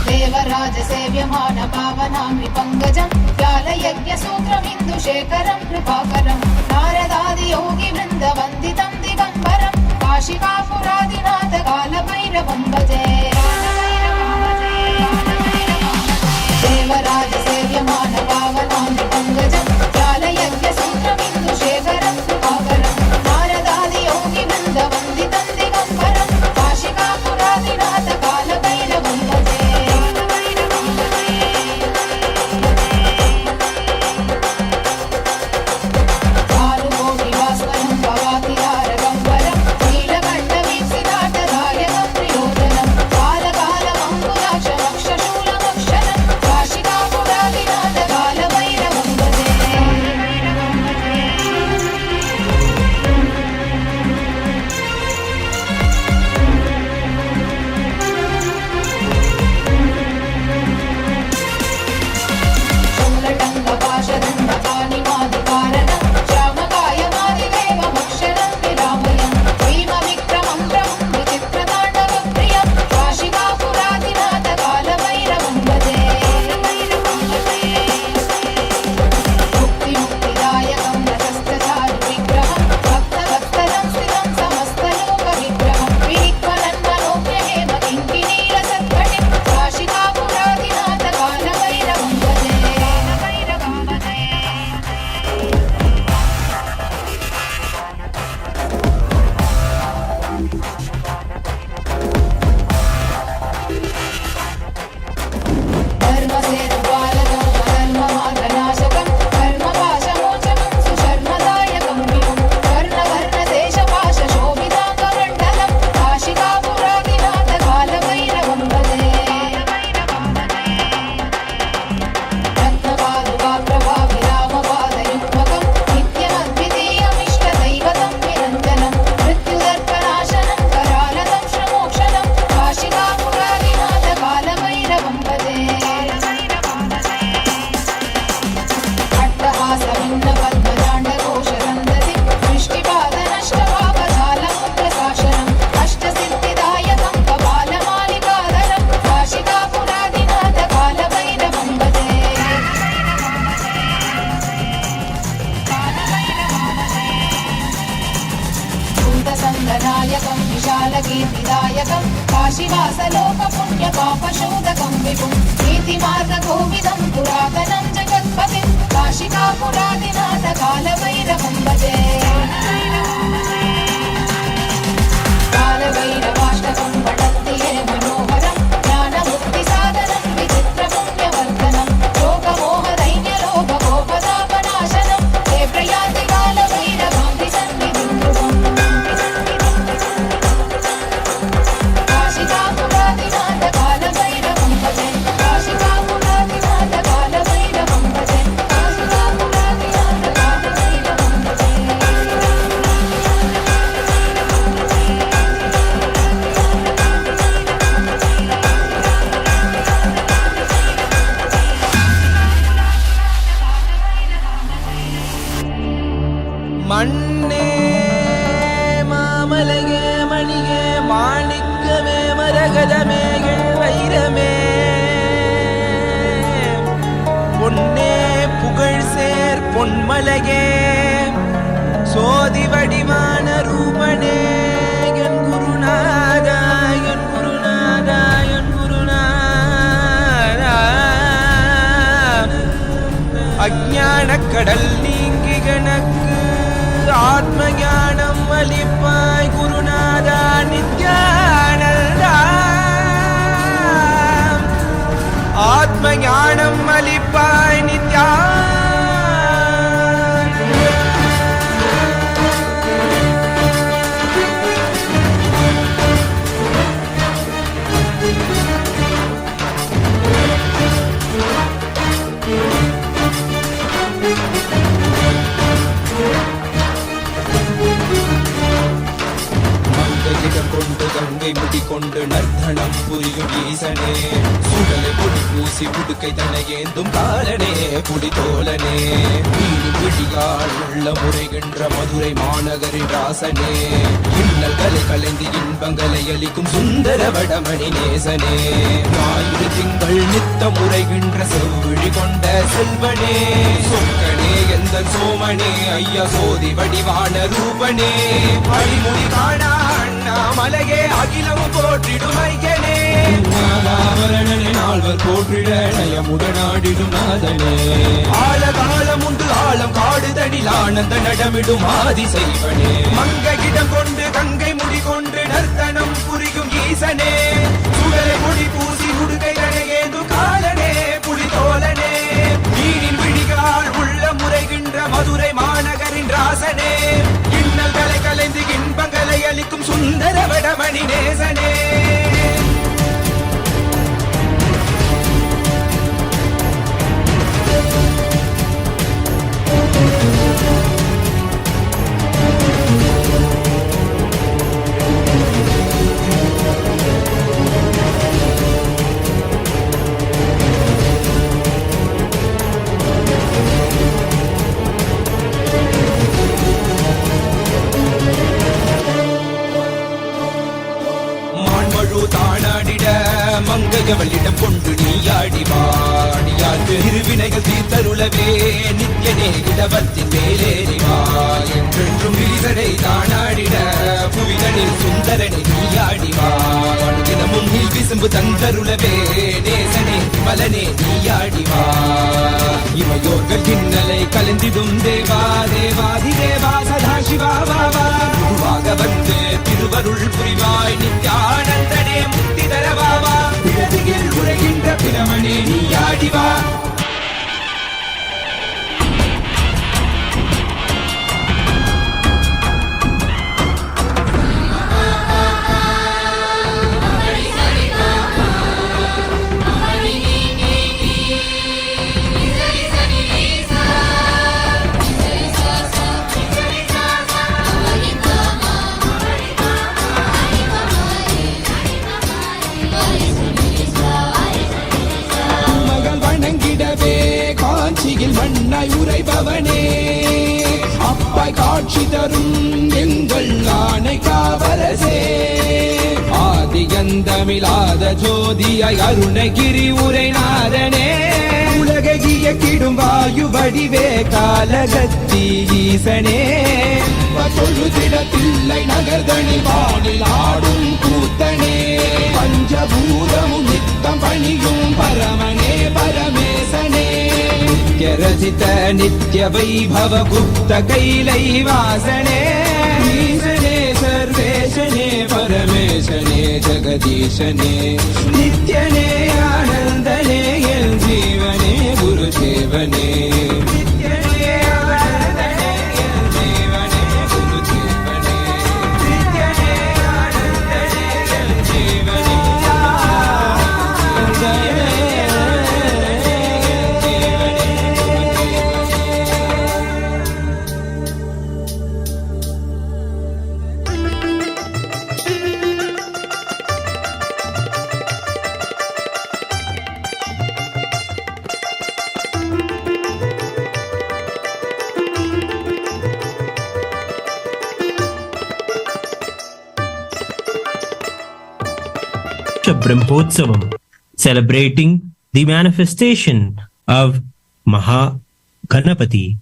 देवराजसेव्यमान पावनामि पङ्कजं व्यालयज्ञसूत्रमिन्दुशेखरं कृपाकरं नारदादियोगिवृन्दवन्दितं दिगम्बरं काशिकापुरादिनाथ कालभैरवं भजे। देवराजसेव्यमान पावनामि पङ्कजं व्यालयज्ञसूत्रमिन्दुशेखरं कृपाकरं नारदादियोगिवृन्दवन्दितं दिगम्बरं काशिकापुरादिनाथ कालभैरवं भजे। नीलकण्ठवीक्षितार्थदायकं प्रियोजनम् कालकीर्तिदायकं काशीवासलोकपुण्यपापशोधकं विभुं नीतिमार्गकोविदं पुरातनं जगत्पतिं काशिकापुरादिनाथ कालभैरवं भजे कालभैरवाष्टकं पठन्ति ये मनोहरं ज्ञानमुक्तिसाधनं विचित्रपुण्यवर्धनं लोकमोहदैन्यलोककोपतापनाशनं हे प्रयान्ति कालभैरवान्ति सन्निधिं ध्रुवम् काशिकापुरादिनाथ कालभैरवं भजे काशिकापुरादिनाथ कालभैरवं भजे काशिकापुरादिनाथ कालभैरवं भजे மண்ணே மாமலையே மணியே மாணிக்கமே மரகதமே வைரமே பொன்னே புகழ் சேர் பொன்மலையே சோதி வடிவான ரூபனே என் குருநாதா என் குருநாதா என் குருநாதா அஞ்ஞான கடல் நீங்கி கணக்கு ஆத்ம ஞானம் அளிப்பாய் குருநாதா நித்யானந்தா ஆத்ம ஞானம் அளிப்பாய் நித்யா கொண்டு கங்கை முடி கொண்டு நர்த்தனம் புரியும் ஈசனே சுடலை பொடி பூசி புடுக்கை தன ஏந்தும் காலனே புடி தோலனே வீடு விழியால் உள்ள முறைகின்ற மதுரை மாநகரின் ராசனே இன்னல்களை கலைந்து இன்பங்களை அளிக்கும் சுந்தர வடமணி நேசனே ஞாயிறு திங்கள் நித்த முறைகின்ற செவ்விழி கொண்ட செல்வனே சொக்கனே எந்த சோமனே ஐயா சோதி வடிவான ரூபனே அடிமுடி காணா மலையே அகிலமும் போற்றிடும் ஐயனே ஆவரணனே நால்வர் போற்றிட நயமுடனாடிடும் நாதனே ஆழகாலம் உண்டு ஆழம் காடுதனில் ஆனந்த நடமிடும் ஆதி செய்வனே மங்கையிடம் கொண்டு கங்கை முடி கொண்டு நர்த்தனம் புரியும் ஈசனே சுடலை முடி பூசி உடுகை ஏது காலனே புலி தோலனே நீரின் விழிகால் உள்ள முறைகின்ற மதுரை மாநகரின் ராசனே இன்னல்களை கலைந்து இன்பங்களை அளிக்கும் சுந்தர வடமணி நேசனே மங்கையவளிடம் கொண்டு நீயாடி வாடியாற்று இருவினைகள் தீர்த்தருளவே நித்யனே இடவத்தின் மேலேறிவா என்றென்றும் ஈசனை தானாடிட புவிதனில் சுந்தரனை நீயாடிவா தினமும் நீ விசும்பு தந்தருளவே நேசனே மலனே நீயாடிவா இமையோர்கள் இன்னலை கலந்திடும் தேவா தேவாதி தேவா சதா சிவா பாவா குருவாக வந்து திருவருள் புரிவாய் நித்யானந்தனே முக்தி தரவாவா பிறவியில் உரைகின்ற பிரமணே நீயாடிவா மண்ணாய் உரைபவனே அப்பாய் காட்சி தரும் எங்கள் ஆணை காவலசே ஆதிகந்தமிழாத ஜோதியாய் அருணகிரி உரைநாதனே உலகி மயக்கிடும் வாயு வடிவே காலகத்தி ஈசனே தொழுதிடத்தில்லை நகர்தனி வானில் ஆடும் கூத்தனே பஞ்சபூதமும் நித்தம் பணியும் பரமனே பரமேசனே நித்ய ரசித நித்ய வைபவ குப்த கைலை வாசனே ஈசனே சர்வேशने परमेशने जगदीशने नित्यने आनंदने एन् जीवने गुरुदेवने नित्यने आनंदने एन् जीवने गुरुदेवने नित्यने आनंदने एन् जीवने Brahmotsavam, celebrating the manifestation of Mahaganapati.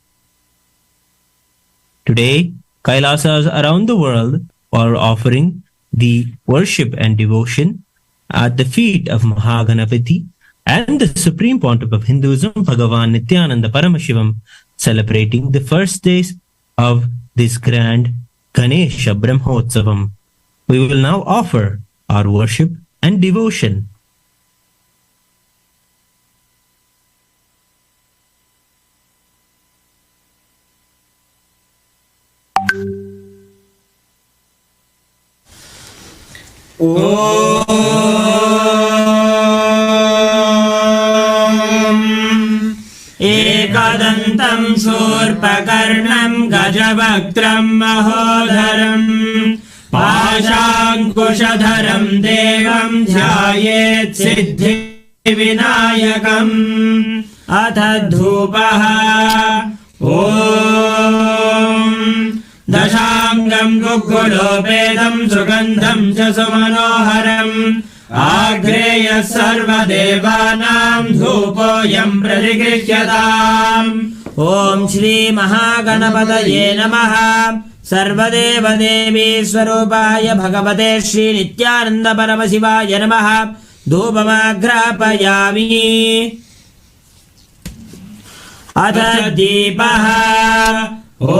Today, Kailasas around the world are offering the worship and devotion at the feet of Mahaganapati and the Supreme Pontiff of Hinduism, Bhagavan Nityananda Paramashivam, celebrating the first days of this grand Ganesha Brahmotsavam. We will now offer our worship and devotion. एकदन्तं शूर्पकर्णं गजवक्त्रं महोदरम् पाशाङ्कुशधरं देवं ध्यायेत् सिद्धिविनायकम् अथ धूपः ॐ दशाङ्गं गुग्गुलोपेदं सुगन्धं च सुमनोहरम् आग्रेयः सर्वदेवानां धूपोऽयं प्रतिगृह्यताम् ॐ श्री महागणपतये नमः सर्वदेव देवी स्वरूपाय भगवते श्री नित्यानंद परमशिवाय नमः धूपमाघ्रापयामि अथ दीपः ॐ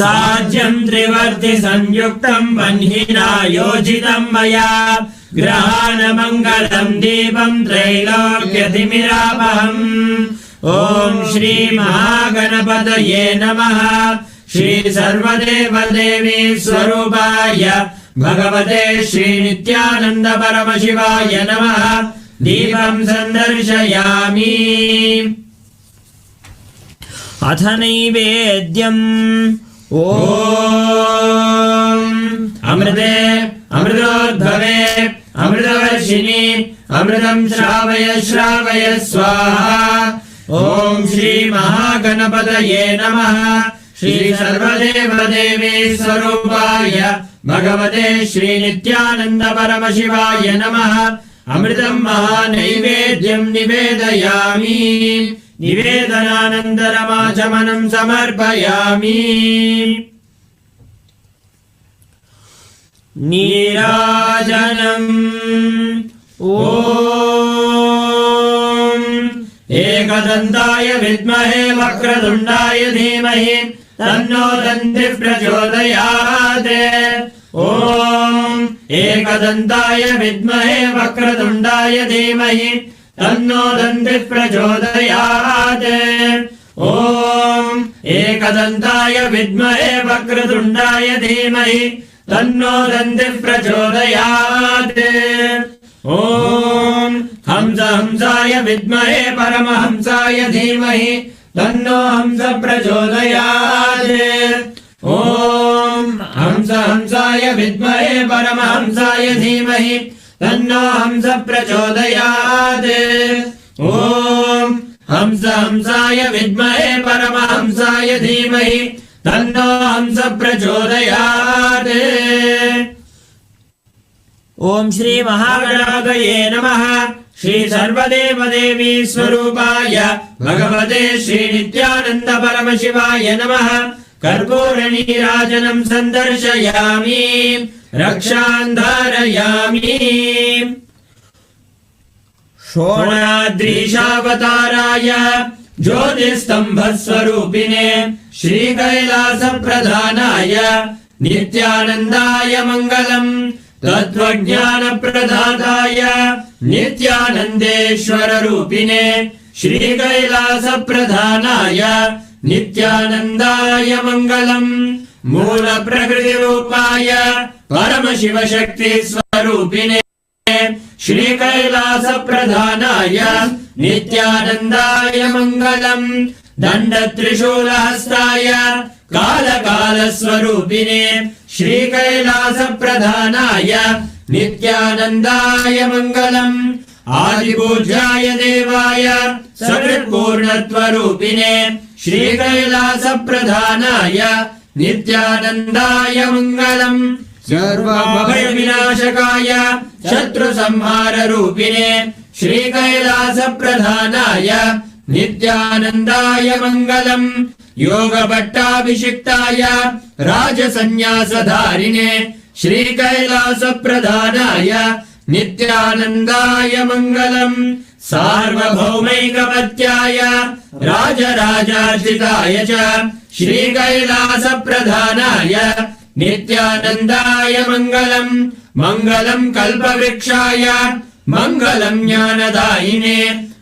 साज्यं त्रिवर्ति संयुक्तं वह्निना योजितं मया ग्रहाणमङ्गलं दीपं त्रैलोक्यतिमिरापहम् ॐ श्री महागणपतये नमः श्री सर्वदेव देवी स्वरूपाय भगवते श्री नित्यानंद परमशिवाय नमः दीपं संदर्शयामि अथ नैवेद्यम् ॐ अमृते अमृतोद्भवे अमृतवर्षिणि अमृतं श्रावय श्रावय स्वाहा ॐ श्री महागणपतये नमः श्री सर्वदेव देवी स्वरूपाय भगवते श्री नित्यानंद परमशिवाय नमः अमृतं महानैवेद्यं निवेदयामि निवेदनानन्तरमाचमनं समर्पयामि नीराजनम् ॐ एकदन्ताय विद्महे वक्रतुण्डाय धीमहि तन्नो दन्तिः प्रचोदयात् ॐ एकदन्ताय विद्महे वक्रतुण्डाय धीमहि तन्नो दन्तिः प्रचोदयात् ॐ एकदन्ताय विद्महे वक्रतुण्डाय धीमहि तन्नो दन्तिः प्रचोदयात् ॐ हंसाय विद्महे परमहंसाय धीमहि तन्नो हंस प्रचोदयात् ॐ हंसाय विद्महे परमहंसाय धीमहि तन्नो हंस प्रचोदयात् ॐ हंसाय विद्महे परमहंसाय धीमहि तन्नो हंस प्रचोदयात् ॐ श्री महागणपतये नमः श्री सर्वदेवदेवी स्वरूपाय भगवते श्री नित्यानन्द परमशिवाय नमः। कर्पूरनीराजनं सन्दर्शयामि, रक्षां धारयामि। शोणाद्रीशावताराय ज्योतिस्तम्भस्वरूपिणे श्रीकैलासप्रधानाय नित्यानन्दाय मङ्गलम्। तत्त्वज्ञानप्रदाताय नित्यानन्देश्वररूपिणे श्रीकैलासप्रधानाय नित्यानन्दाय मङ्गलम्। मूलप्रकृतिरूपाय परमशिवशक्तिस्वरूपिणे श्रीकैलासप्रधानाय नित्यानन्दाय मङ्गलम्। दण्डत्रिशूलहस्ताय कालकालस्वरूपिणे श्रीकैलासप्रधानाय नित्यानन्दाय मङ्गलम्। आदिपूज्याय देवाय सकृत्पूर्णत्वरूपिणे श्रीकैलासप्रधानाय नित्यानन्दाय मङ्गलम्। सर्वभयविनाशकाय शत्रुसंहाररूपिणे श्रीकैलासप्रधानाय नित्यानन्दाय मङ्गलम्। योगभट्टाभिषिक्ताय राजसन्न्यासधारिणे श्रीकैलासप्रधानाय नित्यानन्दाय मङ्गलम्। सार्वभौमैकमत्याय राजराजार्चिताय च श्रीकैलासप्रधानाय नित्यानन्दाय मङ्गलम्। मङ्गलम् कल्पवृक्षाय मङ्गलम् ज्ञानदायिने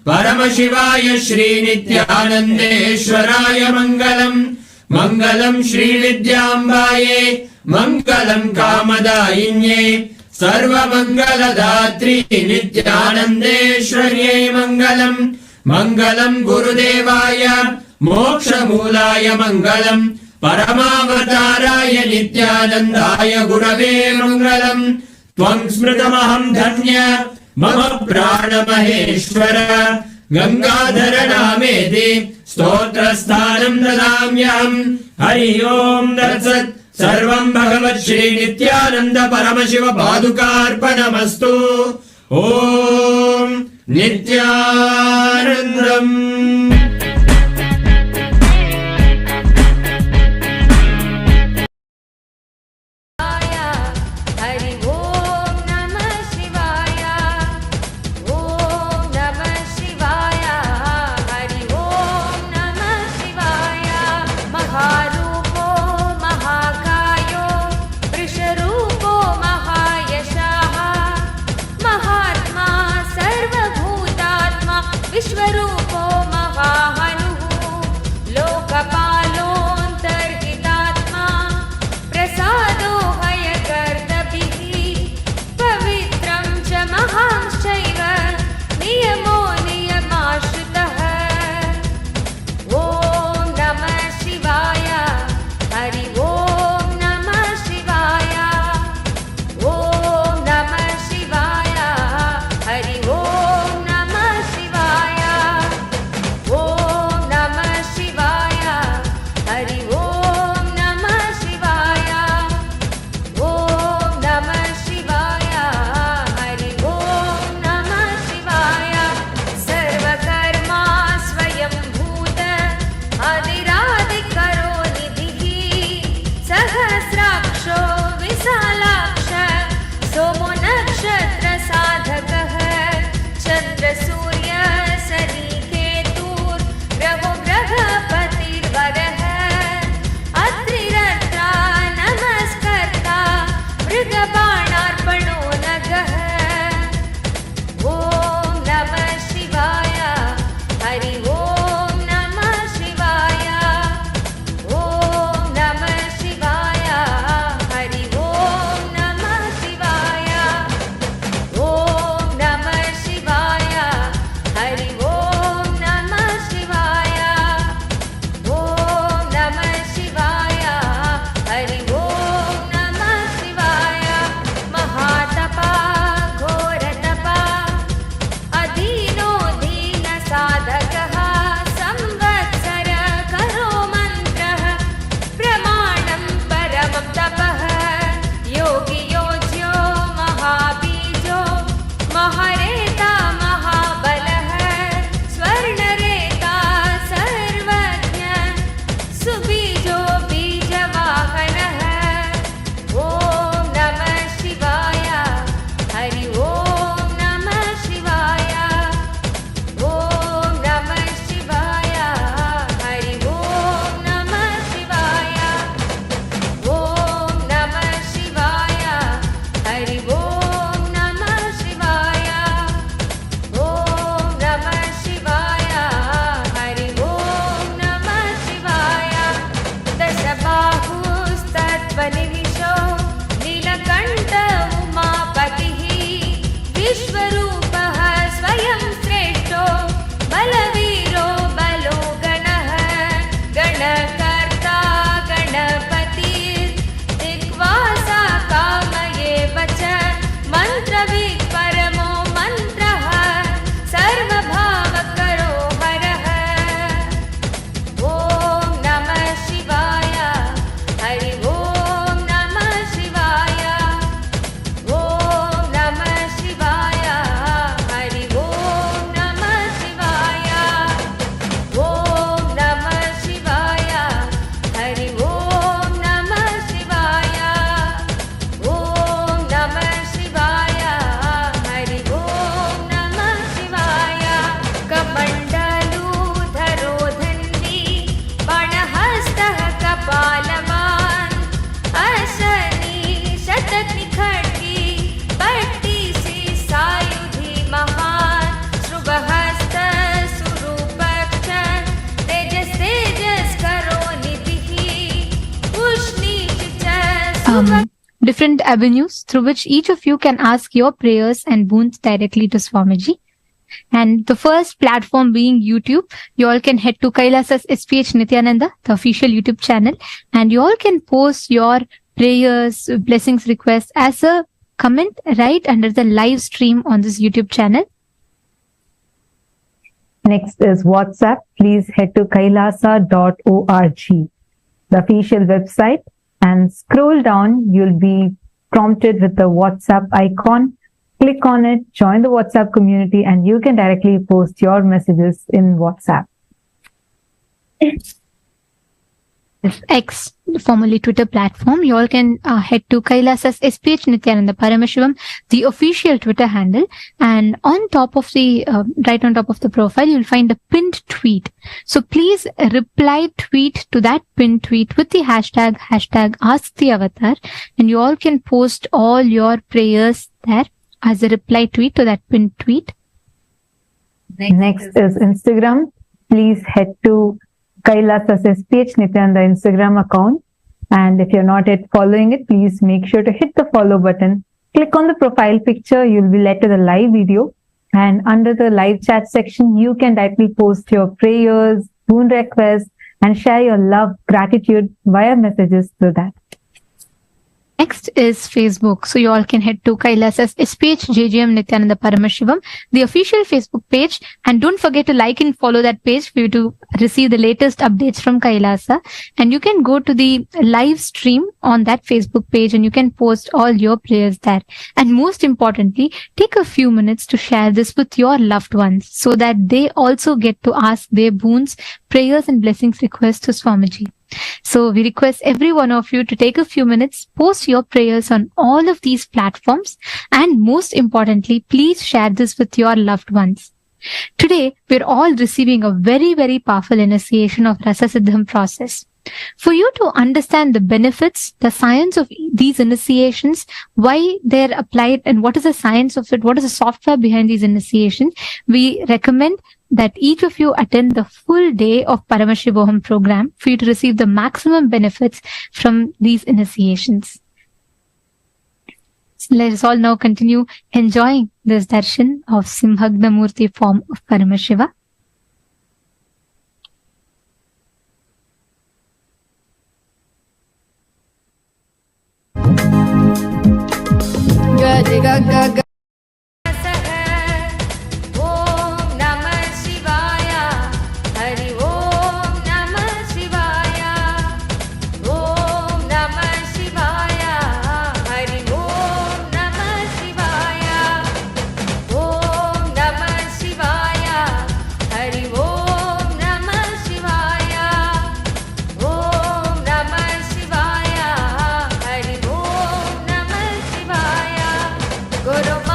परमशिवाय श्रीनित्यानन्देश्वराय मङ्गलम्। मङ्गलम् श्रीविद्याम्बायै मङ्गलम् कामदायिन्यै सर्वमङ्गलदात्री नित्यानन्देश्वर्यै मङ्गलम्। मङ्गलम् गुरुदेवाय मोक्षमूलाय मङ्गलम्। परमावताराय नित्यानन्दाय गुरवे मङ्गलम्। त्वं स्मृतमहं धन्य मम प्राणमहेश्वर। गङ्गाधर नामेति स्तोत्रस्थानं ददाम्यहम्। हरि ओम् तत्सत्। सर्वं भगवत् श्री नित्यानन्द परमशिव पादुकार्पणमस्तु। ॐ नित्यानन्दम्। हरि ओम नमः शिवाय। ओम नमः शिवाय। हरि ओम नमः शिवाय। महारूपो महाकायो वृषरूपो महायशः। महात्मा सर्वभूतात्मा विश्वरूपो महा different avenues through which each of you can ask your prayers and boons directly to Swamiji. And the first platform being YouTube. You all can head to Kailasa's SPH Nityananda, the official YouTube channel, and you all can post your prayers, blessings, requests as a comment right under the live stream on this YouTube channel. Next is WhatsApp. Please head to kailasa.org, the official website, and scroll down. You'll be prompted with the WhatsApp icon. Click on it, join the WhatsApp community, and you can directly post your messages in WhatsApp. X, formerly Twitter platform. You all can head to Kailasa's SPH Nityananda Paramashivam, the official Twitter handle, and on top of the right on top of the profile, you'll find a pinned tweet. So please reply tweet to that pinned tweet with the hashtag #AskTheAvatar, and you all can post all your prayers there as a reply tweet to that pinned tweet. Next is Instagram. Please head to Kailasa's SPH Nityananda Instagram account. And if you're not yet following it, please make sure to hit the follow button. Click on the profile picture. You'll be led to the live video. And under the live chat section, you can directly post your prayers, boon requests, and share your love, gratitude via messages through that. Next is Facebook. So you all can head to Kailasa's SPH JJM Nityananda Paramashivam, the official Facebook page. And don't forget to like and follow that page for you to receive the latest updates from Kailasa. And you can go to the live stream on that Facebook page and you can post all your prayers there. And most importantly, take a few minutes to share this with your loved ones so that they also get to ask their boons, prayers and blessings requests to Swamiji. So we request every one of you to take a few minutes, post your prayers on all of these platforms, and most importantly, please share this with your loved ones. Today, we're all receiving a very, very powerful initiation of Rasa Siddham process. For you to understand the benefits, the science of these initiations, why they're applied, and what is the science of it, what is the software behind these initiations, we recommend that each of you attend the full day of Paramashivoham program for you to receive the maximum benefits from these initiations. So let us all now continue enjoying this darshan of Simhagna Murty form of Paramashiva. Guru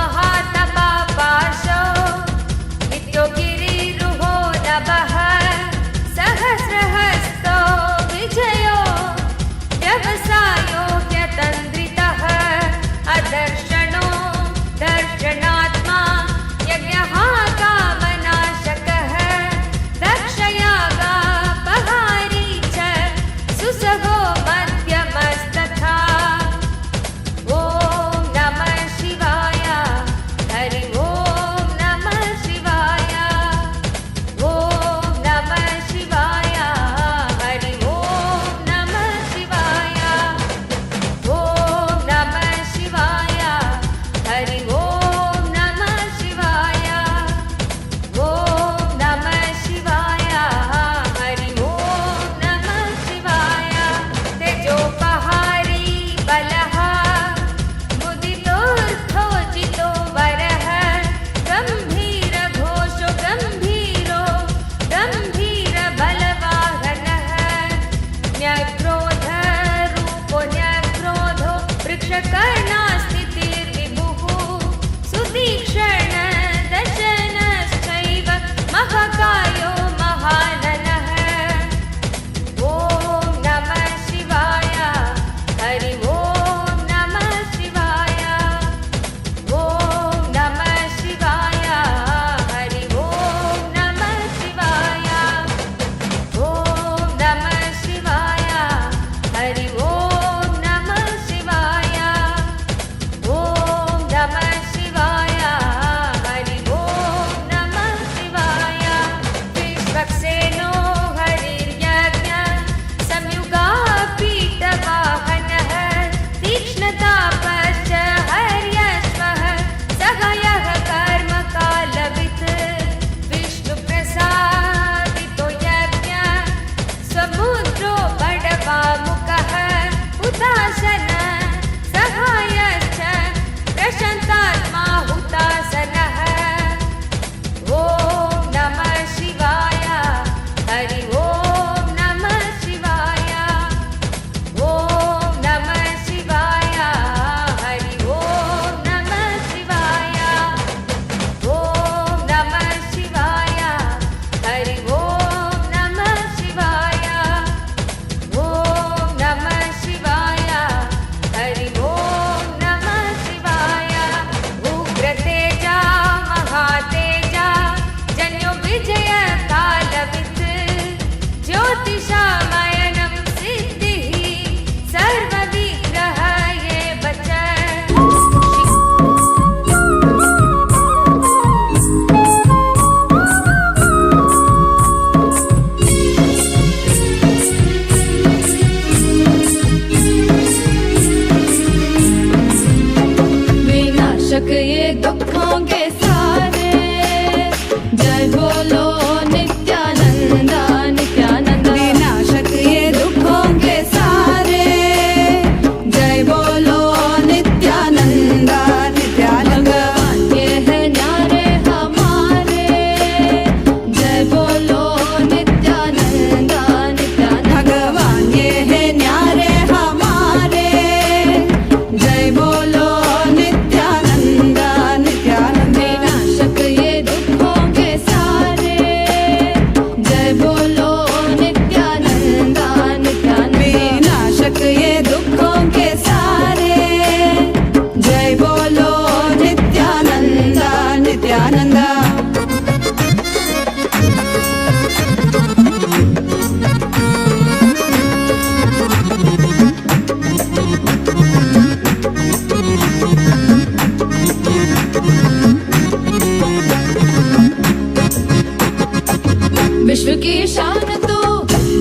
शान तू,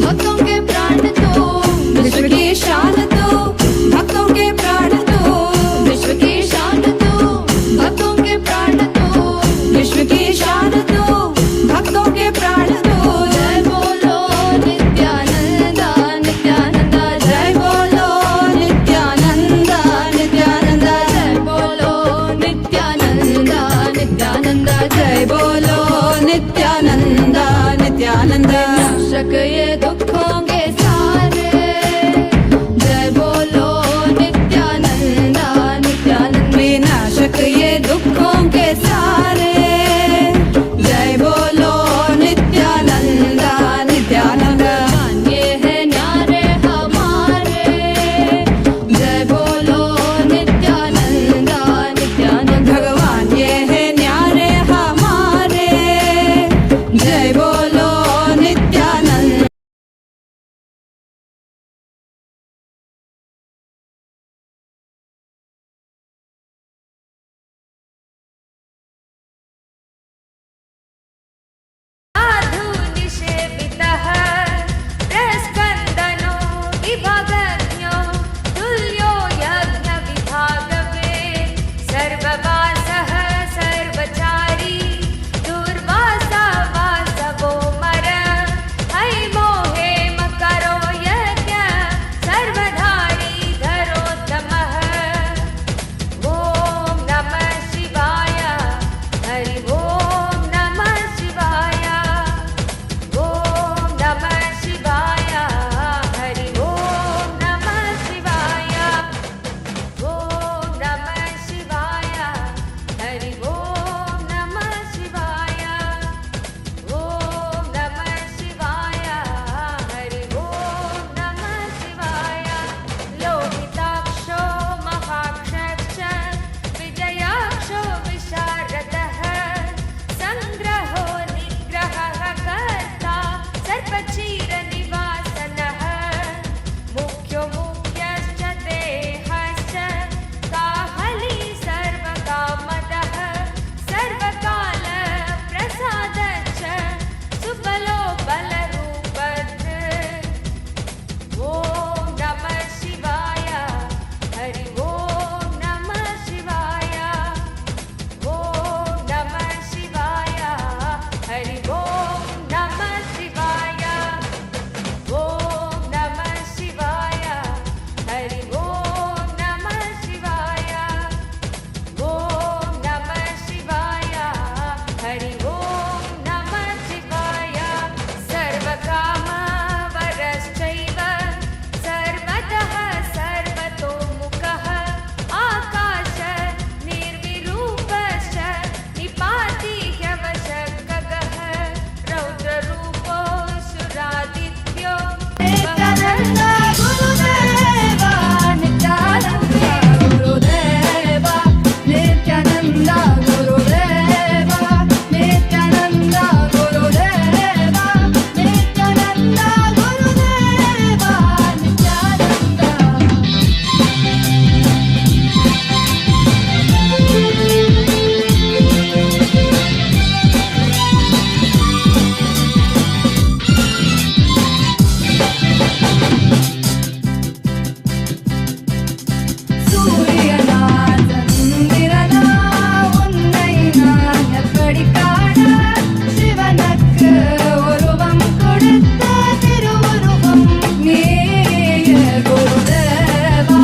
भक्तों के प्राण तू, विश्व की शान तू, भक्तों के प्राण तू, विश्व की शान तू, भक्तों के प्राण तू, विश्व की शान तू, भक्तों के प्राण तू। जय बोलो नित्यानंदा नित्यानंदा, जय बोलो नित्यानंदा नित्यानंदा, जय बोलो नित्यानंदा नित्यानंदा, जय बोलो नित्यानंदा नित्यानंदा। नाशक ये दुखों के सारे, जय बोलो नित्यानंदा नित्यानंद। विनाशक ये दुखों के सारे, जय बोलो नित्यानंदा नित्यानंद। ये है न्यारे हमारे, जय बोलो नित्यानंदा नित्यानंद। भगवान ये है न्यारे हमारे, जय बोलो नित्यानंद। साधु निषेवितः प्रस्कन्दनो विभगज्ञो तुल्यो यज्ञविभागवे, सर्ववासः सर्वचारी दुर्वासा वासवो मर, हैमो हेम करो यज्ञ सर्वधारी धरोत्तमः। ॐ नमः शिवाय, हरि ओम नमः शिवाय, ओम नमः शिवाय, हरि ओम नमः शिवाय, ओम नमः शिवाय, हरि ओम नमः शिवाय, ओम नमः शिवाय, हरि ओम नमः शिवाय। लोहिताक्षो महाक्षक्ष विजयाक्षो विशारदः, संग्रहो निग्रहः कर्ता सर्पचीरनिवासनः, मुख्यो मुख्यश्च देहश्च काहली सर्वकामदः, सर्वकालप्रसादश्च सुबलो बलरूपधृ। ॐ नमः शिवाय, हरि ओम नमः शिवाय, ॐ नमः शिवाय, हरि ओम नमः शिवाय, ॐ नमः शिवाय, हरि ओम नमः शिवाय, ॐ नमः शिवाय, हरि ओम नमः शिवाय। सर्वकामवरश्चैव सर्वतः सर्वतोमुखः, आकाश निर्विरूपश्च निपाति ह्यवशकगः, रौद्ररूपो सुरादित्यो नित्यानन्द गुरुदेव नित्यानन्द गुरुदेव नित्यानन्द गुरुदेव नित्यानन्द गुरुदेव नित्यानन्द गुरुदेव சூரியனா சந்திரனா உன்னை நான் எப்படி காண, சிவனுக்கு உருவம் கொடுத்த திருவுருவம் நீயே குருதேவா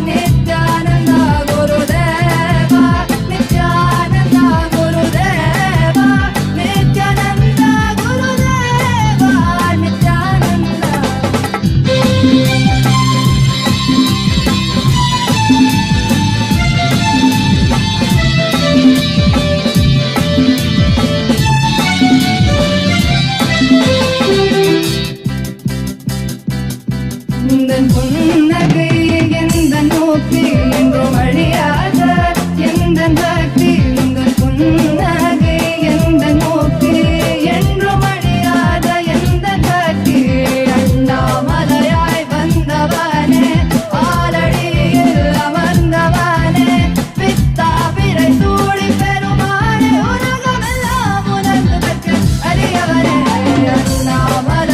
நித்யானந்த குருதேவா நித்யானந்த குருதேவா நித்யானந்த குருதேவா நித்யானந்த. உந்தன் புன்னகை எந்தன் நோக்கி என்றும் அழியாத எந்தன் பக்தி, உந்தன் புன்னகை எந்தன் நோக்கி என்றும் அழியாத எந்தன் பக்தி. அண்ணாமலையாய் வந்தவனே, ஆலடியில் அமர்ந்தவனே, பித்தா பிறை சூடி பெருமானே, உலகமெல்லாம் உனக்கு பெற்ற அரியவனே. அண்ணாமலை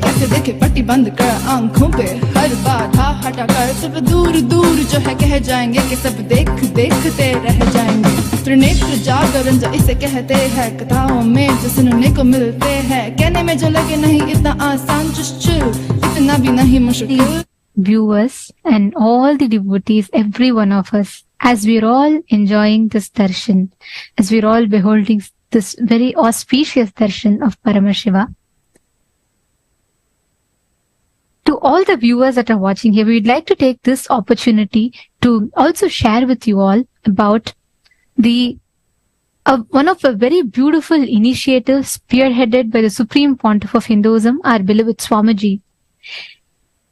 कैसे देखे पट्टी बंद कर आंखों पे हर बाधा हटा कर सब दूर दूर जो है कह जाएंगे कि सब देख देखते रह जाएंगे। त्रिनेत्र जागरण जो इसे कहते हैं कथाओं में जो सुनने को मिलते हैं कहने में जो लगे नहीं इतना आसान चुश्चुल इतना भी नहीं मुश्किल। Viewers and all the devotees, every one of us, as we're all enjoying this darshan, as we're all beholding this very auspicious darshan of Paramashiva, to all the viewers that are watching here, we'd like to take this opportunity to also share with you all about the one of the very beautiful initiatives spearheaded by the Supreme Pontiff of Hinduism, our beloved Swamiji.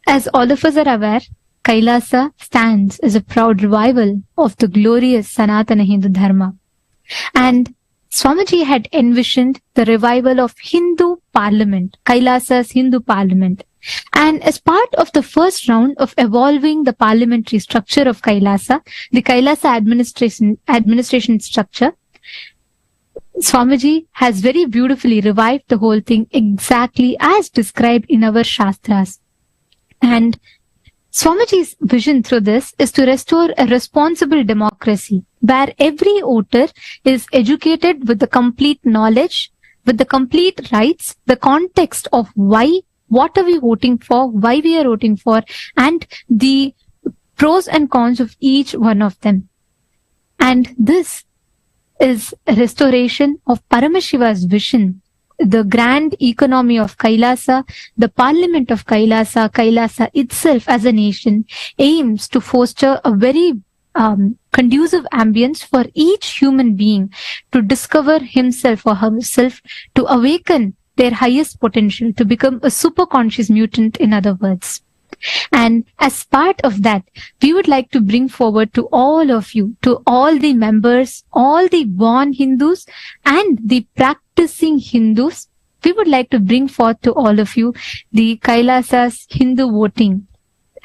As all of us are aware, Kailasa stands as a proud revival of the glorious Sanatana Hindu Dharma. And Swamiji had envisioned the revival of Hindu Parliament, Kailasa's Hindu Parliament. And as part of the first round of evolving the parliamentary structure of Kailasa, the Kailasa administration structure, Swamiji has very beautifully revived the whole thing exactly as described in our Shastras. And Swamiji's vision through this is to restore a responsible democracy where every voter is educated with the complete knowledge, with the complete rights, the context of why, what are we voting for, why we are voting for, and the pros and cons of each one of them. And this is a restoration of Paramashiva's vision, the grand economy of Kailasa, the parliament of Kailasa, Kailasa itself as a nation aims to foster a very conducive ambience for each human being to discover himself or herself, to awaken their highest potential, to become a superconscious mutant, in other words. And as part of that, we would like to bring forward to all of you, to all the members, all the born Hindus and the practicing Hindus, we would like to bring forth to all of you the Kailasa's Hindu voting.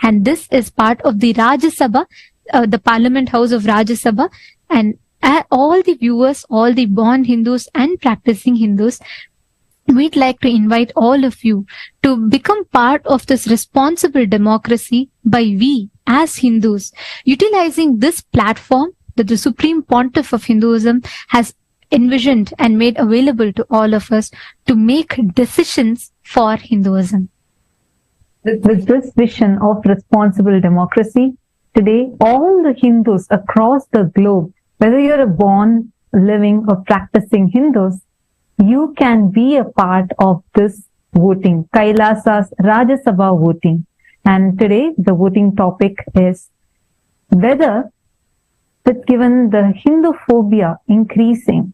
And this is part of the Rajya Sabha, the Parliament House of Rajya Sabha, and all the viewers, all the born Hindus and practicing Hindus, we'd like to invite all of you to become part of this responsible democracy by we as Hindus, utilizing this platform that the Supreme Pontiff of Hinduism has envisioned and made available to all of us to make decisions for Hinduism. With this vision of responsible democracy, today all the Hindus across the globe, whether you're a born, living or practicing Hindus, you can be a part of this voting, Kailasa's Rajya Sabha voting. And today the voting topic is whether, with given the Hindu phobia increasing,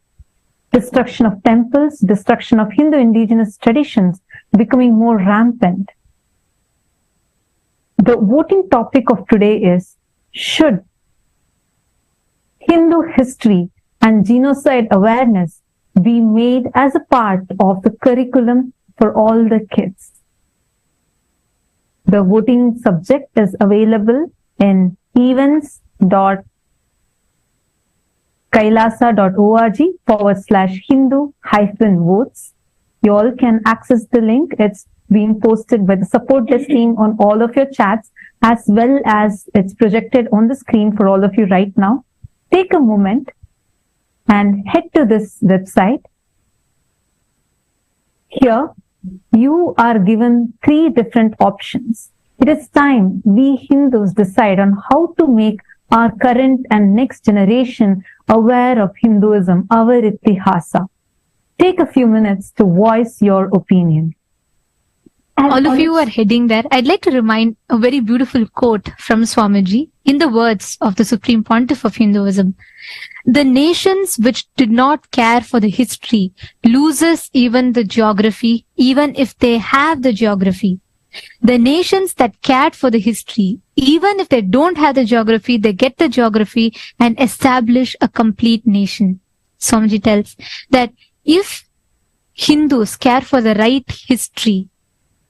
destruction of temples, destruction of Hindu indigenous traditions becoming more rampant, the voting topic of today is, should Hindu history and genocide awareness be made as a part of the curriculum for all the kids? The voting subject is available in events.kailasa.org/Hindu-votes. You all can access the link. It's being posted by the support desk team on all of your chats, as well as it's projected on the screen for all of you right now. Take a moment and head to this website. Here, you are given 3 different options. It is time we Hindus decide on how to make our current and next generation aware of Hinduism, our Itihasa. Take a few minutes to voice your opinion. All of you are heading there. I'd like to remind a very beautiful quote from Swamiji in the words of the Supreme Pontiff of Hinduism. The nations which did not care for the history loses even the geography, even if they have the geography. The nations that cared for the history, even if they don't have the geography, they get the geography and establish a complete nation. Swamiji tells that if Hindus care for the right history,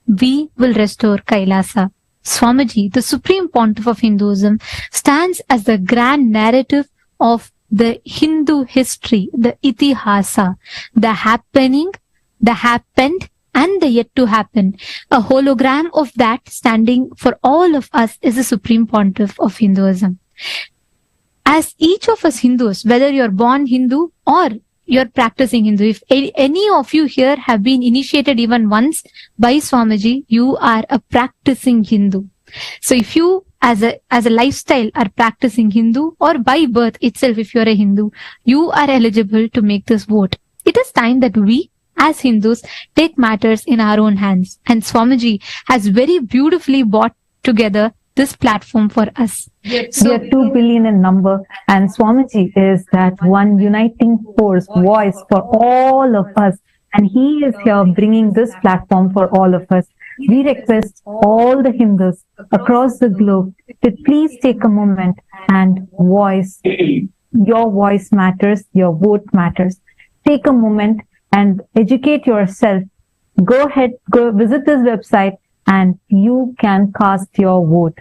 we will restore Kailasa. Swamiji, the Supreme Pontiff of Hinduism, stands as the grand narrative of the Hindu history, the Itihasa, the happening, the happened, and the yet to happen. A hologram of that standing for all of us is the Supreme Pontiff of Hinduism. As each of us Hindus, whether you're born Hindu or you're practicing Hindu, if any of you here have been initiated even once by Swamiji, you are a practicing Hindu. So if you as a lifestyle are practicing Hindu, or by birth itself if you're a Hindu, you are eligible to make this vote. It is time that we as Hindus take matters in our own hands, and Swamiji has very beautifully brought together this platform for us. We are 2 billion in number, and Swamiji is that one uniting force, voice for all of us, and he is here bringing this platform for all of us. We request all the Hindus across the globe to please take a moment and voice. Your voice matters, your vote matters. Take a moment and educate yourself. Go ahead, go visit this website, and you can cast your vote.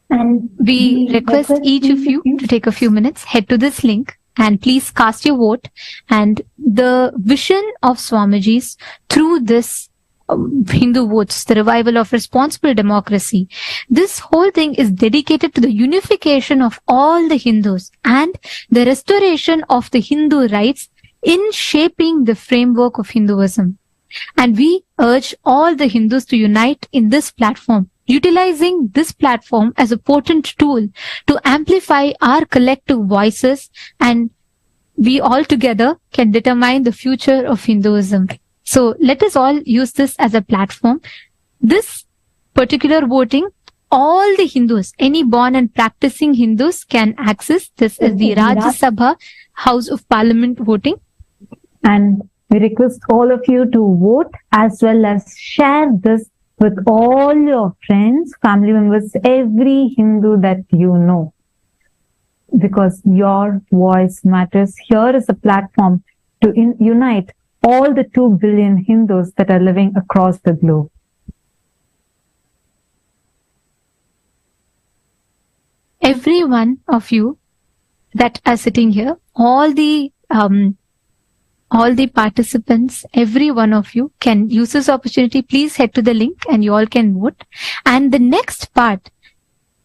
And we request each of you to take a few minutes, head to this link, and please cast your vote. And the vision of Swamiji's through this Hindu votes, the revival of responsible democracy, this whole thing is dedicated to the unification of all the Hindus and the restoration of the Hindu rights in shaping the framework of Hinduism. And we urge all the Hindus to unite in this platform, utilizing this platform as a potent tool to amplify our collective voices, and we all together can determine the future of Hinduism. So let us all use this as a platform. This particular voting, all the Hindus, any born and practicing Hindus can access. This is the Rajya Sabha House of Parliament voting. And we request all of you to vote as well as share this with all your friends, family members, every Hindu that you know. Because your voice matters. Here is a platform to unite all the 2 billion Hindus that are living across the globe. Every one of you that are sitting here, all the participants, every one of you can use this opportunity. Please head to the link and you all can vote. And the next part,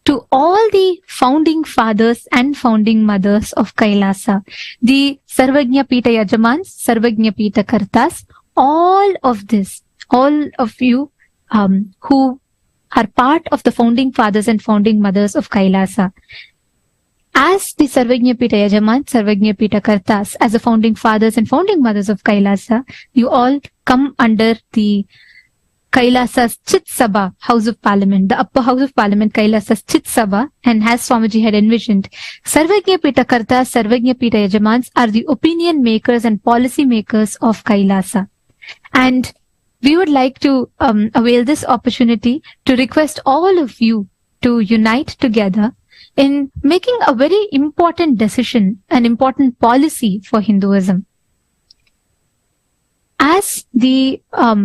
to all the founding fathers and founding mothers of Kailasa, the Sarvagnya Pita Yajamans, Sarvagnya Pita Kartas, all of this, all of you who are part of the founding fathers and founding mothers of Kailasa, as the Sarvagnya Pita Yajamans, Sarvagnya Pita Kartas, as the founding fathers and founding mothers of Kailasa, you all come under the Kailasa's Chit Sabha, House of Parliament, the upper House of Parliament, Kailasa's Chit Sabha, and as Swamiji had envisioned, Sarvagnya Pita Kartas, Sarvagnya Pita Yajamans are the opinion makers and policy makers of Kailasa. And we would like to avail this opportunity to request all of you to unite together in making a very important decision, an important policy for Hinduism. As the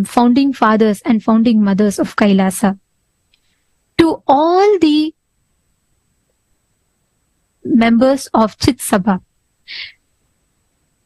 founding fathers and founding mothers of Kailasa, to all the members of Chit Sabha,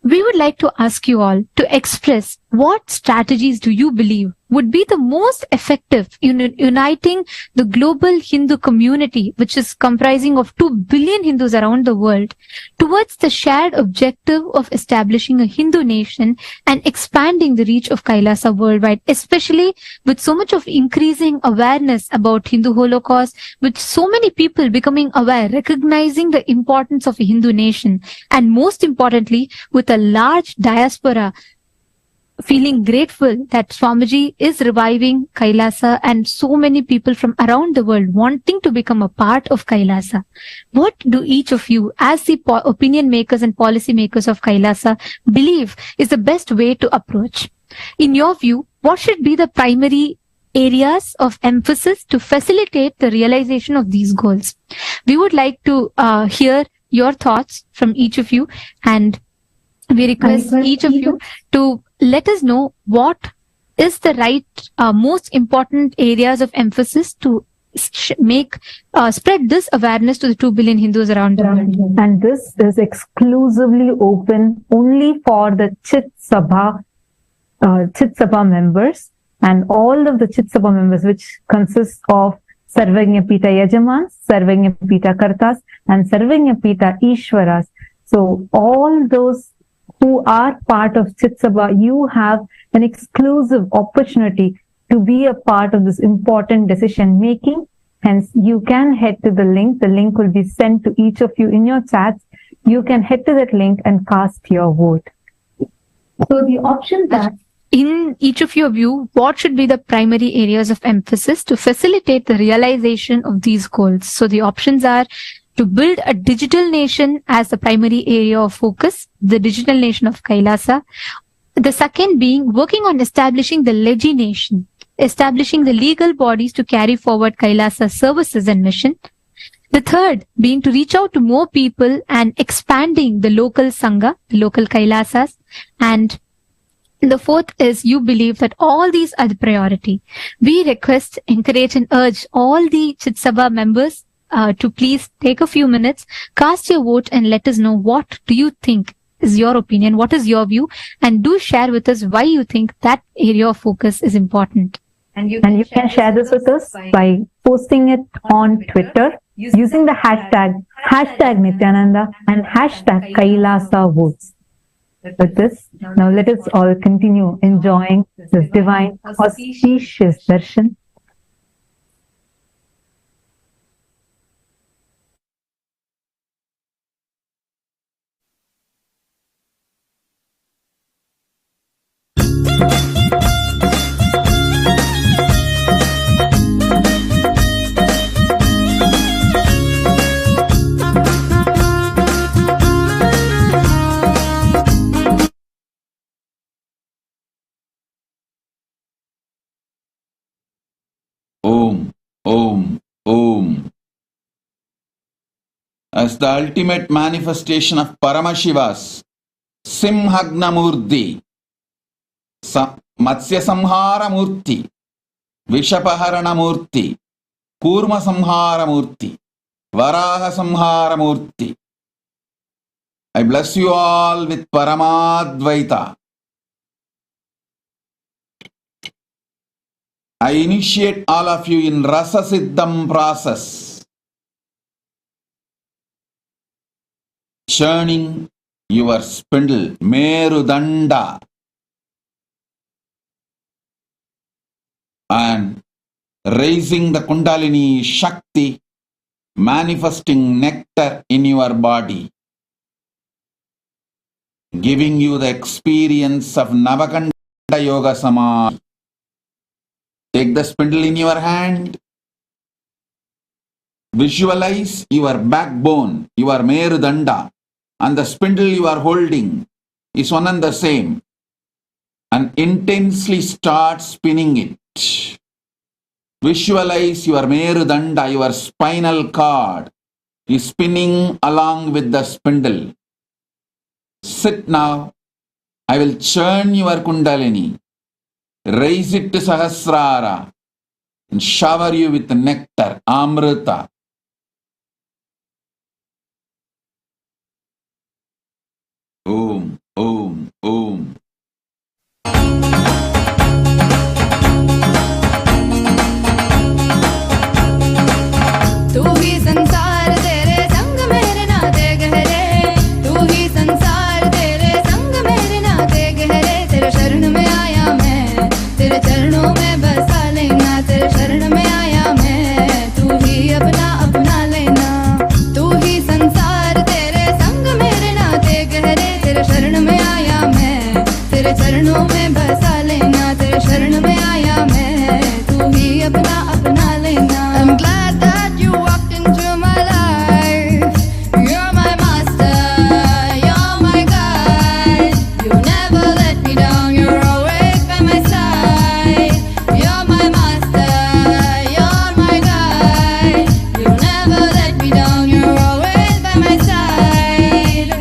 we would like to ask you all to express what strategies do you believe would be the most effective in uniting the global Hindu community, which is comprising of 2 billion Hindus around the world, towards the shared objective of establishing a Hindu nation and expanding the reach of Kailasa worldwide, especially with so much of increasing awareness about Hindu Holocaust, with so many people becoming aware, recognizing the importance of a Hindu nation, and most importantly, with a large diaspora feeling grateful that Swamiji is reviving Kailasa and so many people from around the world wanting to become a part of Kailasa. What do each of you, as the opinion makers and policy makers of Kailasa, believe is the best way to approach? In your view, what should be the primary areas of emphasis to facilitate the realization of these goals? We would like to hear your thoughts from each of you, and we request each of you to let us know what is the right, most important areas of emphasis to spread this awareness to the 2 billion Hindus around the world. And this is exclusively open only for the Chit Sabha Chit Sabha members, and all of the Chit Sabha members, which consists of Sarvagnya Pita Yajamans, Sarvagnya Pita Kartas, and Sarvagnya Pita Ishwaras. So all those who are part of Chit Sabha, you have an exclusive opportunity to be a part of this important decision making. Hence, you can head to the link. The link will be sent to each of you in your chats. You can head to that link and cast your vote. So the option that In each of your view, what should be the primary areas of emphasis to facilitate the realization of these goals? So the options are to build a digital nation as the primary area of focus, the digital nation of Kailasa. The second being working on establishing the legislation, establishing the legal bodies to carry forward Kailasa's services and mission. The third being to reach out to more people and expanding the local Sangha, the local Kailasas. And the fourth is you believe that all these are the priority. We request, encourage and urge all the Chit Sabha members to please take a few minutes, cast your vote and let us know what do you think is your opinion, what is your view, and do share with us why you think that area of focus is important. And you can share this with us by posting it on Twitter using the hashtag Nityananda and hashtag Kailasa votes. With this, now let us all continue enjoying this divine, auspicious darshan. Om, Om, Om. As the ultimate manifestation of Paramashiva's Simhagna Murty, Matsya Samhara Murty, Vishapaharana Murty, Kurma Samhara Murty, Varaha Samhara Murty. I bless you all with Paramadvaita. I initiate all of you in Rasa Siddham process, churning your spindle, Merudanda, and raising the Kundalini Shakti, manifesting nectar in your body, giving you the experience of Navakanda Yoga Samadhi. Take the spindle in your hand. Visualize your backbone, your Merudanda, and the spindle you are holding is one and the same. And intensely start spinning it. Visualize your Merudanda, your spinal cord, is spinning along with the spindle. Sit now. I will churn your Kundalini. Raise it to Sahasrara and shower you with nectar, Amrita. Om, Om, Om. तू ही संसार तेरे संग मेरे नाते गहरे, तू ही संसार तेरे संग मेरे नाते गहरे। तेरे शरण में आया मैं, तेरे चरणों में बसा लेना, तेरे शरण में आया मैं, तू ही अपना अपना लेना। तू ही संसार तेरे संग मेरे नाते गहरे, तेरे शरण में आया मैं, तेरे चरणों में बसा लेना, तेरे शरण में आया मैं, तू ही अपना अपना लेना। I'm glad that you walked into my life. You're my master, you're my guide. You never let me down, you're always by my side. You're my master, you're my guide. You never let me down, you're always by my side.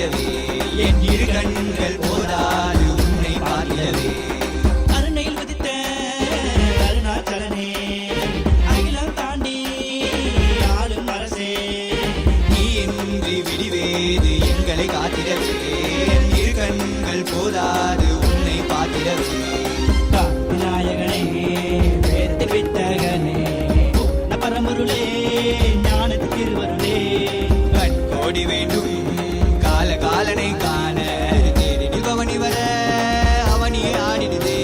காத்திடவே என் இரு கண்கள் போதாது உன்னை பார்த்திடவே அருணையில் உதித்த அருணாச்சலனே அகிலம் தாண்டி ஆளும் அரசே நீ இன்றி விடிவேது எங்களை காத்திடவே என் இரு கண்கள் போதாது உன்னை பார்த்திடவே விநாயகனே வேத வித்தகனே பரமருளே ஞானத்து திருவருளே கோடி வேண்டும் கால காலனை காண தேடி பவனி வர அவனியே ஆடிடுதே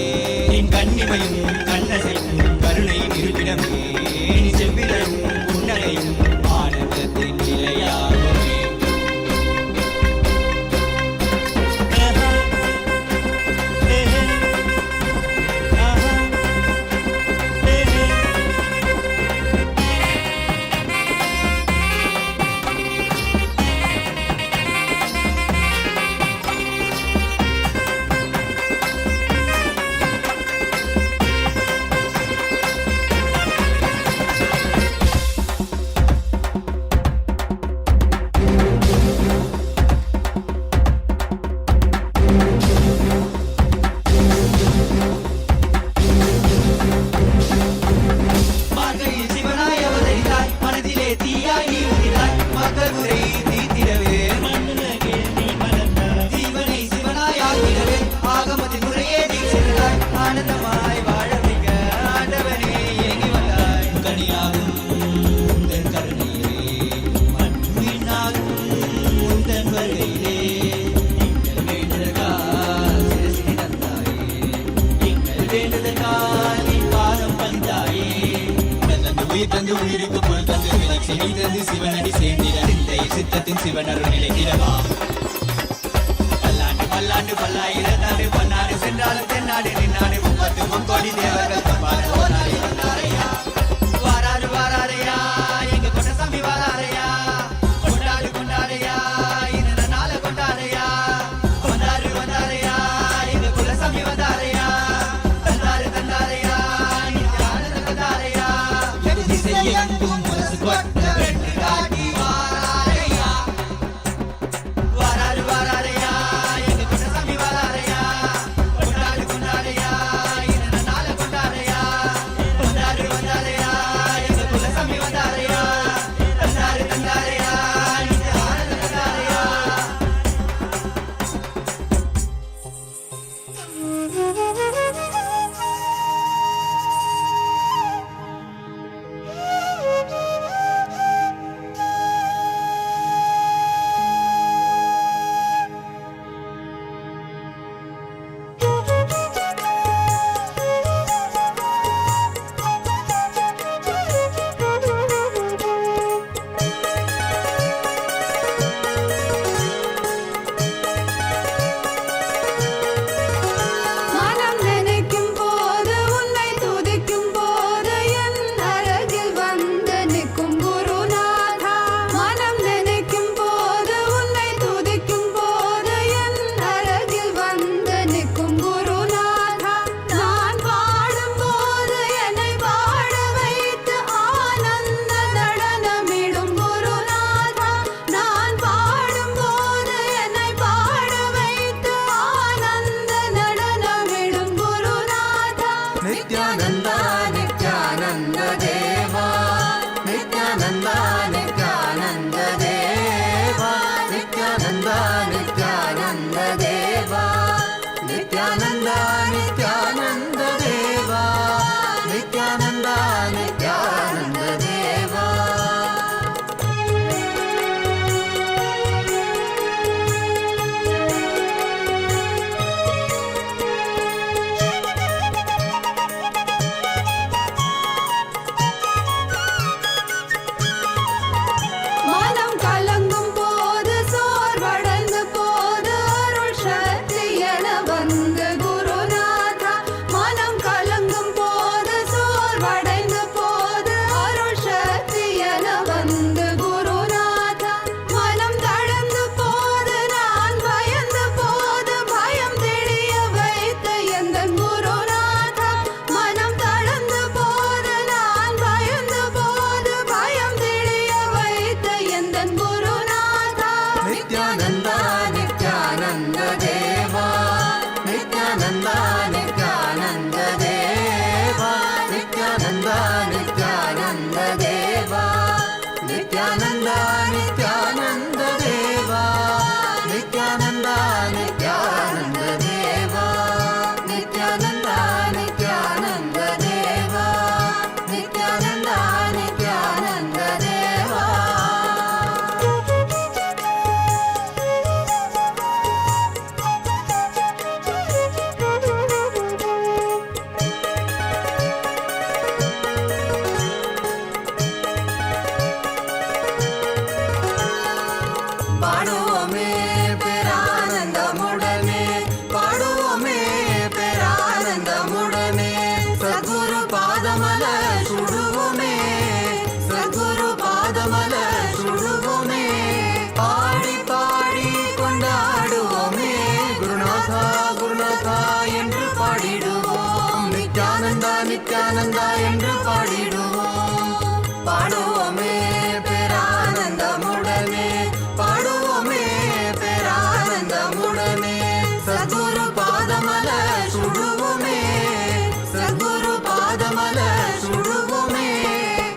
என் கண்ணிமையும் கண்ணசையும் கருணையின் இருப்பிடமே நீ செவ்விலும் புன்னகையும் ஆனந்தத்தின் நிலையாகுமே சிவனடி சேர்ந்திட சித்தத்தின் சிவனரு நிலைத்திடவா பல்லாண்டு பல்லாண்டு பல்லாயிரத்தாண்டு பன்னாடு சென்றாலும் தென்னாடு நின்னாடு 30 கோடி தேவர்கள் வாராரு வாராரையா எங்க கொண்டசாமி வாராரையா கொண்டாடு கொண்டாடையா இந்த நாள கொண்டாடையா வந்தாரு வந்தாரையா எங்க குலசாமி வந்தாரையா தந்தாரு தந்தாரையா நித்யானந்த வந்தாரையா திசையெங்கும் முரசு கொட்ட வென்று காட்டி வாராரையா வாராரு வாராரையா எங்க கொண்டசாமி வாராரையா கொண்டாடு கொண்டாடையா இந்த நாள கொண்டாடையா வந்தாரு வந்தாரையா எங்க குலசாமி வந்தாரையா தந்தாரு தந்தாரையா நித்யானந்த வந்தாரையா மனம் நினைக்கும் போது உன்னை துதிக்கும் போது என் அருகில் வந்து நிற்கும் குருநாதா மனம் நினைக்கும் போது உன்னை துதிக்கும் போது என் அருகில் வந்து நிற்கும் குருநாதா நான் பாடும் போது என்னை பாட வைத்து ஆனந்த நடனமிடும் குருநாதா நான் பாடும் போது என்னை பாட வைத்து ஆனந்த நடனமிடும் குருநாதா நித்யானந்தா நித்யானந்த தேவா நித்யானந்தா நித்யானந்த தேவா நித்யானந்தா நித்யானந்த தேவா நித்யானந்தா நித்யானந்த தேவா நித்யானந்தா நித்யானந்த தேவா மனம் கலங்கும் போது சோர்வடைந்த போது அருள் சக்தி என வந்து குருநாதா மனம் கலங்கும் போது சோர்வடைந்த போது नित्यानन्द नित्यानन्द देवा नित्यानन्द नित्यानन्द देवा नित्यानन्द नित्यानन्द देवा नित्यानन्द नित्यानन्द देवा नित्यानन्द नित्यानन्द देवा பாடுவோமே பேரானந்தமுடனே பாடுவோமே பேரானந்தமுடனே சத்குரு பாதமல சுடுவோமே சத்குரு பாதமல சுடுவோமே பாடி பாடி கொண்டாடுவோமே குருநாதா குருநாதா என்று பாடிடுவோம் நித்யானந்தா நித்யானந்தா என்று பாடிடுவோம் பாடுவோமே பேரானந்தமுடனே பாடுவோமே பேரானந்தமுடனே சத்குரு பாதமல சுடுவோமே சத்குரு பாதமல சுடுவோமே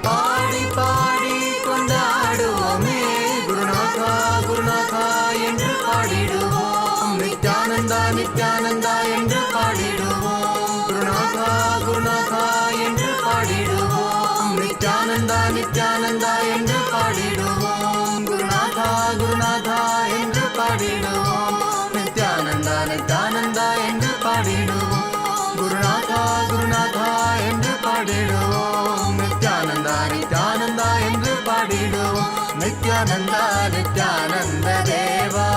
பாடி பாடி கொண்டாடுவோமே குருநாதா குருநாதா என்று பாடிடுவோம் நித்யானந்தா நித்யானந்தா என்று பாடிடுவோம் குருநாதா குருநாதா என்று பாடிடுவோம் நித்யானந்தா நித்யானந்தா என்று பாடிடுவோம் குருநாதா குருநாதா என்று பாடிடுவோம் நித்யானந்தா நித்யானந்தா என்று பாடிடுவோம் குருநாதா குருநாதா என்று பாடிடுவோம் நித்யானந்தா நித்யானந்தா என்று பாடிடுவோம் நித்யானந்தா நித்யானந்த தேவா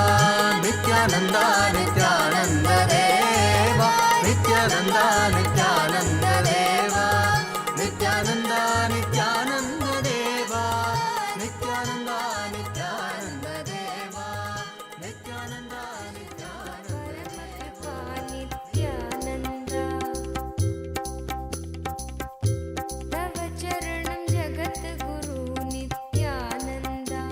நித்யானந்தா நித்யானந்த தேவா நித்யானந்தா நித்யானந்த தேவா நித்யானந்தா நித்யானந்த தேவா நித்யானந்தா நித்யானந்த தேவா நித்யானந்தா नित्यानन्दा तव चरणं जगद्गुरु नित्यानन्दा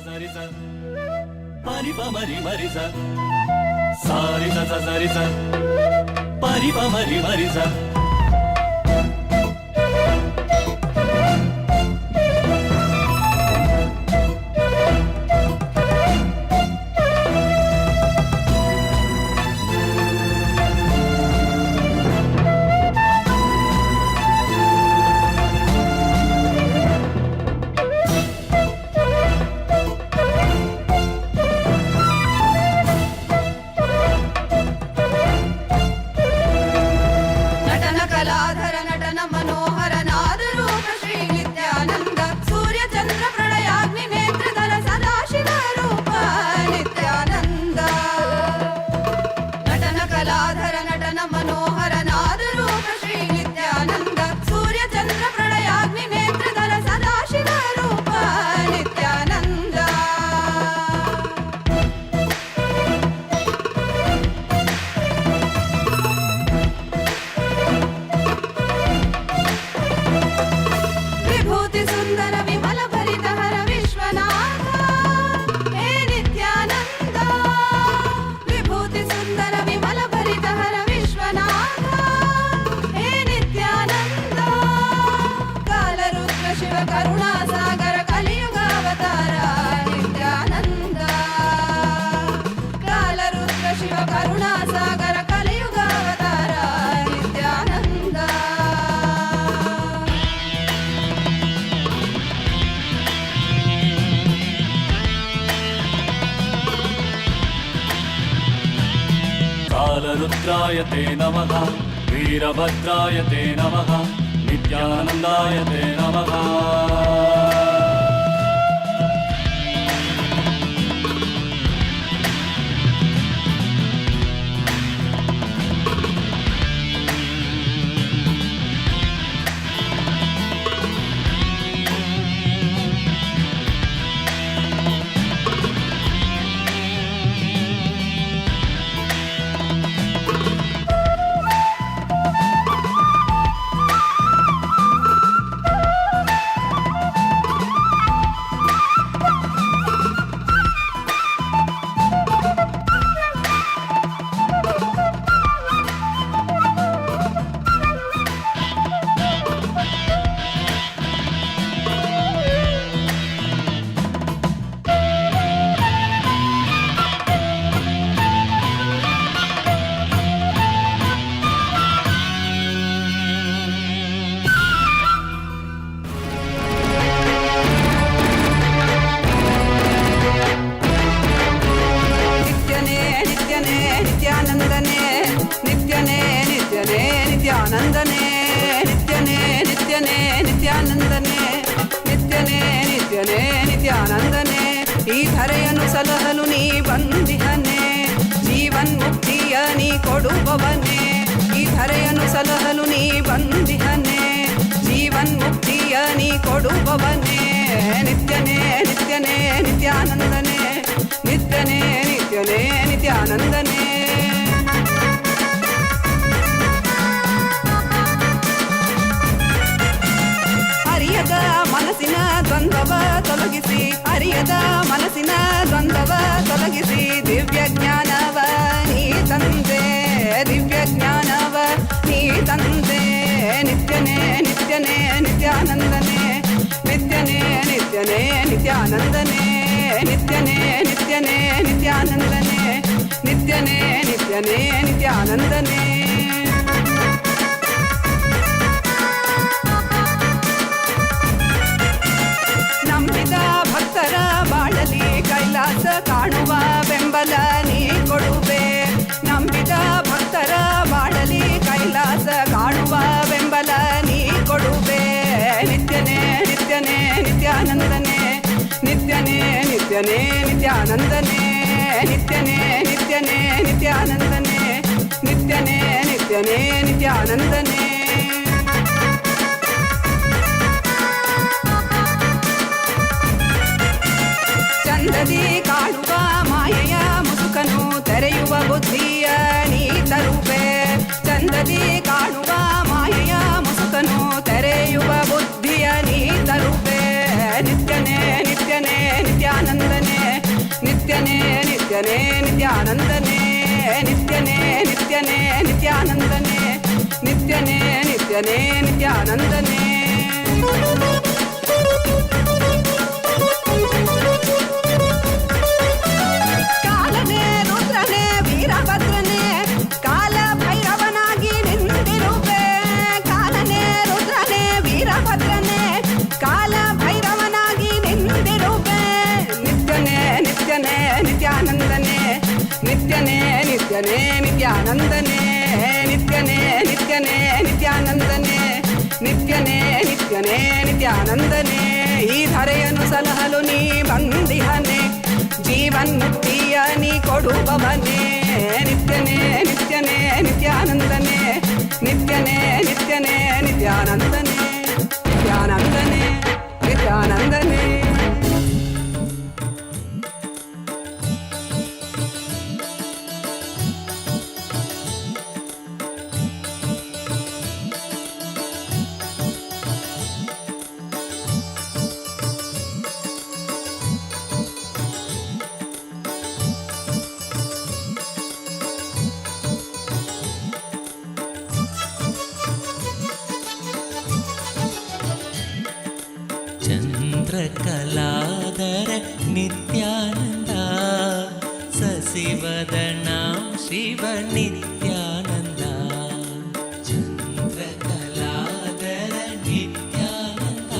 ಸರಿ ಸ ಪರಿ ಪ ಮರಿ ಮರಿ ಸ ಸಾರಿ ಸ ಸರಿ ಸ ಪರಿ ಪ ಮರಿ ಮರಿ ಸ. ನಟನ ಕಲಾಧರ ನಟನ ಮನೋಹರ ನಾದ ರೂಪ ಶ್ರೀ ನಿತ್ಯಾನಂದ ಸೂರ್ಯ ಚಂದ್ರ ಪ್ರಳಯಾಗ್ನಿ ನೇತ್ರಧರ ಸದಾಶಿವ ರೂಪ ನಿತ್ಯಾನಂದ. ನಟನ ಕಲಾಧರ ನಟನ ಮನೋಹರ ನಾದ ರೂಪ ಶ್ರೀ ನಿತ್ಯಾನಂದ ಸೂರ್ಯ ಚಂದ್ರ ಪ್ರಳಯಾಗ್ನಿ ನೇತ್ರಧರ ಸದಾಶಿವ ರೂಪ ನಿತ್ಯಾನಂದ. ವಿಭೂತಿ ಸುಂದರ ವಿಮಲ ಭರಿತ ಹರ ವಿಶ್ವನಾಥ ಹೇ ನಿತ್ಯಾನಂದ. ವಿಭೂತಿ ಸುಂದರ ವಿಮಲ ಭರಿತ ಹರ ವಿಶ್ವನಾಥ ಹೇ ನಿತ್ಯಾನಂದ. ಕಾಲರುದ್ರ ಶಿವ ಕರುಣಾ ಸಾಗರ ಕಲಿಯುಗ ಅವತಾರ ನಿತ್ಯಾನಂದ. ಕಾಲರುದ್ರ ಶಿವ ಕರುಣಾ ಸಾಗರ ಕಲಿಯುಗ ಅವತಾರ ನಿತ್ಯಾನಂದ. ಕಾಲರುದ್ರಾಯ ತೇ ನಮಃ ವೀರಭದ್ರಾಯ ತೇ ನಮಃ ನಿತ್ಯಾನಂದಾಯ ತೇ ನಮಃ. ನಿತ್ಯನೇ ನಿತ್ಯನೇ ನಿತ್ಯಾನಂದನೇ ನಿತ್ಯನೇ ನಿತ್ಯನೇ ನಿತ್ಯಾನಂದನೇ ನಿತ್ಯನೇ ನಿತ್ಯನೇ ನಿತ್ಯಾನಂದನೇ ನಿತ್ಯನೇ ನಿತ್ಯನೇ ನಿತ್ಯಾನಂದನೇ. ಈ ಧರೆಯನ್ನು ಸಲಹಲು ನೀ ಬಂದಿಹನೇ ಜೀವನ್ ಮುಕ್ತಿಯ ನೀ ಕೊಡುವವನೇ. ಈ ಧರೆಯನ್ನು ಸಲಹಲು ನೀ ಬಂದಿಹನೇ ಜೀವನ್ ಮುಕ್ತಿಯ ನೀ ಕೊಡುವವನೇ. ನಿತ್ಯನೇ ನಿತ್ಯನೇ ನಿತ್ಯಾನಂದನೇ ನಿತ್ಯನೇ ನಿತ್ಯನೇ ನಿತ್ಯಾನಂದನೇ. ಅರಿಯದ ಮನಸ್ಸಿನ ದ್ವಂದ್ವವ ತೊಲಗಿಸಿ ಅರಿಯದ ಮನಸ್ಸಿನ ದ್ವಂದ್ವವ ತೊಲಗಿಸಿ ದಿವ್ಯ ಜ್ಞಾನವ ನೀ ತಂದೆ ದಿವ್ಯ ಜ್ಞಾನವ ನೀ ತಂದೆ. ನಿತ್ಯನೇ ನಿತ್ಯನೇ ನಿತ್ಯಾನಂದನೇ ನಿತ್ಯನೇ ನಿತ್ಯನೇ ನಿತ್ಯಾನಂದನೇ ನಿತ್ಯನೇ ನಿತ್ಯನೇ ನಿತ್ಯಾನಂದನೇ ನಿತ್ಯನೇ ನಿತ್ಯನೇ ನಿತ್ಯಾನಂದನೇ. ನಂಬಿದ ಭಕ್ತರ ಬಾಳಲಿ ಕೈಲಾಸ ಕಾಣುವ ಬೆಂಬಲ ನೀ ಕೊಡುವೆ. ನಂಬಿದ ಭಕ್ತರ ಬಾಳಲಿ ಕೈಲಾಸ ಕಾಣುವ ಬೆಂಬಲ ನೀ ಕೊಡುವೆ. ನಿತ್ಯನೇ ನಿತ್ಯನೇ ನಿತ್ಯಾನಂದನೇ ನಿತ್ಯನೇ ನಿತ್ಯನೇ ನಿತ್ಯಾನಂದನೇ ನಿತ್ಯನೇ ನಿತ್ಯನೇ ನಿತ್ಯಾನಂದನೇ ನಿತ್ಯನೇ ನಿತ್ಯನೇ ನಿತ್ಯಾನಂದನೇ. ಚಂದದಿ ಕಾಣುವ ಮಾಯೆಯ ಮುಸುಕನು ತೆರೆಯುವ ಬುದ್ಧಿಯ ನೀ ತರುವೆ. ಚಂದದಿ ಕಾಣುವ ಮಾಯೆಯ ಮುಸುಕನು ತೆರೆಯುವ ಬುದ್ಧಿಯ ನೀ ತರುವೆ. ನಿತ್ಯನೇ ನಿತ್ಯನೇ ನಿತ್ಯಾನಂದ ನಿತ್ಯನೇ ನಿತ್ಯನೇ ನಿತ್ಯಾನಂದನೇ ನಿತ್ಯನೇ ನಿತ್ಯನೇ ನಿತ್ಯಾನಂದನೇ ನಿತ್ಯನೇ ನಿತ್ಯನೇ ನಿತ್ಯಾನಂದನೇ ಕಾಲನೇ ರುದ್ರನೇ ವೀರಭದ್ರನೇ ಕಾಲ ಭೈರವನಾಗಿ ನಿಂತಿರುವೆ ಕಾಲನೇ ರುದ್ರನೇ ವೀರಭದ್ರನೇ ಕಾಲ ಭೈರವನಾಗಿ ನಿಂತಿರುವೆ ನಿತ್ಯನೇ ನಿತ್ಯನೇ ನಿತ್ಯಾನಂದನೇ ನಿತ್ಯನೇ ನಿತ್ಯನೇ ನಿತ್ಯಾನಂದನೇ ನಿತ್ಯನೇ ನಿತ್ಯನೇ ನಿತ್ಯಾನಂದನೇ ನಿತ್ಯನೇ ನಿತ್ಯನೇ ನಿತ್ಯಾನಂದನೇ ಈ ಧರೆಯನ್ನು ಸಲಹಲು ನೀ ಬಂದಿಹನೆ ಜೀವನ್ಮುಕ್ತಿಯ ನೀ ಕೊಡುವವನೇ ನಿತ್ಯನೇ ನಿತ್ಯನೇ ನಿತ್ಯಾನಂದನೇ ನಿತ್ಯನೇ ನಿತ್ಯನೇ ನಿತ್ಯಾನಂದನೇ ನಿತ್ಯಾನಂದನೇ ನಿತ್ಯಾನಂದನೇ ಚಂದ್ರಕಲಾಧರ ನಿತ್ಯಾನಂದ ಸಸಿವದನ ಶಿವ ನಿತ್ಯಾನಂದ ಚಂದ್ರಕಲಾಧರ ನಿತ್ಯಾನಂದ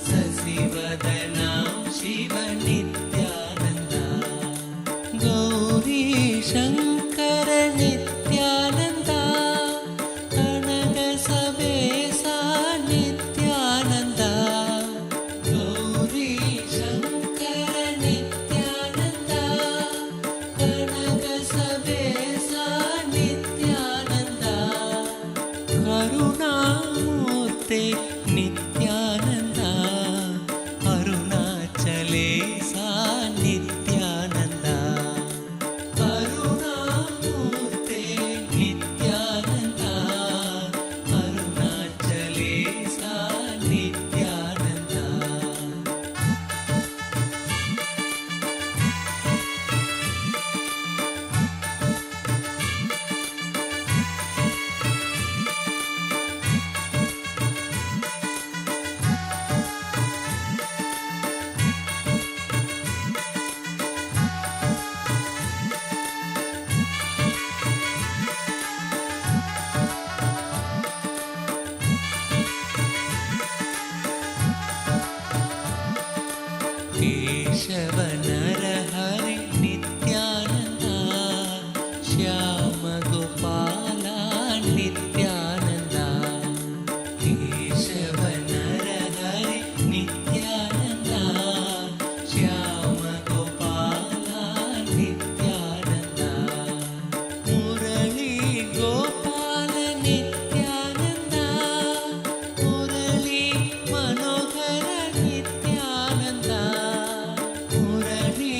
ಸಸಿವದನ ಶಿವ ನಿತ್ಯಾನಂದ ಗೌರಿ ಶಂಕರ ನಿತ್ಯಾನಂದ ಕನಕ ಸವೇಸ ನಿತ್ಯಾನಂದ ಗೌರಿ ಶಂಕರ ನಿತ್ಯಾನಂದ ಕನಕ ಸವೇಸ ನಿತ್ಯಾನಂದ ಕರುಣಾಮೂರ್ತಿ ನಿತ್ಯಾನಂದ ಅರುಣಾಚಲೇಶ ನಿತ್ಯಾನಂದ ಕರುಣಾಮೂರ್ತಿ ನಿತ್ಯಾನಂದ ಅರುಣಾಚಲೇಶ ನಿತ್ಯಾನಂದ ಕೇಶವ ನರಹರಿ ನಿತ್ಯಾನಂದ ಶ್ಯಾಮ ಗೋಪಾಲ ನಿತ್ಯಾನಂದ ಕೇಶವ ನರಹರಿ ನಿತ್ಯಾನಂದ ಶ್ಯಾಮ ಗೋಪಾಲ ನಿತ್ಯಾನಂದ ಮುರಳಿ ಗೋಪಾಲ ನಿತ್ಯಾನಂದ ಮುರಳಿ ಮನೋಹರ ನಿತ್ಯಾನಂದ ಮುರಳಿ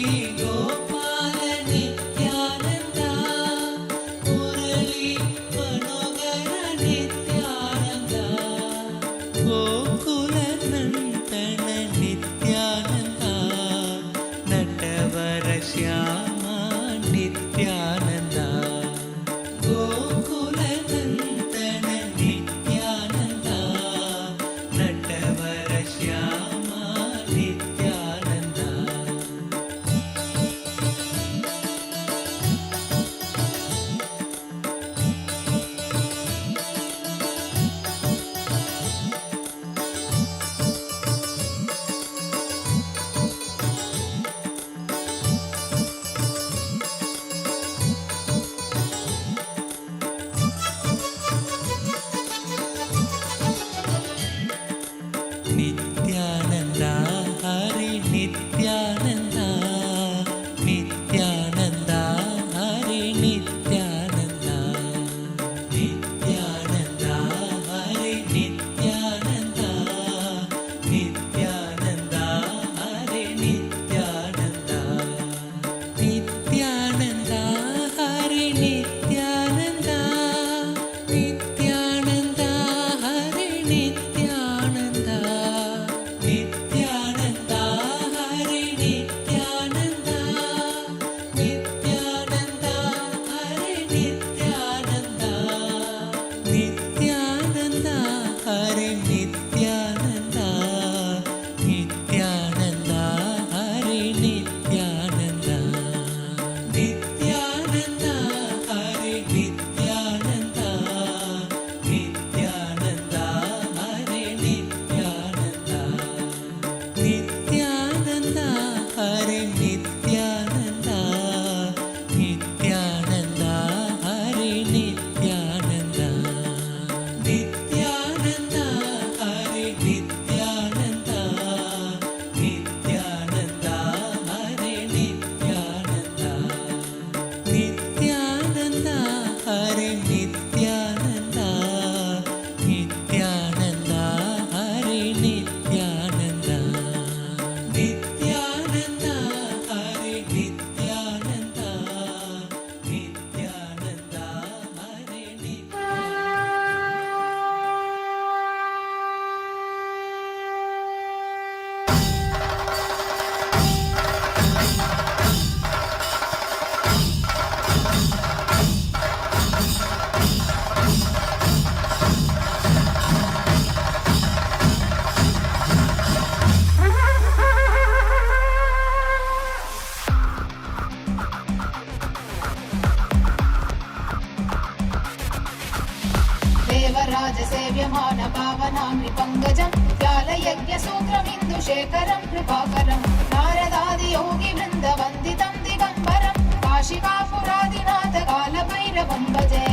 नृपङ्गजं व्यालयज्ञसूत्रमिन्दुशेखरं कृपाकरं नारदादियोगिवृन्दवन्दितं दिगम्बरं काशिकापुरादिनाथ कालभैरवं भजे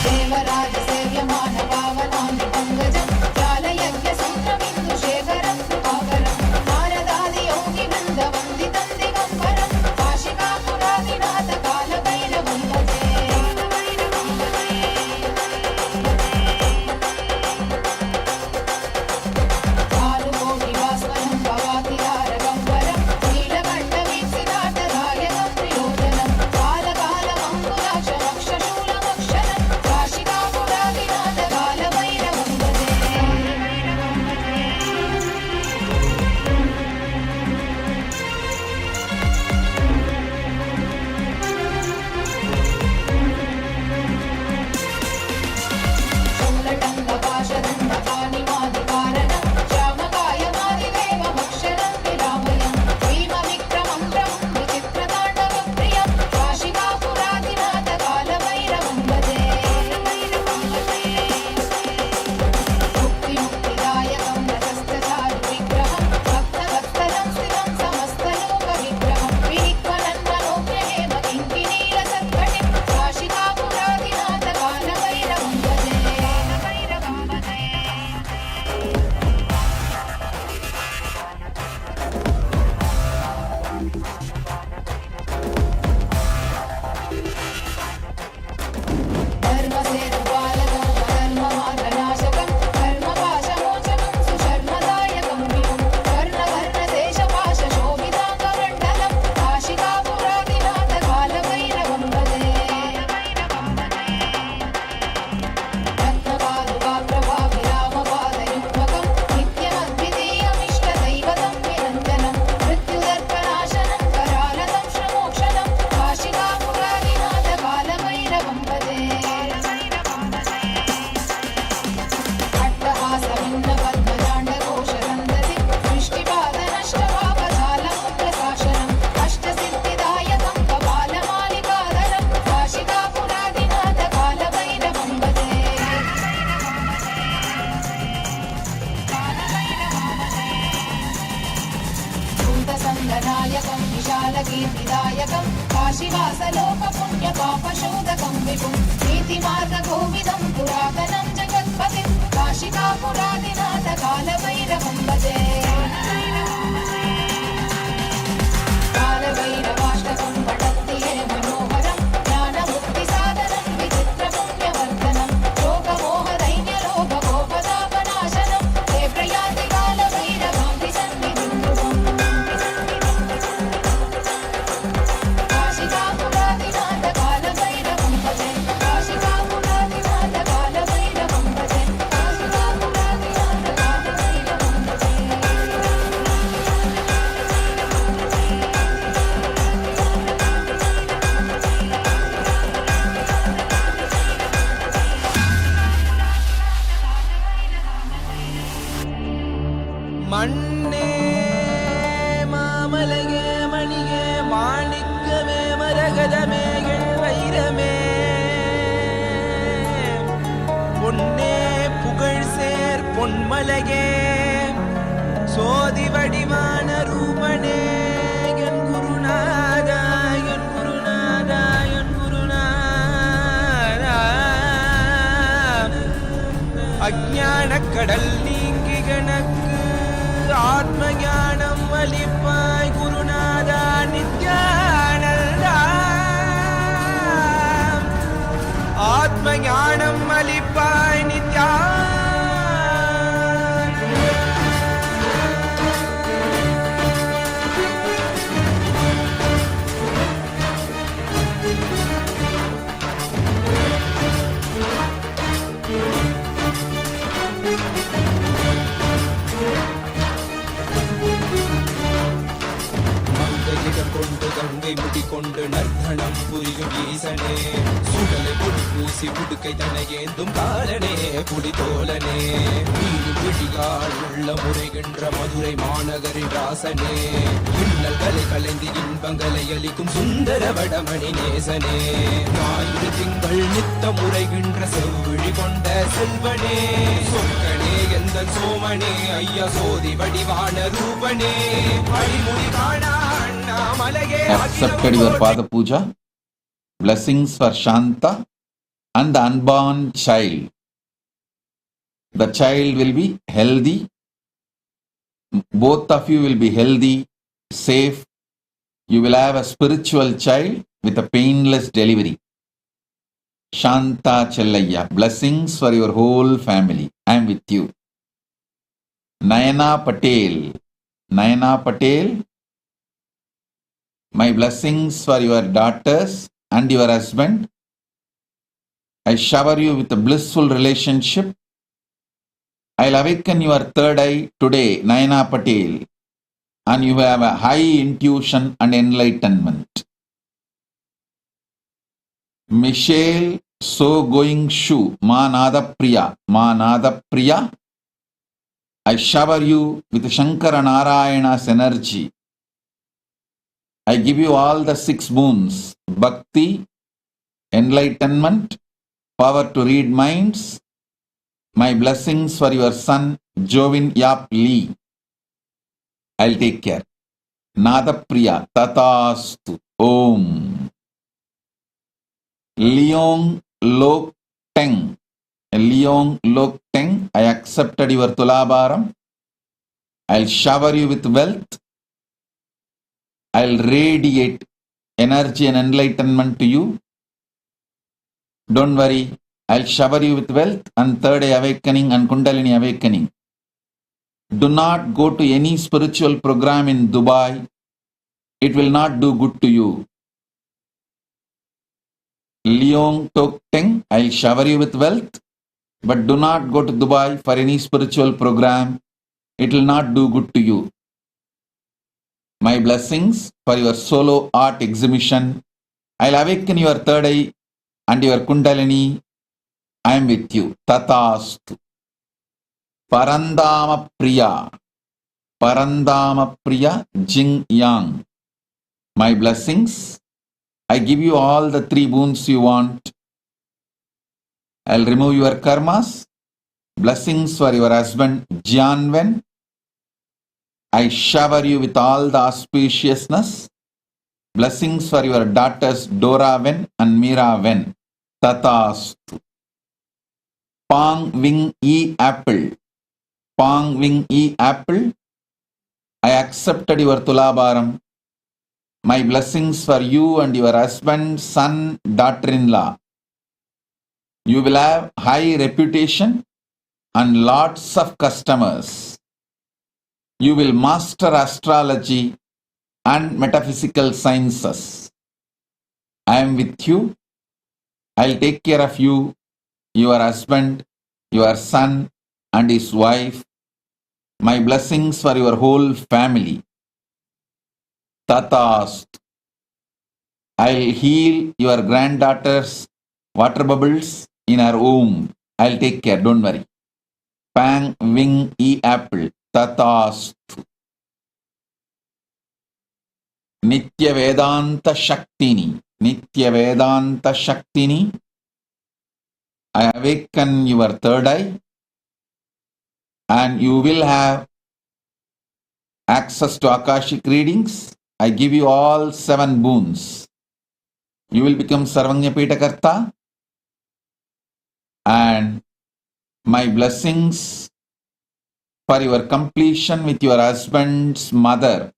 देवराज सेव्यमान पावनामृतङ्गजं व्यालयज्ञसूत्रमिन्दुशेखरं कृपाकरं नारदादियोगिवृन्दवन्दितं दिगम्बरं काशिकापुरादिनाथ कालभैरवं भजे कालुकोटिवास्वनं भवातिहारगम्बरं नीलकण्ठवीक्षिताटधायकं त्रिलोचनं कालकालमङ्कुलाक्षमक्षशूलमक्षरं काशिकापुरादिनाथ कालभैरवं भजे शूलटङ्कपाशदण्डपाणिमादिकारणं श्यामकायमादिदेवमक्षरं विरामयं भीमविक्रमं प्रभुं विचित्रताण्डवप्रियं काशिकापुरादिनाथ कालभैरवं भजे मुक्तिमुक्तिदायकं रजस्तचारुविग्रहं भक्तवत्सलं स्थितं समस्तलोकविग्रहं विनिक्वलन्मनोज्ञहेम किङ्किणीलसत्कटिं काशिकापुरादिनाथ कालभैरवं भजे धर्मसेतुपालकं धर्ममार्गनाशकं धर्मपाशमोचनं सुशर्मदायकं विभुं कर्णवर्णदेशपाशशोभिताङ्गमण्डलं काशिकापुरादिनाथ कालभैरवं भजे रत्नपादुकाप्रभाविरामपादयुग्मकं नित्यमद्वितीयमिष्टदैवतं निरञ्जनं मृत्युदर्पनाशनं करालतं श्रमोक्षणं काशिकापुरादिनाथ कालभैरवं भजे अट्टहासभिन्नपद्मजाण्डकोशरन्दति दृष्टिपादनष्टपापजालमुग्रशासनम् अष्टसिद्धिदायकं कपालमालिकाधरं काशिकापुरादिनाथ कालभैरवं भजे भूतसङ्गनायकं विशालकीर्तिदायकं काशीवासलोकपुण्यपापशोधकं विपुं नीतिमार्गकोविदं पुरातनं जगत्पतिं काशिकापुरादिनाथ कालभैरवं भजे कालभैरवाष्टकं पठन्ति ये मनोहरं ज्ञानमुक्तिसाधनं विचित्रपुण्यवर्धनं शोकमोहदैन्यलोभकोपतापनाशनं हे प्रयाति कालभैरवां सन्निधिं ध्रुवम् काशिकापुरादिनाथ कालभैरवं भजे काशिकापुरादिनाथ कालभैरवं भजे काशिकापुरादिनाथ कालभैरवं भजे ಮಣ್ಣೇ ಮಾಮಲೆಗೆ ಮಣಿಗೆ ಮಾಣಿಕ್ಯವೇ ಮರಗದಮೇ ವೈರಮೇ பொன்னே புகழ் சேர் பொன்மலையே சோதி வடிவான ரூபனே என் குருநாதா என் குருநாதா என் குருநாதா அஞ்ஞானக் கடல் நீங்கி கணக்கு ஆத்ம ஞானம் அளிப்பாய் குருநாதா நித்யானந்தா ஆத்ம ஞானம் அளிப்பாய் நித்யா கொண்டு கங்கை முடிக்கொண்டு நர்தன நர்த்தனம் புரியும் ஈசனே சுடலை பொடி பூசி புடுக்கை தனையேந்தும் காலனே புலிதோலனே மீண்டும் விழியால் உள்ள முறைகின்ற மதுரை மாநகரின் ராசனே இன்னல்களை கலைந்து இன்பங்களை அளிக்கும் சுந்தர வடமணி நேசனே ஞாயிறு திங்கள் நித்த முறைகின்ற செவ்விழி கொண்ட செல்வனே சொற்கனே எந்த சோமனே ஐயா சோதி வடிவான ரூபனே அடிமுடி காணா அண்ணாமலையே Accepted your Pada Puja. Blessings for Shanta and the unborn child. The child will be healthy. Both of you will be healthy, safe. You will have a spiritual child with a painless delivery. Shanta Chellayya. Blessings for your whole family. I am with you. Nayana Patel. Nayana Patel. My blessings for your daughters and your husband. I shower you with a blissful relationship. I'll awaken your third eye today, Nayana Patel, and you have a high intuition and enlightenment. Michelle So Going Shu, Ma Nada Priya, Ma Nada Priya. I shower you with Shankara Narayana's energy. I give you all the 6 boons: bhakti, enlightenment, power to read minds. My blessings for your son, Jovin Yap Lee. I'll take care. Nadapriya, Tatastu, Om. Leong Lok Teng. Leong Lok Teng, I accepted your Tulabaram. I'll shower you with wealth. I'll radiate energy and enlightenment to you. Don't worry, I'll shower you with wealth and third eye awakening and Kundalini awakening. Do not go to any spiritual program in Dubai. It will not do good to you. Leong Tok Teng, I'll shower you with wealth, but do not go to Dubai for any spiritual program. It will not do good to you. My blessings for your solo art exhibition. I'll awaken your third eye and your Kundalini. I am with you. Tatastu. Parandama Priya. Parandama Priya Jing Yang. My blessings. I give you all the 3 boons you want. I'll remove your karmas. Blessings for your husband Jianwen. I shower you with all the auspiciousness. Blessings for your daughters Dora Wen and Mira Wen. Tatastu. Pang Wing E Apple. Pang Wing E Apple. I accepted your Tulabaram. My blessings for you and your husband, son, daughter-in-law. You will have high reputation and lots of customers. You will master astrology and metaphysical sciences. I am with you. I'll take care of you, your husband, your son and his wife. My blessings for your whole family. Tatast. I'll heal your granddaughter's water bubbles in her womb. I'll take care, don't worry. Pang Wing E Apple. Tatast. Nitya Vedanta Shaktini. Nitya Vedanta Shaktini. I awaken your third eye and you will have access to Akashic readings. I give you all 7 boons. You will become Sarvanya Pitakarta and my blessings for your completion with your husband's mother,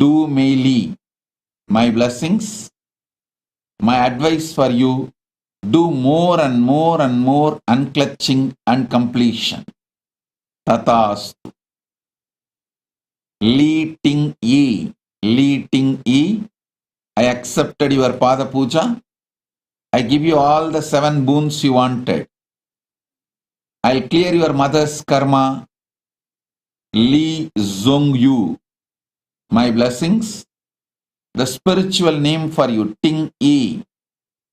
Do Mei Lee. My blessings, my advice for you, do more and more and more unclutching and completion. Tatastu. Li Ting Yi. Li Ting Yi. I accepted your Pada Puja. I give you all the 7 boons you wanted. I'll clear your mother's karma. Li Zong Yu. My blessings. The spiritual name for you, Ting E.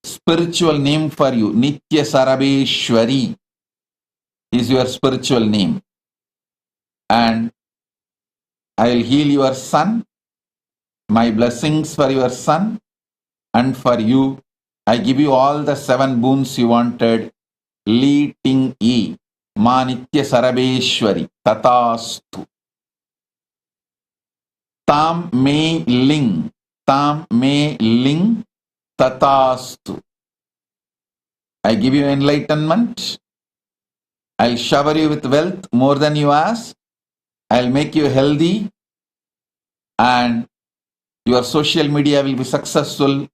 Spiritual name for you, Nitya Sarabeshwari is your spiritual name. And I will heal your son. My blessings for your son and for you. I give you all the 7 boons you wanted. Li Ting E. Ma Nitya Sarabeshwari. Tatastu. Tam Me Ling. Tam Me Ling. Tatastu. I give you enlightenment. I'll shower you with wealth more than you ask. I'll make you healthy. And your social media will be successful.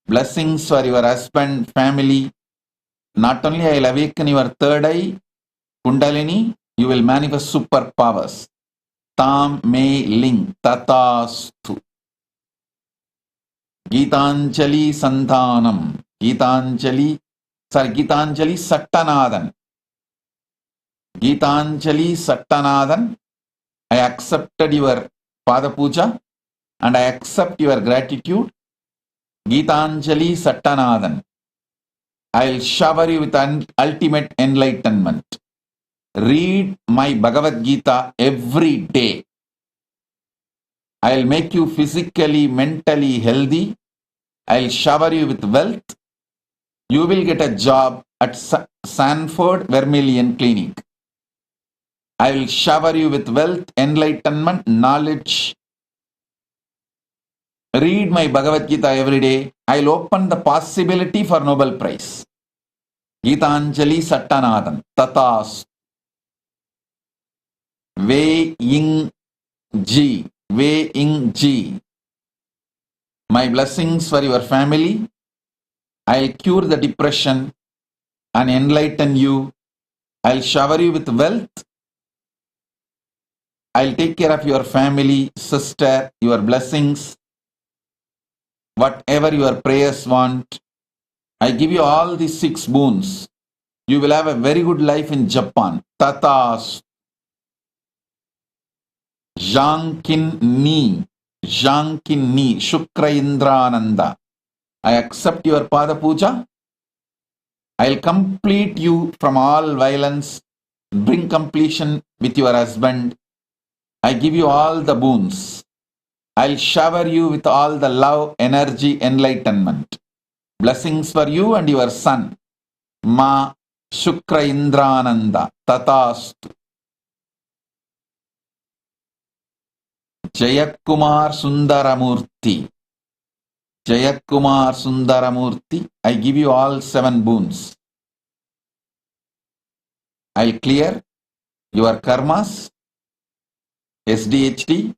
Blessings for your husband, family. Not only I'll awaken your third eye, Kundalini, you will manifest superpowers. Tam Me Ling. Tatastu. Gitanjali Santanam. Gitanjali Sattanathan. Gitanjali Sattanathan. I accepted your Pada Puja and I accept your gratitude. Gitanjali Sattanathan. I'll shower you with ultimate enlightenment. Read my Bhagavad Gita every day. I'll make you physically, mentally healthy. I'll shower you with wealth. You will get a job at Sanford Vermilion Clinic. I will shower you with wealth, enlightenment, knowledge. Read my Bhagavad Gita every day. I'll open the possibility for Nobel Prize. Gitanjali Sattanathan. Tatas. Wei Ying Ji. Wei Ying Ji. My blessings for your family. I'll cure the depression and enlighten you. I'll shower you with wealth. I'll take care of your family, sister, your blessings. Whatever your prayers want, I give you all these 6 boons. You will have a very good life in Japan. Tatas. Jankin Ni. Shukra Indrananda. I accept your Pada Puja. I'll complete you from all violence. Bring completion with your husband. I give you all the boons. I'll shower you with all the love, energy, enlightenment. Blessings for you and your son. Ma Shukra Indrananda. Tatastu. Jayakumar Sundaramurti. Jayakumar Sundaramurti. I give you all 7 boons. I'll clear your karmas. SDHD.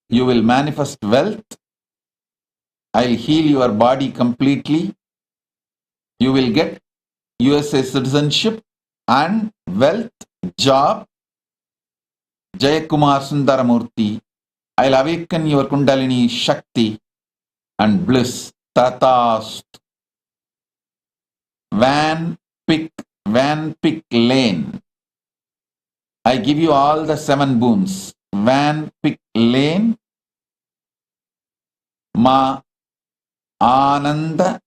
You will manifest wealth. I'll heal your body completely. You will get USA citizenship and wealth, job. Jayakumar Sundaramurti. I'll awaken your Kundalini Shakti and bliss. Tatast. Van Pick Lane. I give you all the 7 boons. Van Pick Lane. Ma Ananda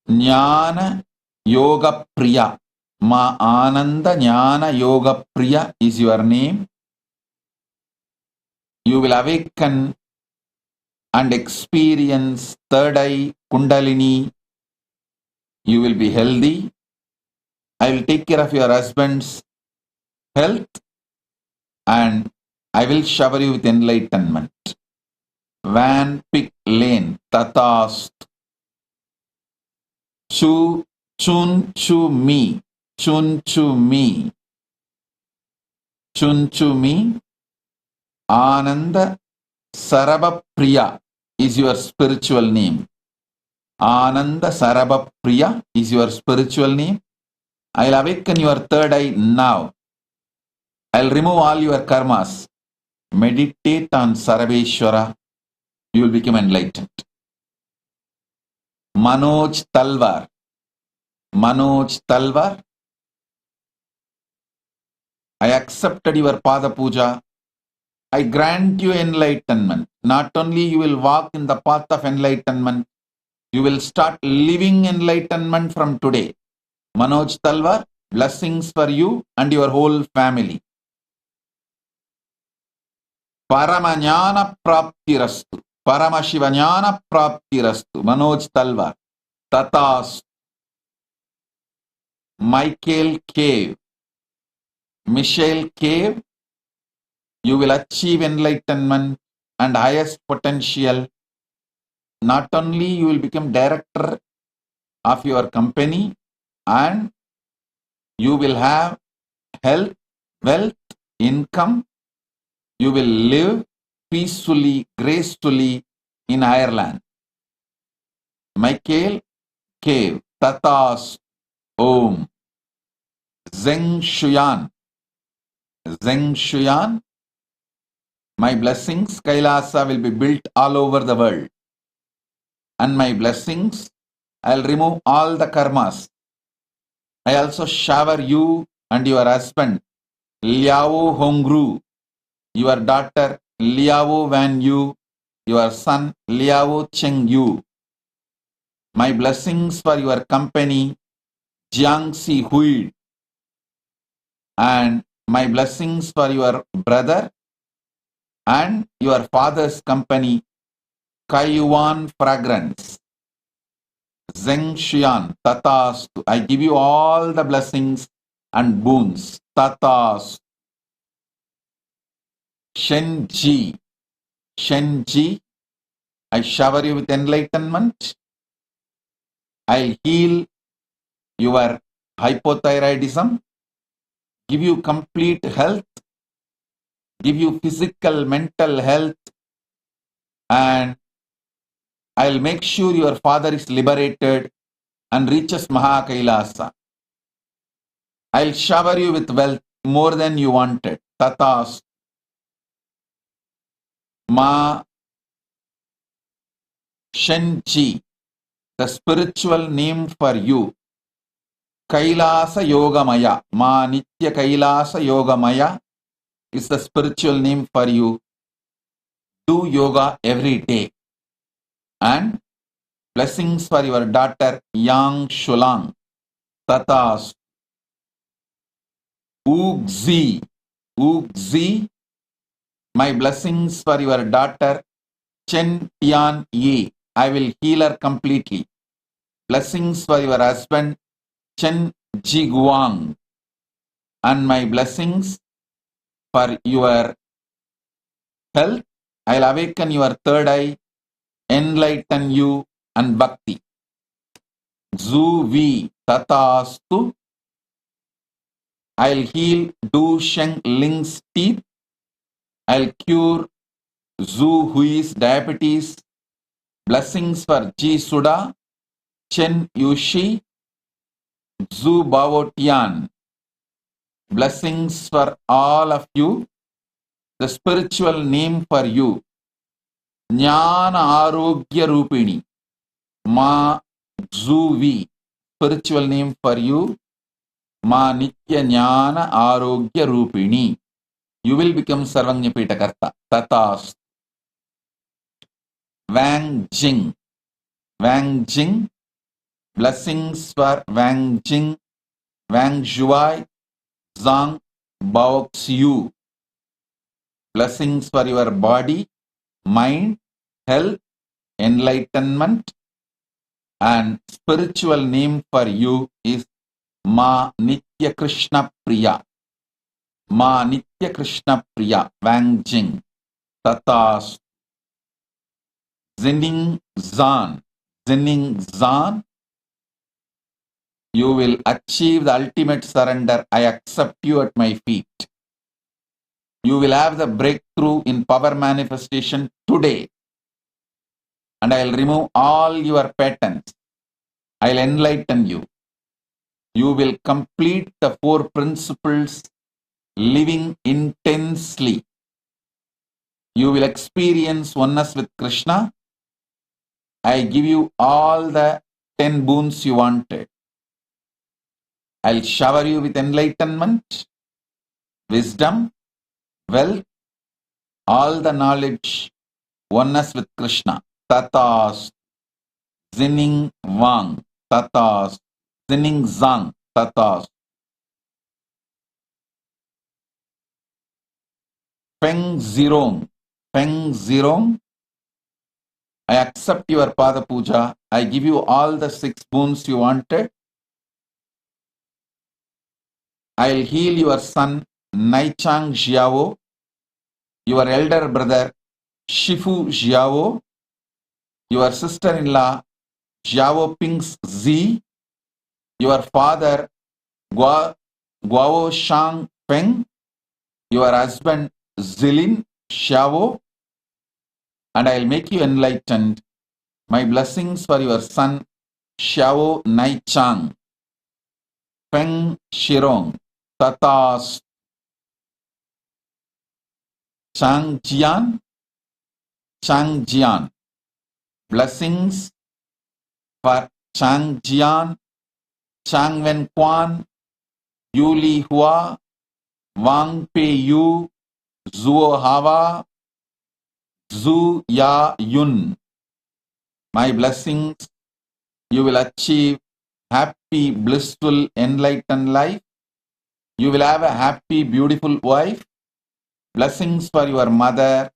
Jnana Yoga Priya. Ma Ananda Jnana Yoga Priya is your name. You will awaken and experience third eye Kundalini. You will be healthy. I will take care of your husband's health and I will shower you with enlightenment. Van Pick Lane. Tatast. Chun Chu Mi. Ananda Sarabha Priya is your spiritual name. Ananda Sarabha Priya is your spiritual name. I'll awaken your third eye now. I'll remove all your karmas. Meditate on Sarabeshwara. You will become enlightened. Manoj Talwar. I accepted your Pada Puja. I grant you enlightenment. Not only you will walk in the path of enlightenment, you will start living enlightenment from today. Manoj Talwar, blessings for you and your whole family. Paramanyana praptirastu. Paramashivanyana praptirastu. Manoj Talwar. Tatas. Michael Cave. Michelle Cave. You will achieve enlightenment and highest potential. Not only you will become director of your company, and you will have health, wealth, income. You will live peacefully, gracefully in Ireland. Michael Cave. Tatas. Om. Zeng Shuyan. Zeng Shuyan. My blessings, Kailasa will be built all over the world. And my blessings, I'll remove all the karmas. I also shower you and your husband, Liao Hongru, your daughter, Liao Van Yu, your son, Liao Cheng Yu. My blessings for your company, Jiangxi Hui. And my blessings for your brother and your father's company, Kaiwan Fragrance. Zeng Xian, Tatas. I give you all the blessings and boons. Tatas. Shen Ji. Shen Ji. I shower you with enlightenment. I'll heal your hypothyroidism, give you complete health, give you physical, mental health, and I'll make sure your father is liberated and reaches Mahakailasa. I'll shower you with wealth more than you wanted. Tatas. Ma Shenchi, the spiritual name for you. Kailasa Yogamaya. Ma Nitya Kailasa Yogamaya is the spiritual name for you. Do yoga every day. And blessings for your daughter Yang Shulang. Tatas. Ugzi. Ugzi. My blessings for your daughter Chen Tian Yi. I will heal her completely. Blessings for your husband Chen Jiguang. And my blessings for your health. I'll awaken your third eye, enlighten you and bhakti. Zhu Vi. Tatastu. I'll heal Du Sheng Ling's teeth. I'll cure Zhu Hui's diabetes. Blessings for Ji Suda, Chen Yushi, Zhu Bao Tian. Blessings for all of you. The spiritual name for you, Jnana Arogya Rupini. Ma Zhu Vi. Spiritual name for you, Ma Nitya Jnana Arogya Rupini. You will become Sarvanya Pitakarta. Tatas. Wang Jing. Wang Jing. Blessings for Wang Jing, Wang Zhuai, Zhang Baoxiu. Blessings for your body, mind, health, enlightenment, and spiritual name for you is Ma Nitya Krishna Priya. Ma Nitya Krishna Priya, Wang Jing. Tatas. Zinning Zan. Zinning Zan. You will achieve the ultimate surrender. I accept you at my feet. You will have the breakthrough in power manifestation today. And I'll remove all your patterns. I'll enlighten you. You will complete the 4 principles living intensely. You will experience oneness with Krishna. I give you all the 10 boons you wanted. I'll shower you with enlightenment, wisdom, wealth, all the knowledge, oneness with Krishna. Tatas, Zining Wang, Tatas, Zining Zang, Tatas. Feng Zirong, Feng Zirong, I accept your Pada Puja. I give you all the 6 boons you wanted. I'll heal your son, Naichang Xiao, your elder brother, Shifu Xiao, your sister-in-law, Xiao Ping's Z, your father, Guao Shang Peng, your husband, Zilin Xiao, and I'll make you enlightened. My blessings for your son, Xiao Nai Chang, Peng Shirong, Tatas, Chang Jian, Chang Jian. Blessings for Chang Jian, Chang Wen Quan, Yu Li Hua, Wang Pei Yu, Zuo Hava, Zhu Ya Yun. My blessings, you will achieve happy, blissful, enlightened life. You will have a happy, beautiful wife. Blessings for your mother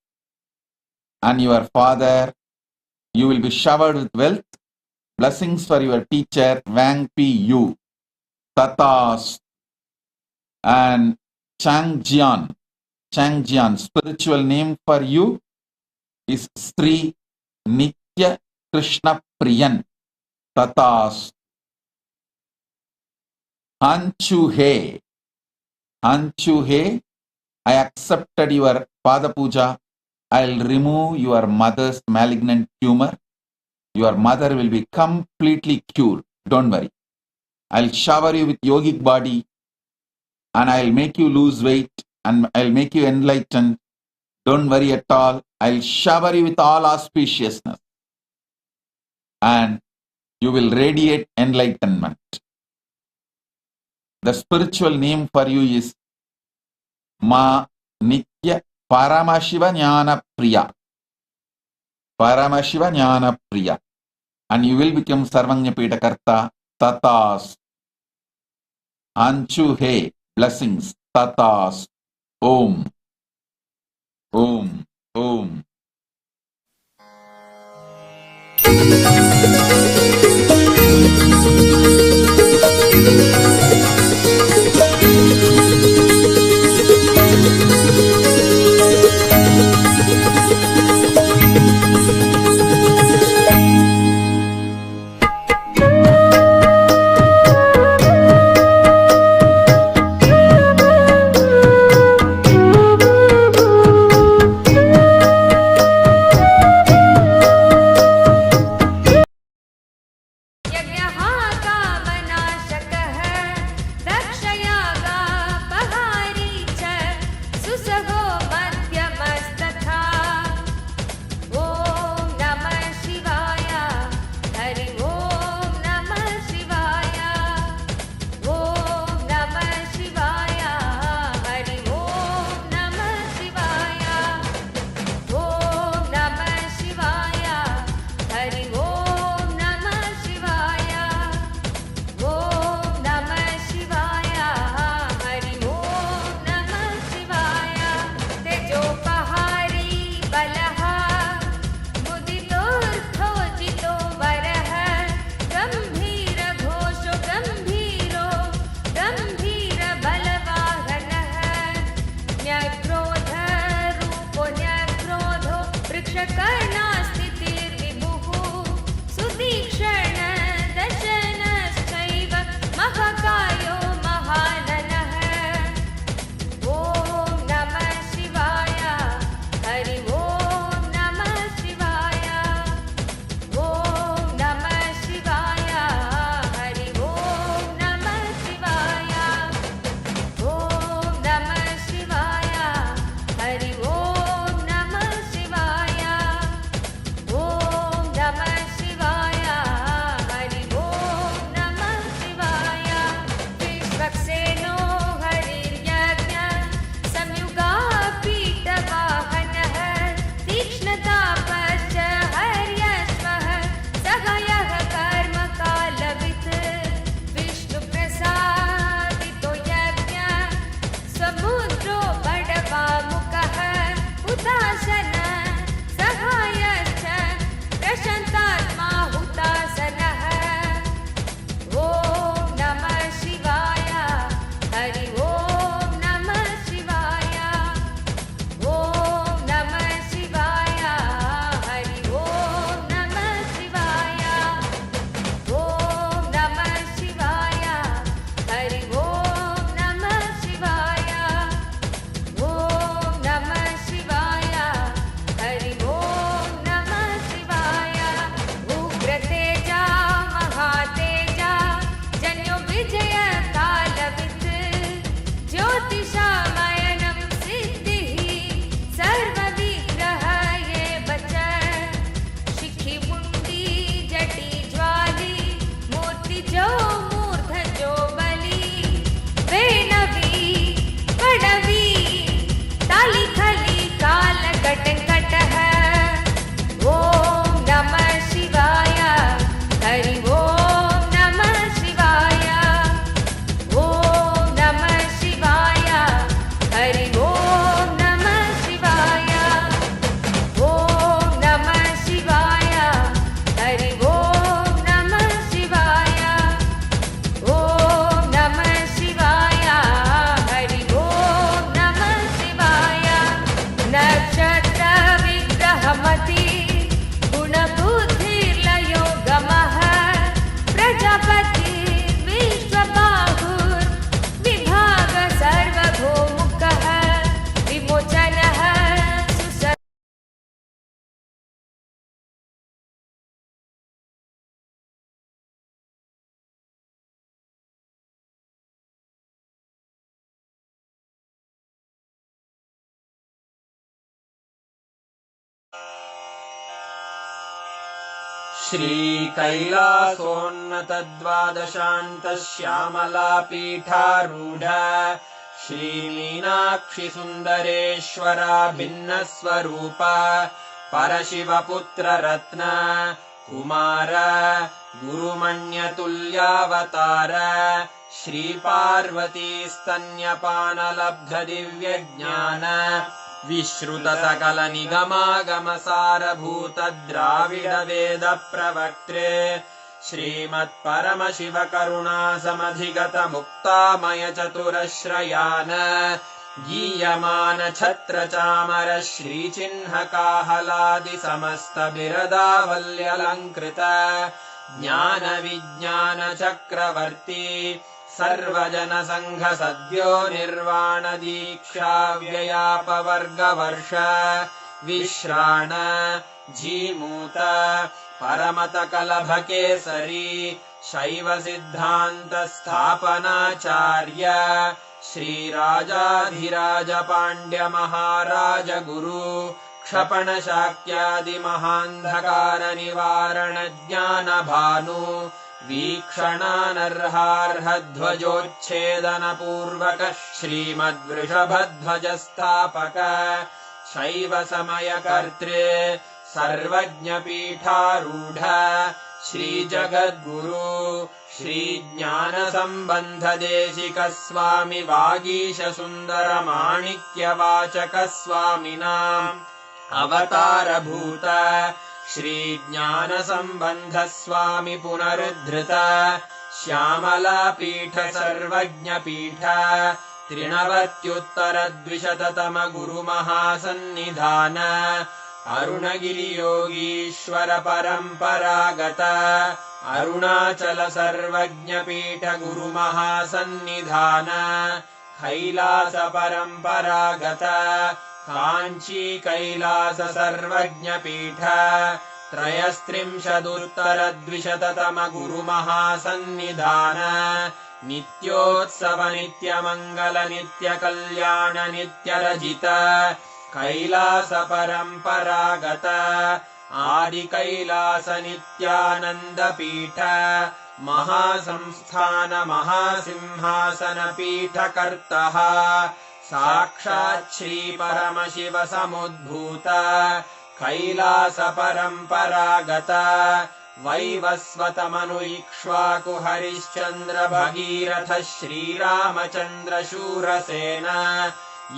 and your father. You will be showered with wealth. Blessings for your teacher, Wang Pi Yu. Tatas. And Chang Jian. Chang Jian, spiritual name for you is Sri Nitya Krishna Priyan. Tatas. Hanchu He. Hanchu He, I accepted your Pada Puja. I'll remove your mother's malignant tumor. Your mother will be completely cured. Don't worry. I'll shower you with yogic body and I'll make you lose weight and I'll make you enlightened. Don't worry at all. I'll shower you with all auspiciousness and you will radiate enlightenment. The spiritual name for you is Ma Nitya Paramashiva Jnana Priya. Paramashiva Jnana Priya. And you will become Sarvanya Pitakarta. Tatas. Anchu He. Blessings. Tatas. Om. Om. Om. श्रीकैलासोन्नतद्वादशान्तश्यामलापीठारूढ श्रीमीनाक्षिसुन्दरेश्वरा भिन्नस्वरूप परशिवपुत्ररत्न Kumar गुरुमण्यतुल्यावतार श्रीपार्वतीस्तन्यपानलब्धदिव्यज्ञान विश्रुतसकलनिगमागमसारभूतद्राविडवेदप्रवक्त्रे श्रीमत्परमशिवकरुणासमधिगतमुक्तामयचतुरश्रयान् गीयमानछत्रचामर श्रीचिह्नकाहलादिसमस्तबिरदावल्यलङ्कृत ज्ञानविज्ञानचक्रवर्ती सर्वजनसङ्घसद्यो निर्वाणदीक्षाव्ययापवर्गवर्ष विश्राण Jimuta परमतकलभकेसरी शैवसिद्धान्तस्थापनाचार्य श्रीराजाधिराजपाण्ड्यमहाराजगुरु क्षपणशाक्यादिमहान्धकारनिवारणज्ञानभानु वीक्षणानर्हार्हध्वजोच्छेदनपूर्वक श्रीमद्वृषभध्वजस्थापक शैवसमयकर्त्रे सर्वज्ञपीठारूढ श्रीजगद्गुरु श्रीज्ञानसम्बन्धदेशिकस्वामि वागीशसुन्दरमाणिक्यवाचकस्वामिनाम् अवतारभूत श्रीज्ञानसम्बन्धस्वामि पुनरुद्धृत श्यामलापीठ सर्वज्ञपीठ त्रिनवत्युत्तरद्विशततम गुरुमहासन्निधान अरुणगिरियोगीश्वर परम्परागत अरुणाचल सर्वज्ञपीठ गुरुमहासन्निधान कैलास परम्परागत काञ्ची कैलास सर्वज्ञपीठ त्रयस्त्रिंशदुत्तरद्विशततम गुरुमहासन्निधान नित्योत्सव नित्यमङ्गल नित्यकल्याण नित्यरजित कैलास परम्परागत आदिकैलास नित्यानन्दपीठ महासंस्थान महासिंहासनपीठकर्तः साक्षात् श्रीपरमशिव समुद्भूत कैलास परम्परागत वैवस्वतमनु इक्ष्वाकु हरिश्चन्द्र भगीरथ श्रीरामचन्द्र शूरसेन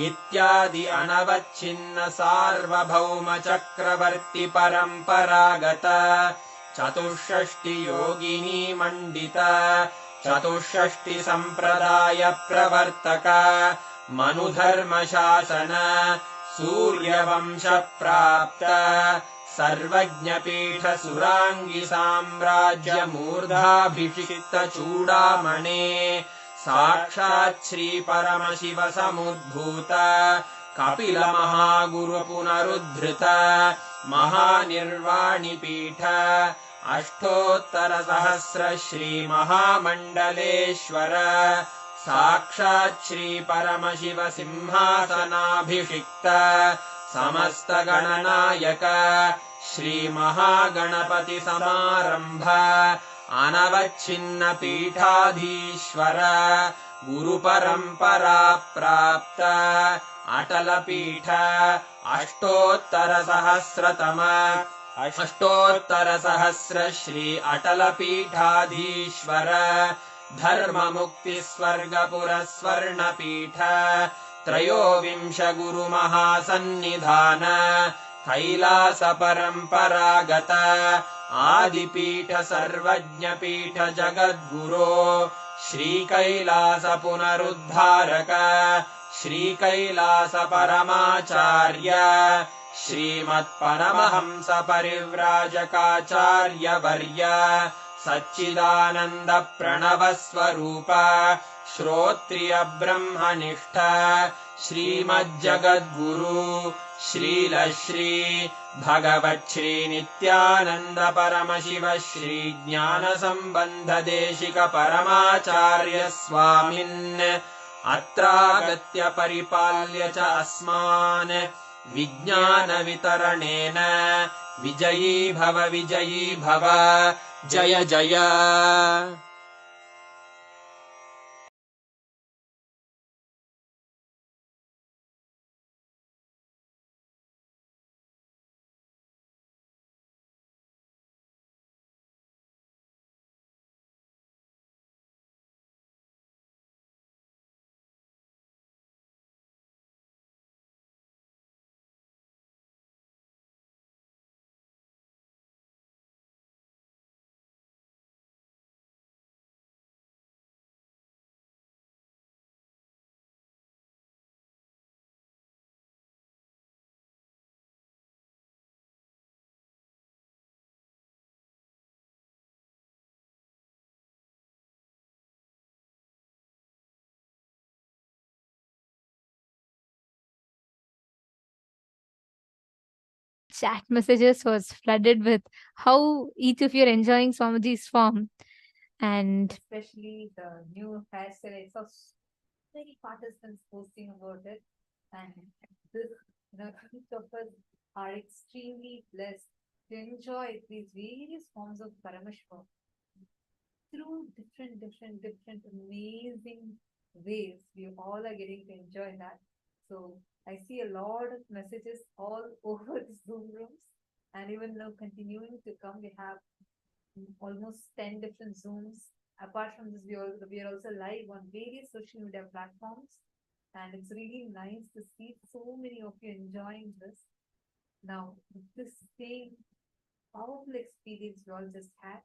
इत्यादि अनवच्छिन्न सार्वभौम चक्रवर्ति परम्परागत चतुष्षष्टि योगिनी मण्डित चतुष्षष्टि सम्प्रदाय प्रवर्तक मनुधर्मशासन सूर्यवंश प्राप्त सर्वज्ञपीठ सुराङ्गि साम्राज्य मूर्धाभिषिक्त चूडामणे साक्षात् श्री परमशिव समुद्भूत कपिल महागुरु पुनरुद्धृत महानिर्वाणिपीठ अष्टोत्तर सहस्र श्री महामण्डलेश्वर साक्षात् श्री परमशिव सिंहासनाभिषिक्त समस्त गणनायक श्री महागणपति समारंभ अनवच्छिन्न पीठाधीश्वर गुरु परंपरा प्राप्त अटल पीठ अष्टोत्तर सहस्र श्री अटल पीठाधीश्वर धर्म मुक्ति स्वर्गपुर स्वर्ण पीठ त्रयोविंश गुरु महासन्निधान कैलास परम्परागत आदिपीठ सर्वज्ञपीठ जगद्गुरो श्री कैलास पुनरुद्धारक श्री कैलास परमाचार्य श्रीमत्परमहंस परिव्राजकाचार्य वर्य सच्चिदानंद प्रणव स्वरूप श्रोत्रिय ब्रह्मनिष्ठ श्रीमज्जगद्गुरु श्रील श्री भगवत् श्री नित्यानंद परमशिव श्री ज्ञान संबंध देशिक परमाचार्य स्वामिन् अत्रागत्य परिपाल्य च अस्मान् विज्ञानवितरणेन विजयी भव जय जय। Chat messages was flooded with how each of you are enjoying Swamiji's form. And Especially the new hairstyle. I saw so many participants posting about it. And this, each of us are extremely blessed to enjoy these various forms of Paramashiva through different amazing ways. We all are getting to enjoy that. So I see a lot of messages all over the Zoom rooms, and even now continuing to come, we have almost 10 different Zooms. Apart from this, we are also live on various social media platforms, and it's really nice to see so many of you enjoying this. Now, this same powerful experience we all just had,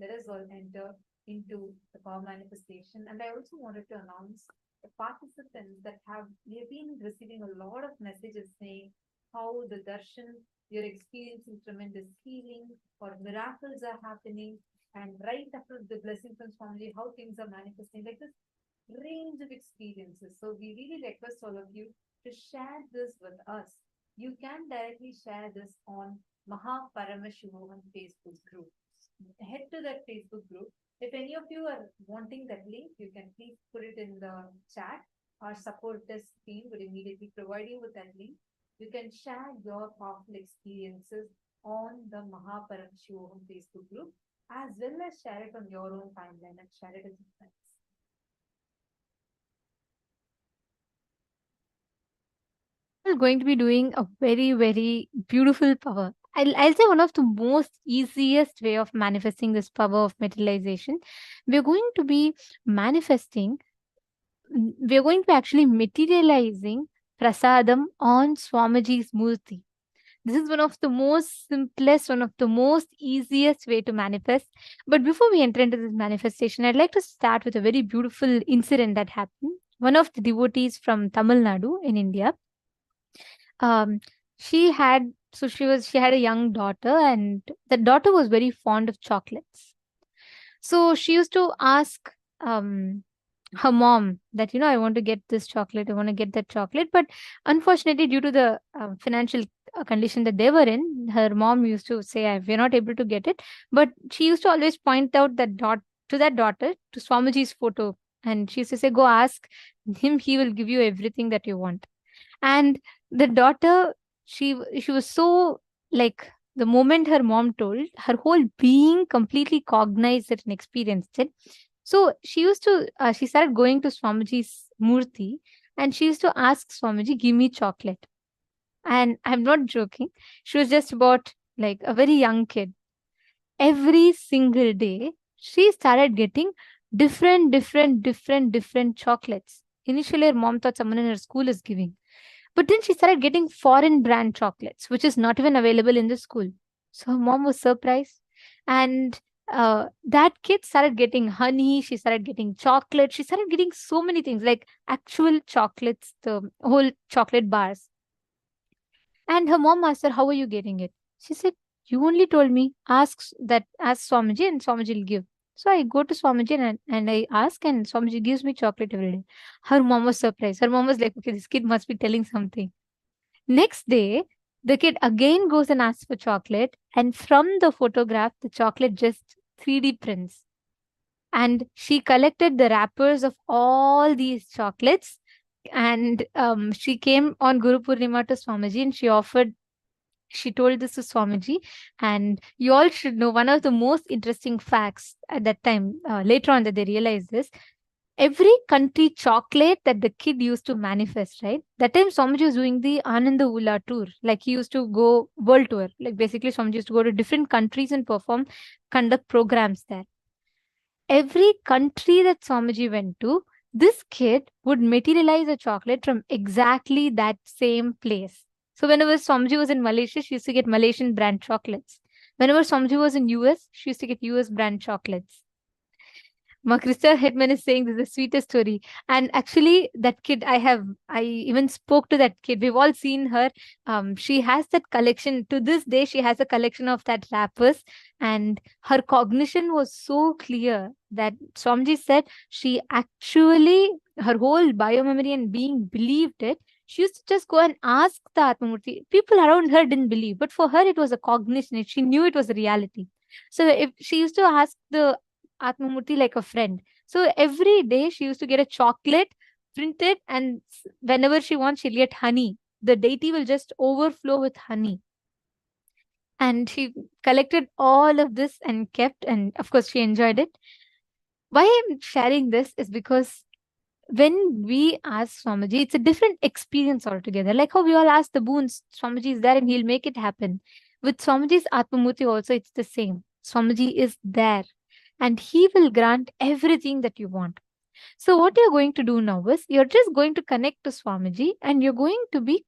let us all enter into the power manifestation. And I also wanted to announce the participants that we have been receiving a lot of messages saying how the Darshan, you're experiencing tremendous healing or miracles are happening, and right after the blessing from Swamiji, how things are manifesting, like this range of experiences. So we really request all of you to share this with us. You can directly share this on Paramashiva on Facebook group. Head to that Facebook group. If any of you are wanting that link, you can please put it in the chat. Our support desk team will immediately provide you with that link. You can share your powerful experiences on the Paramashiva on Facebook group, as well as share it on your own timeline and share it with your friends. we're going to be doing a very beautiful power. I'll say one of the most easiest way of manifesting this power of materialization. We're going to be manifesting, we're going to be actually materializing prasadam on Swamiji's Murti. This is one of the most simplest, one of the most easiest way to manifest. But before we enter into this manifestation, I'd like to start with a very beautiful incident that happened. One of the devotees from Tamil Nadu in India, she had a young daughter, and the daughter was very fond of chocolates. So she used to ask her mom that, I want to get this chocolate, I want to get that chocolate. But unfortunately, due to the financial condition that they were in, her mom used to say, we're not able to get it. But she used to always point out that daughter to Swamiji's photo. And she used to say, go ask him, he will give you everything that you want. And the daughter, she was so, like, the moment her mom told, her whole being completely cognized it and experienced it. So she started going to Swamiji's Murti, and she used to ask Swamiji, give me chocolate. And I'm not joking. She was just about like a very young kid. Every single day, she started getting different chocolates. Initially, her mom thought someone in her school is giving. But then she started getting foreign brand chocolates, which is not even available in the school. So her mom was surprised. And that kid started getting honey. She started getting chocolate. She started getting so many things, like actual chocolates, the whole chocolate bars. And her mom asked her, how are you getting it? She said, you only told me, ask Swamiji and Swamiji will give. So I go to Swamiji and I ask, and Swamiji gives me chocolate every day. Her mom was surprised. Her mom was like, okay, this kid must be telling something. Next day, the kid again goes and asks for chocolate. And from the photograph, the chocolate just 3D prints. And she collected the wrappers of all these chocolates, And she came on Guru Purnima to Swamiji and she told this to Swamiji. And you all should know one of the most interesting facts at that time, later on that they realized this. Every country chocolate that the kid used to manifest, right? That time Swamiji was doing the Ananda Ula tour. Like he used to go world tour. Like basically Swamiji used to go to different countries and conduct programs there. Every country that Swamiji went to, this kid would materialize a chocolate from exactly that same place. So whenever Swamiji was in Malaysia, she used to get Malaysian brand chocolates. Whenever Swamiji was in US, she used to get US brand chocolates. Krista Hedman is saying this is the sweetest story. And actually, that kid, I even spoke to that kid. We've all seen her. She has that collection. To this day, she has a collection of that wrappers. And her cognition was so clear that Swamiji said she actually, her whole biomemory and being believed it. She used to just go and ask the Atmamurti. People around her didn't believe, but for her, it was a cognition. She knew it was a reality. So if she used to ask the Atmamurti like a friend. So every day she used to get a chocolate printed, and whenever she wants, she'll get honey. The deity will just overflow with honey. And she collected all of this and kept, and of course, she enjoyed it. Why I'm sharing this is because when we ask Swamiji, it's a different experience altogether. Like how we all ask the boons, Swamiji is there and he'll make it happen. With Swamiji's Atmamurti also, it's the same. Swamiji is there and he will grant everything that you want. So what you're going to do now is you're just going to connect to Swamiji and you're going to be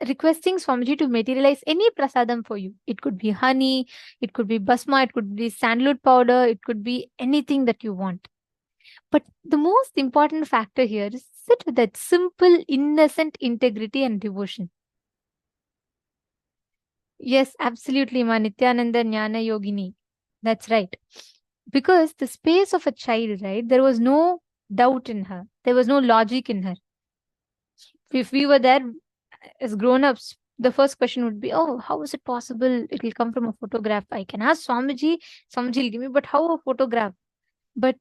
requesting Swamiji to materialize any prasadam for you. It could be honey, it could be basma, it could be sandalwood powder, it could be anything that you want. But the most important factor here is sit with that simple, innocent integrity and devotion. Yes, absolutely, Ma. Nityananda Jnana Yogini. That's right. Because the space of a child, right, there was no doubt in her. There was no logic in her. If we were there as grown-ups, the first question would be, oh, how is it possible it will come from a photograph? I can ask Swamiji, Swamiji will give me, but how a photograph? But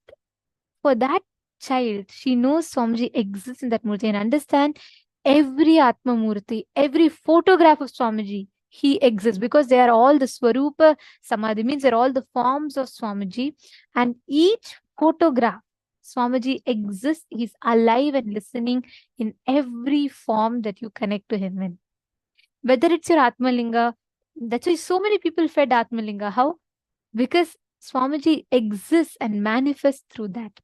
for that child, she knows Swamiji exists in that Murti and understand every Atma Murti, every photograph of Swamiji, he exists because they are all the Swarupa Samadhi, means they're all the forms of Swamiji. And each photograph, Swamiji exists, he's alive and listening in every form that you connect to him in. Whether it's your Atma Linga, that's why so many people fed Atma Linga. How? Because Swamiji exists and manifests through that.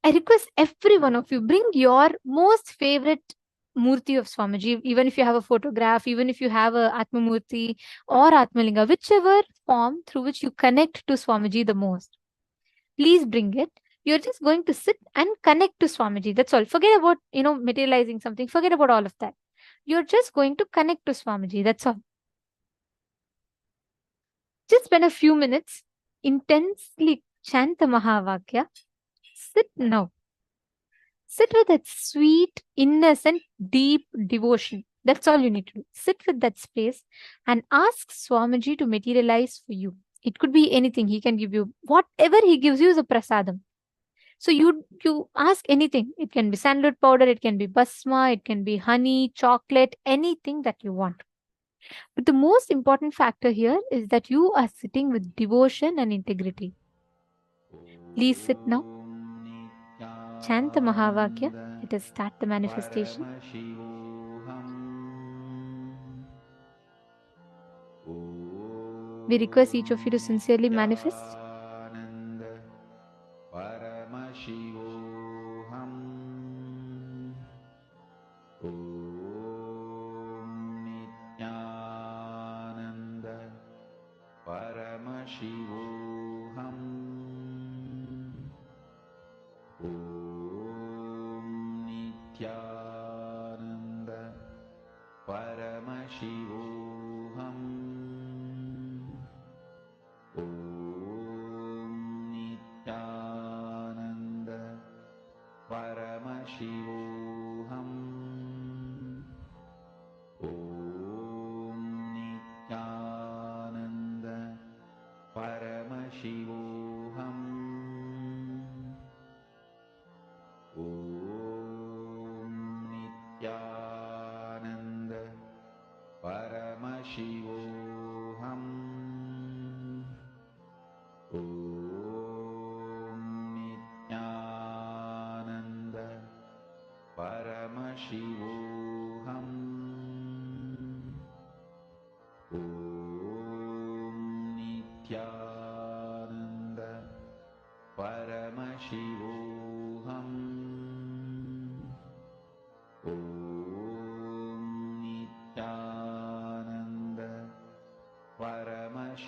I request every one of you, bring your most favorite Murti of Swamiji, even if you have a photograph, even if you have a Atma Murti or Atma Linga, whichever form through which you connect to Swamiji the most. Please bring it. You're just going to sit and connect to Swamiji. That's all. Forget about, materializing something. Forget about all of that. You're just going to connect to Swamiji. That's all. Just spend a few minutes, intensely chant the Mahavakya. Sit now. Sit with that sweet, innocent, deep devotion. That's all you need to do. Sit with that space and ask Swamiji to materialize for you. It could be anything. He can give you whatever he gives you is a prasadam. So you ask anything. It can be sandalwood powder, it can be basma, it can be honey, chocolate, anything that you want. But the most important factor here is that you are sitting with devotion and integrity. Please sit now. Chant the Mahavakya. Let us start the manifestation. We request each of you to sincerely manifest. Paramashivoham. Om Nityananda Paramashivoham. Om Nityananda Paramashivoham. Om Nityananda Paramashivoham. Om Nityananda Paramashivoham. Om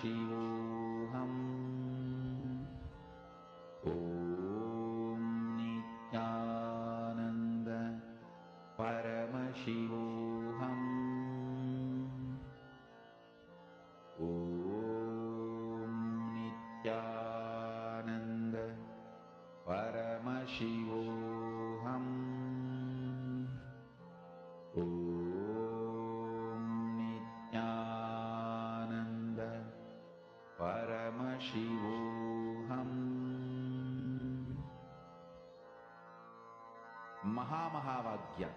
Paramashivoham. Om Nityananda Paramashivoham. Om Nityananda Paramashivoham. Om Nityananda Paramashivoham. Mahamahavaagya,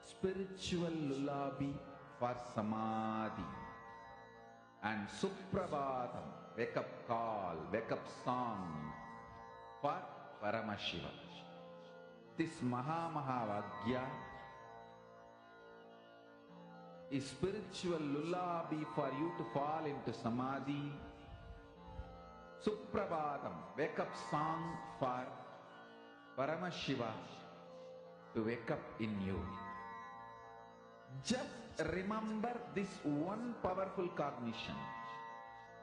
spiritual lullaby for Samadhi. And Suprabhatam, wake up call, wake up song for Paramashiva. This Mahamahavaagya is spiritual lullaby for you to fall into Samadhi. Suprabhatam, wake up song for Paramashiva to wake up in you. Just remember this one powerful cognition.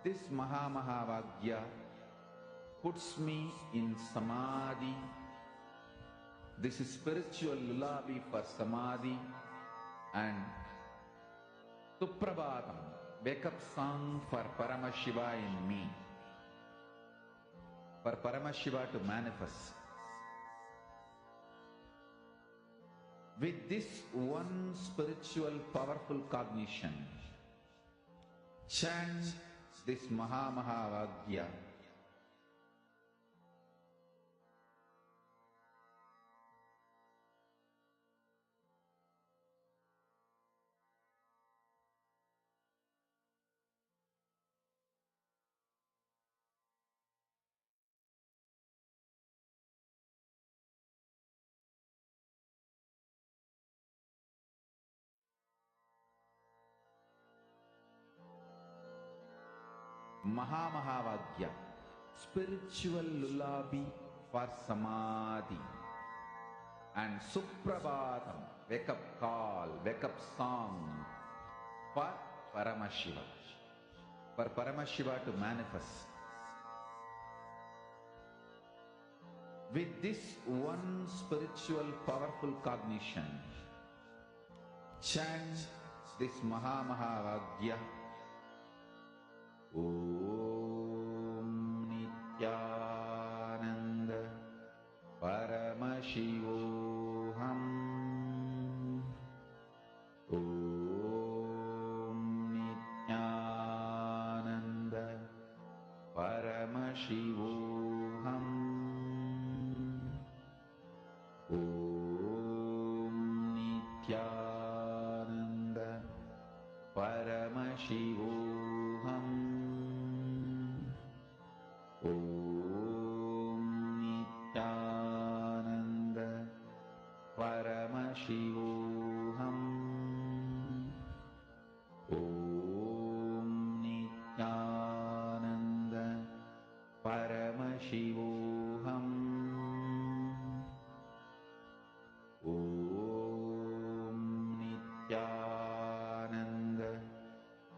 This Mahamahavaagya puts me in Samadhi. This is spiritual lullaby for Samadhi. And Suprabhatam, wake up song for Paramashiva in me. For Paramashiva to manifest. With this one spiritual powerful cognition, chant this Mahamahavaagya. Mahamahavaagya, spiritual lullaby for Samadhi. And Suprabhatam, wake up call, wake up song for Paramashiva. For Paramashiva to manifest. With this one spiritual powerful cognition, chant this Mahamahavaagya. Om Nityananda Paramashivoham. Om Nityananda Paramashivoham. Om Nityananda Paramashivoham. Om Nityananda Paramashivoham. Om Nityananda Paramashivoham. Om Nityananda Paramashivoham. Om Nityananda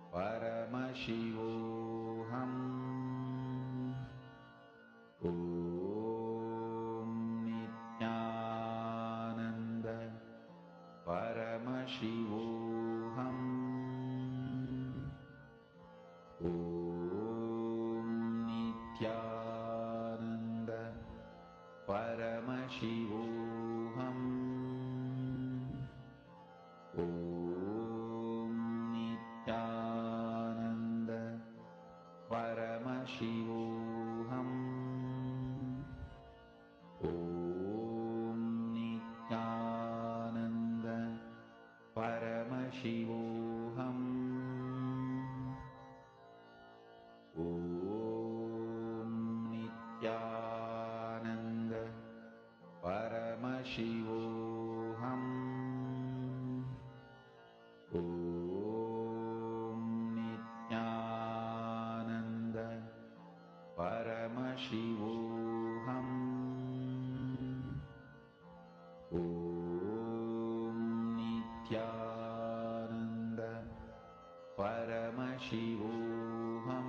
Paramashivoham. Om Nityananda Paramashivoham. Om Nityananda Paramashivoham. Om Nityananda Paramashivoham. Om Nityananda Paramashivoham. Om Nityananda Paramashivoham. Om Nityananda Paramashivoham.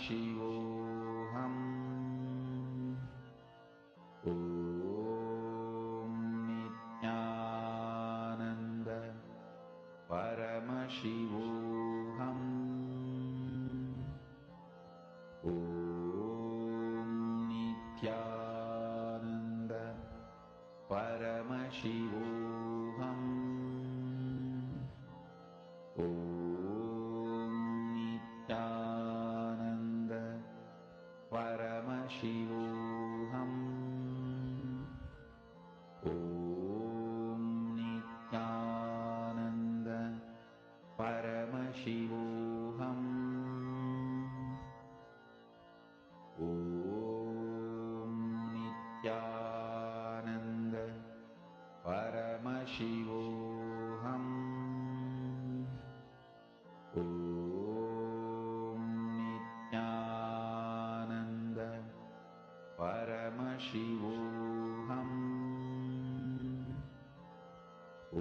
Paramashivoham. Om Nityananda Paramashivoham. Om Nityananda Paramashivoham. Om Nityananda Paramashivoham. Om Nityananda Paramashivoham. Om Nityananda Paramashivoham. Om Nityananda Paramashivoham. Om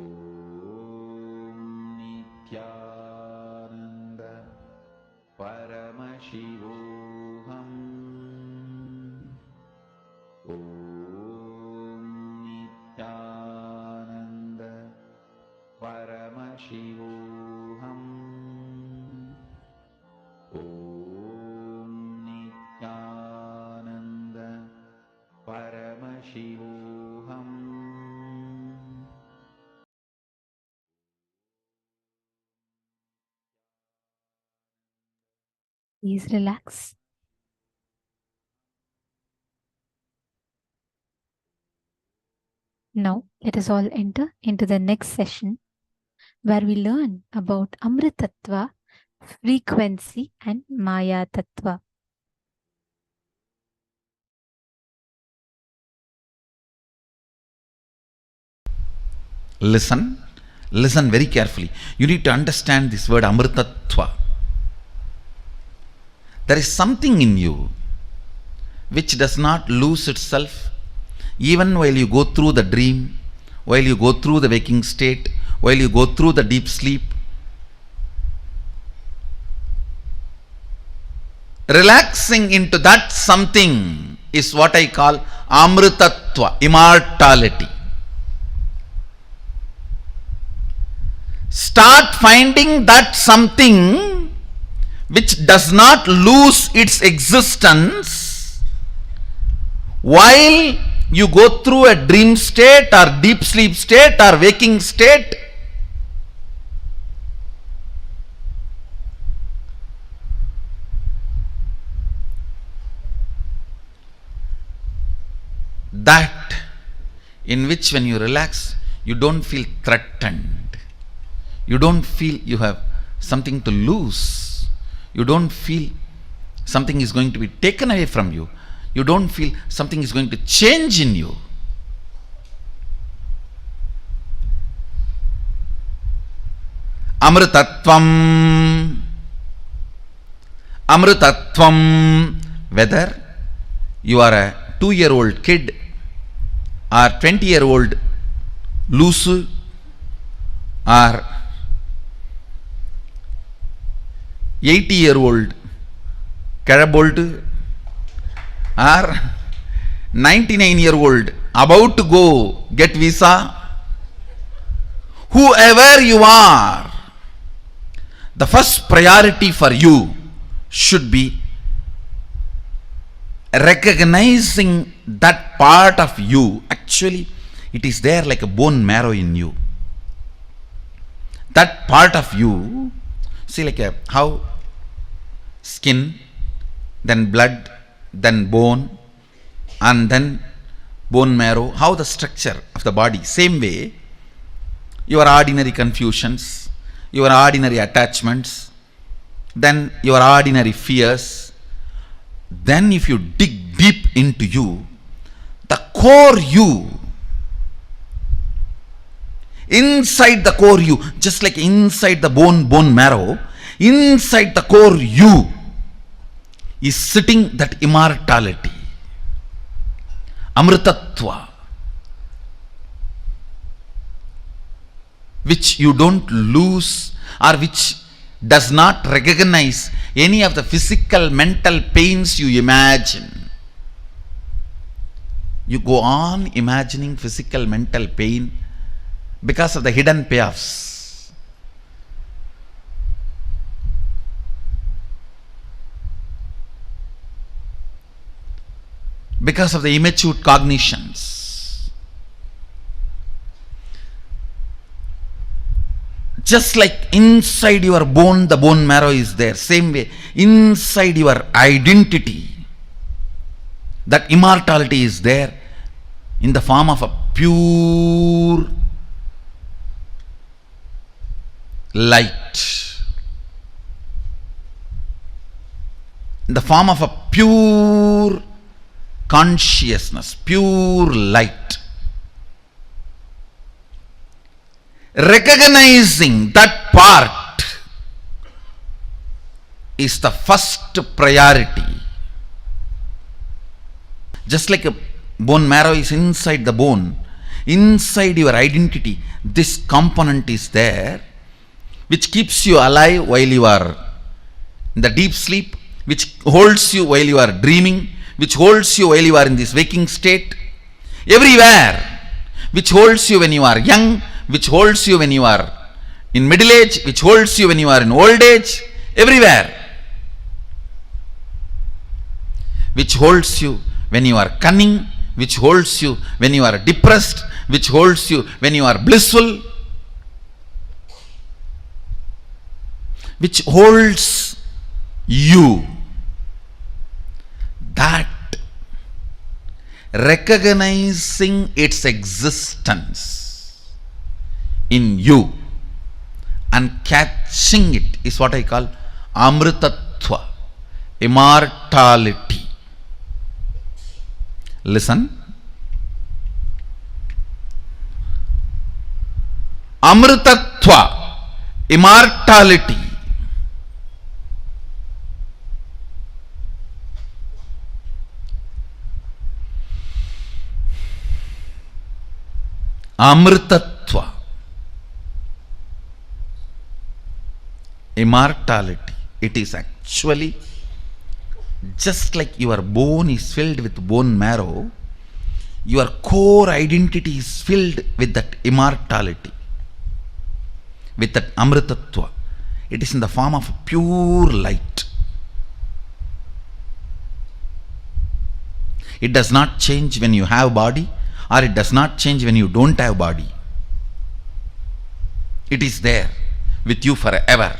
Nityananda Paramashivoham. Om Nityananda Paramashivoham. Om Nityananda Paramashivoham. Please relax. Now, let us all enter into the next session where we learn about Amritattva, frequency, and Maya Tattva. Listen very carefully. You need to understand this word Amritattva. There is something in you which does not lose itself even while you go through the dream, while you go through the waking state, while you go through the deep sleep. Relaxing into that something is what I call Amritattva, immortality. Start finding that something which does not lose its existence while you go through a dream state or deep sleep state or waking state. That in which when you relax, you don't feel threatened. You don't feel you have something to lose. You don't feel something is going to be taken away from you. You don't feel something is going to change in you. Amritattvam. Amritattvam. Whether you are a 2-year-old kid or 20-year-old loose or 80-year-old Karabold or 99-year-old about to go get visa, whoever you are, the first priority for you should be recognizing that part of you. Actually, it is there like a bone marrow in you. That part of you, see, like how skin, then blood, then bone, and then bone marrow, how the structure of the body. Same way, your ordinary confusions, your ordinary attachments, then your ordinary fears. Then if you dig deep into you, the core you, inside the core you, just like inside the bone marrow, inside the core you is sitting that immortality, Amritattva, which you don't lose or which does not recognize any of the physical, mental pains you imagine. You go on imagining physical, mental pain because of the hidden payoffs. Because of the immature cognitions. Just like inside your bone, the bone marrow is there. Same way, inside your identity, that immortality is there in the form of a pure light. In the form of a pure consciousness, pure light. Recognizing that part is the first priority. Just like a bone marrow is inside the bone, inside your identity, this component is there, which keeps you alive while you are in the deep sleep, which holds you while you are dreaming, which holds you while you are in this waking state, everywhere, which holds you when you are young, which holds you when you are in middle age, which holds you when you are in old age, everywhere, which holds you when you are cunning, which holds you when you are depressed, which holds you when you are blissful, which holds you. That recognizing its existence in you and catching it is what I call amritatva, immortality. Listen. Amritatva, immortality. Amritatva, immortality. It is actually just like your bone is filled with bone marrow, your core identity is filled with that immortality, with that amritatva. It is in the form of pure light. It does not change when you have body, or it does not change when you don't have body. It is there with you forever.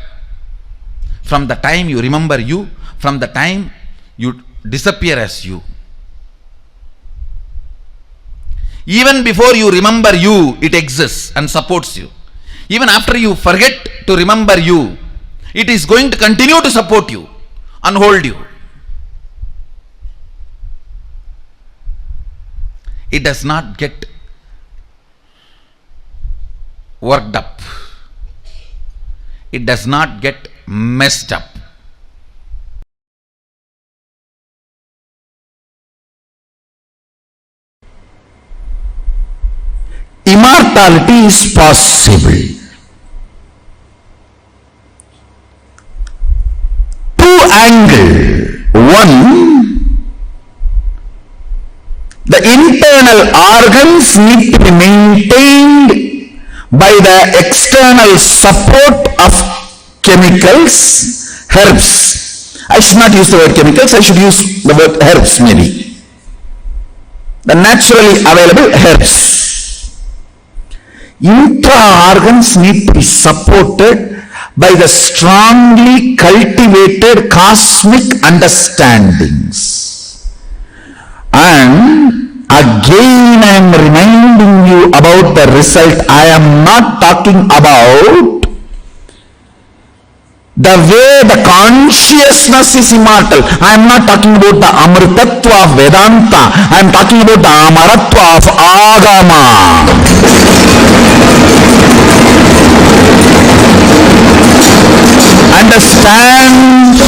From the time you remember you, from the time you disappear as you. Even before you remember you, it exists and supports you. Even after you forget to remember you, it is going to continue to support you and hold you. It does not get worked up. It does not get messed up. Immortality is possible. Two angles. One, the internal organs need to be maintained by the external support of chemicals, herbs. I should not use the word chemicals, I should use the word herbs maybe. The naturally available herbs. Intra-organs need to be supported by the strongly cultivated cosmic understandings. And again I am reminding you about the result. I am not talking about the way the consciousness is immortal. I am not talking about the amritatva of Vedanta. I am talking about the amaratva of Agama. Understand?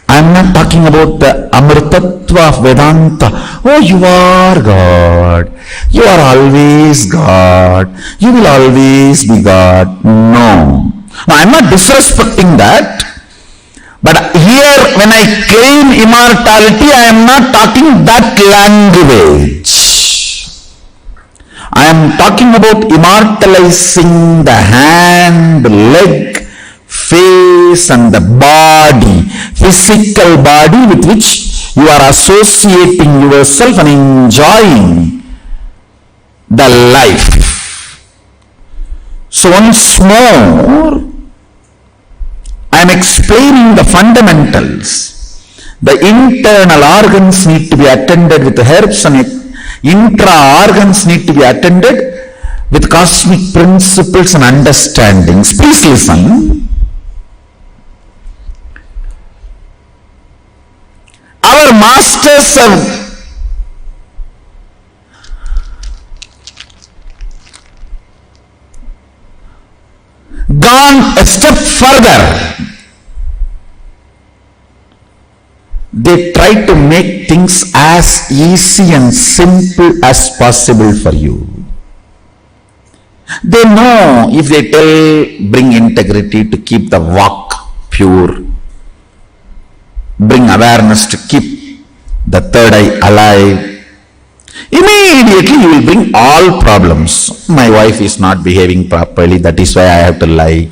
I am not talking about the amritatva of Vedanta. Oh, you are God. You are always God. You will always be God. No. I am not disrespecting that. here when I claim immortality, I am not talking that language. I am talking about immortalizing the hand, leg, face and the body, physical body with which you are associating yourself and enjoying the life. So once more, I am explaining the fundamentals. The internal organs need to be attended with herbs and intra-organs need to be attended with cosmic principles and understandings. Please listen. Our masters have gone a step further. They try to make things as easy and simple as possible for you. They know if they tell bring integrity to keep the walk pure, bring awareness to keep the third eye alive, immediately you will bring all problems. My wife is not behaving properly, that is why I have to lie.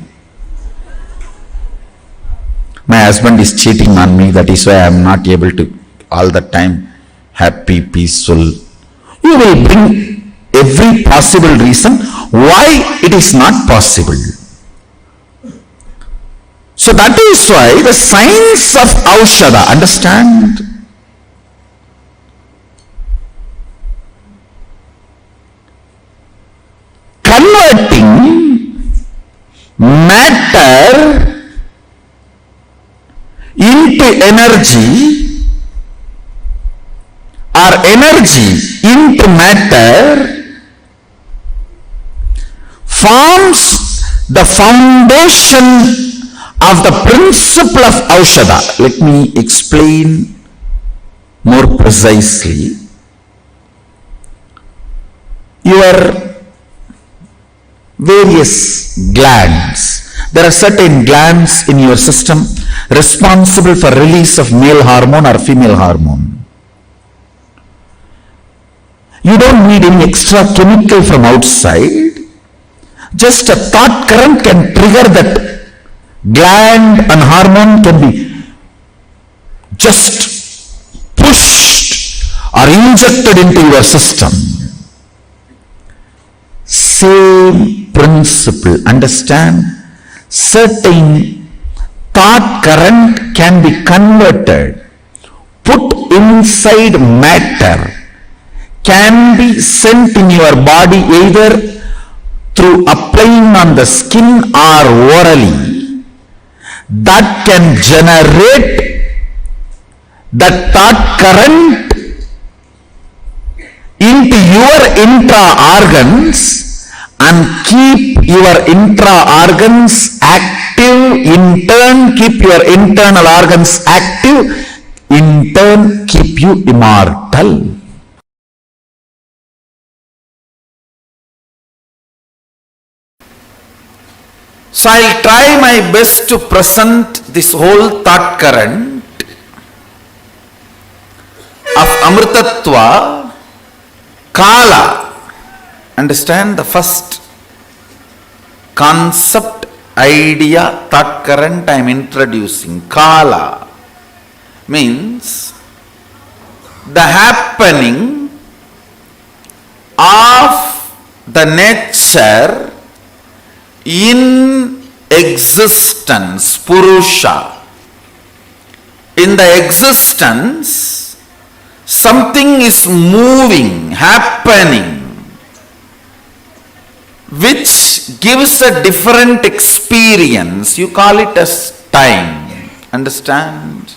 My husband is cheating on me, that is why I am not able to all the time happy, peaceful. You will bring every possible reason why it is not possible. So that is why the science of Aushadha, understand? Converting matter into energy or energy into matter forms the foundation of the principle of Aushadha. Let me explain more precisely. Your various glands. There are certain glands in your system responsible for release of male hormone or female hormone. You don't need any extra chemical from outside. Just a thought current can trigger that gland and hormone can be just pushed or injected into your system. Same principle, understand? Certain thought current can be converted, put inside matter, can be sent in your body either through applying on the skin or orally. That can generate the thought current into your intra-organs and keep your intra-organs active, in turn keep your internal organs active, in turn keep you immortal. So I'll try my best to present this whole thought current of Amritattva, Kala. Understand the first concept, idea, thought current I am introducing. Kala means the happening of the nature in existence, Purusha. In the existence, something is moving, happening, which gives a different experience. You call it as time. Understand?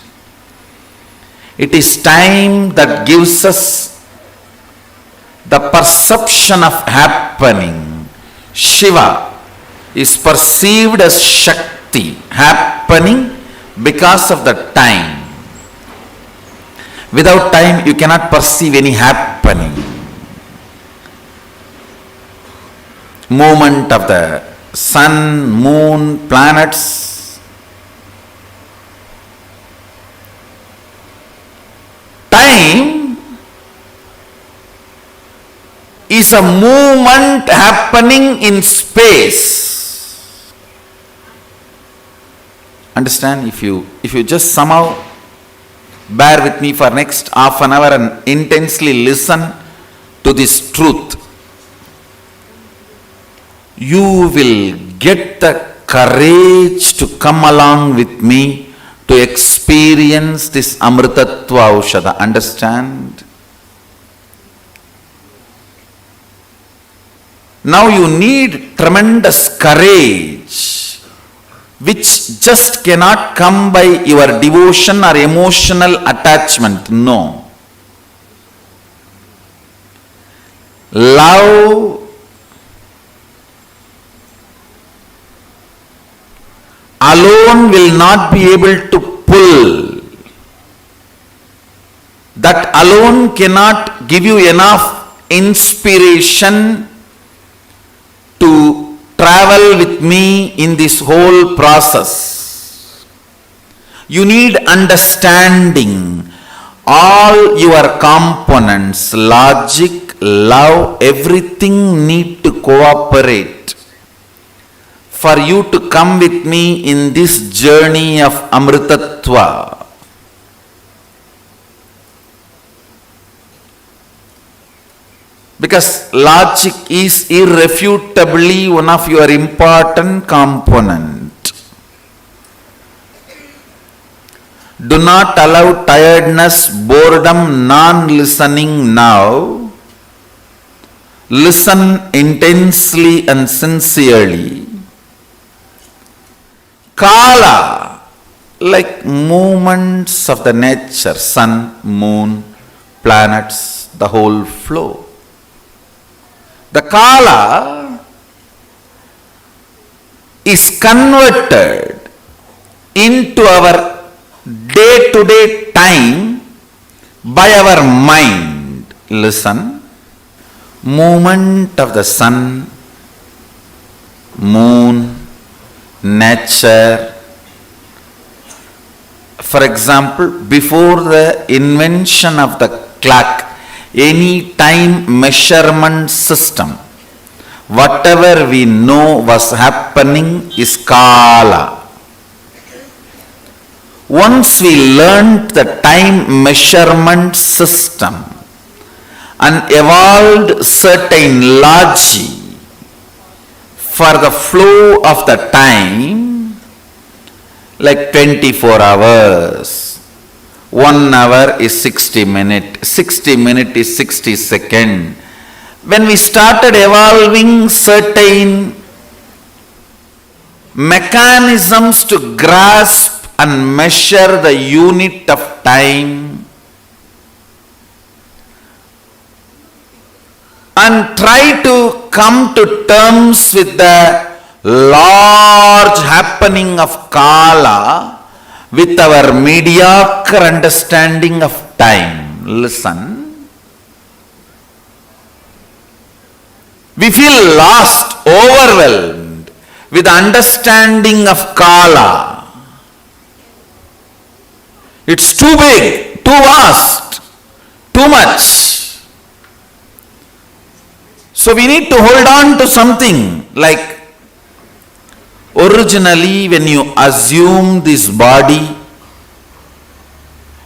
It is time that gives us the perception of happening. Shiva is perceived as Shakti, happening because of the time. Without time, you cannot perceive any happening. Movement of the sun, moon, planets, is a movement happening in space. Understand? If you just somehow bear with me for next half an hour and intensely listen to this truth, you will get the courage to come along with me to experience this Amritatva Aushadha. Understand? Now you need tremendous courage, which just cannot come by your devotion or emotional attachment. No. Love alone will not be able to pull. That alone cannot give you enough inspiration to travel with me in this whole process. You need understanding. All your components, logic, love, everything need to cooperate for you to come with me in this journey of Amritatva. Because logic is irrefutably one of your important component. Do not allow tiredness, boredom, non-listening now. Listen intensely and sincerely. Kala, like movements of the nature, sun, moon, planets, the whole flow. The Kala is converted into our day-to-day time by our mind. Listen, movement of the sun, moon, nature. For example, before the invention of the clock, any time measurement system, whatever we know was happening is Kala. Once we learned the time measurement system and evolved certain logic for the flow of the time, like 24 hours, 1 hour is 60 minutes, 60 minutes is 60 seconds. When we started evolving certain mechanisms to grasp and measure the unit of time and try to come to terms with the large happening of Kala with our mediocre understanding of time. Listen. We feel lost, overwhelmed with the understanding of Kala. It's too big, too vast, too much. So we need to hold on to something like, originally when you assume this body,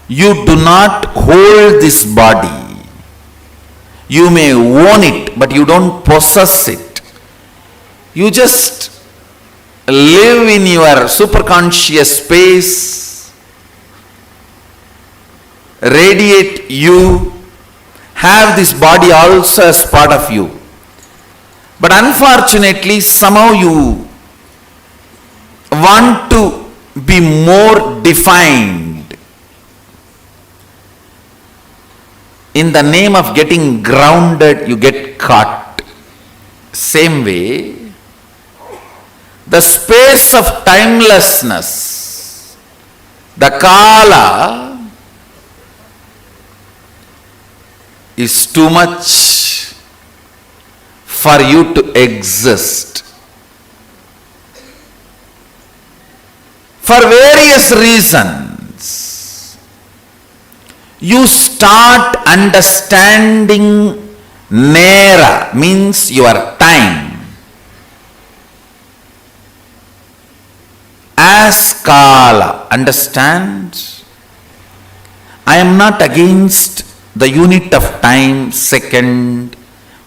you do not hold this body. You may own it, but you don't possess it. You just live in your superconscious space, radiate you, have this body also as part of you. But unfortunately, somehow you want to be more defined. In the name of getting grounded, you get caught. Same way, the space of timelessness, the Kala, is too much for you to exist. For various reasons, you start understanding Nera means your time. As Kala, understand? I am not against the unit of time, second,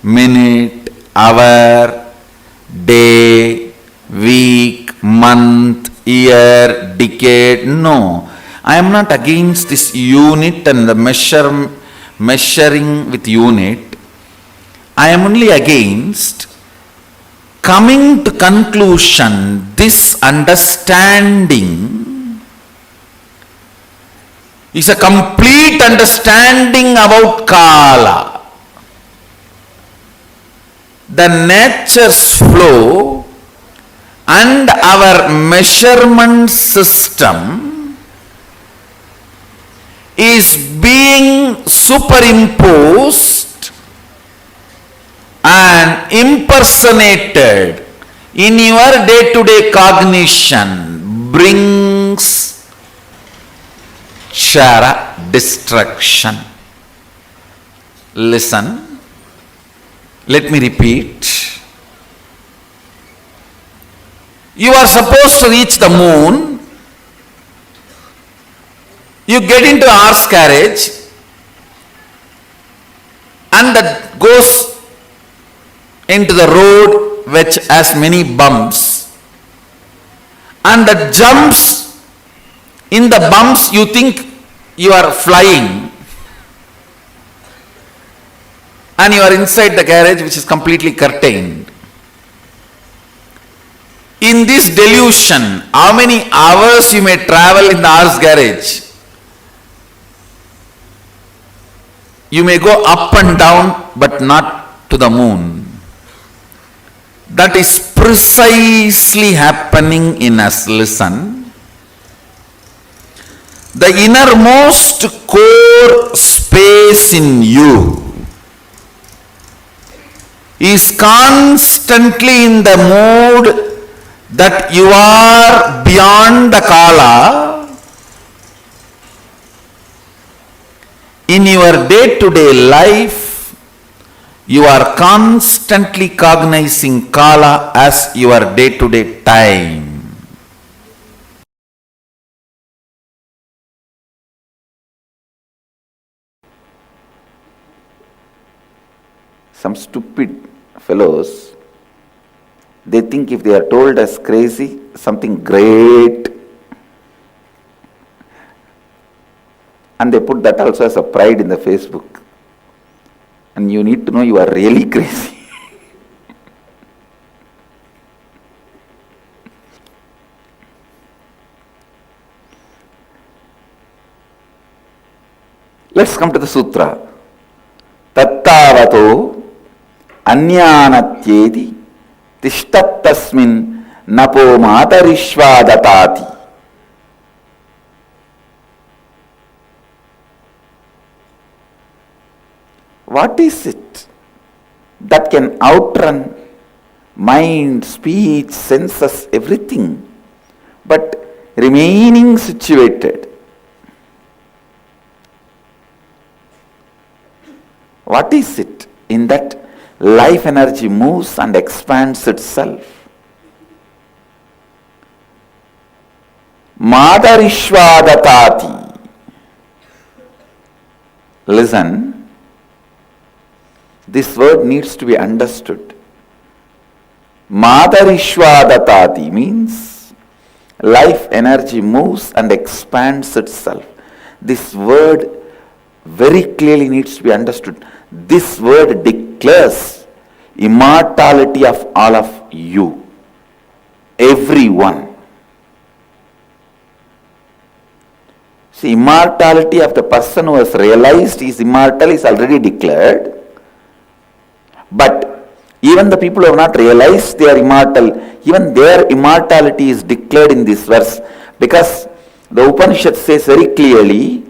minute, hour, day, week, month, year, decade. No, I am not against this unit and the measuring with unit. I am only against coming to conclusion, this understanding is a complete understanding about Kala. The nature's flow and our measurement system is being superimposed and impersonated in your day-to-day cognition, brings Chara destruction. Listen, let me repeat. You are supposed to reach the moon. You get into horse carriage and that goes into the road which has many bumps, and that jumps in the bumps. You think you are flying and you are inside the carriage which is completely curtained. In this delusion, how many hours you may travel in the horse carriage? You may go up and down but not to the moon. That is precisely happening in us. Listen. The innermost core space in you is constantly in the mood that you are beyond the Kala. In your day-to-day life, you are constantly cognizing Kala as your day-to-day time. Some stupid fellows, they think if they are told as crazy, something great, and they put that also as a pride in the Facebook. And you need to know you are really crazy. Let's come to the sutra. Tattavato anyanatyedi tishtattasmin napo matarishvadatati. What is it that can outrun mind, speech, senses, everything, but remaining situated? What is it in that life energy moves and expands itself? Madarishvadatati. Listen. This word needs to be understood. Madarishvadatati means life energy moves and expands itself. This word very clearly needs to be understood. This word declares immortality of all of you, everyone. See, immortality of the person who has realized he is immortal is already declared. But even the people who have not realized they are immortal, even their immortality is declared in this verse, because the Upanishad says very clearly,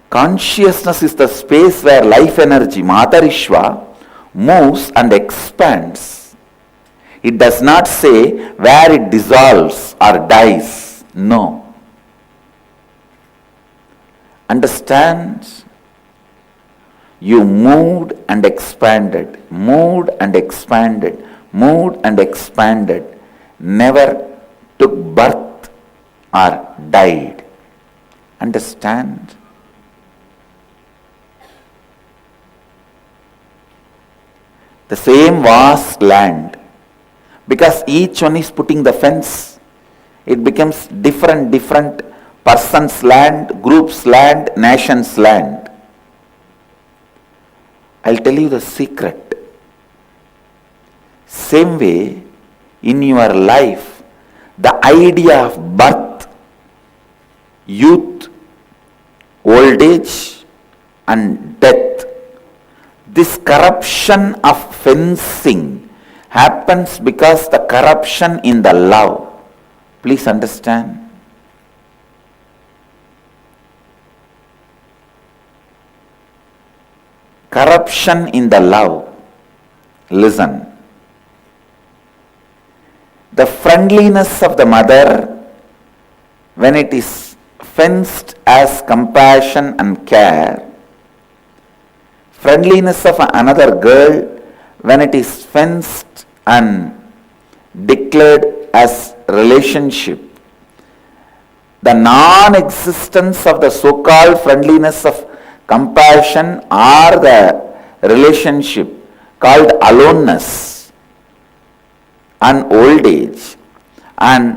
consciousness is the space where life energy, Matarishva, moves and expands. It does not say where it dissolves or dies. No. Understand? You moved and expanded, moved and expanded, moved and expanded, never took birth or died. Understand? The same vast land, because each one is putting the fence, it becomes different person's land, group's land, nation's land. I'll tell you the secret. Same way, in your life, the idea of birth, youth, old age and death, this corruption of fencing happens because the corruption in the love. Please understand. Corruption in the love. Listen. The friendliness of the mother, when it is fenced as compassion and care, friendliness of another girl, when it is fenced and declared as relationship, the non-existence of the so-called friendliness of compassion or the relationship called aloneness and old age and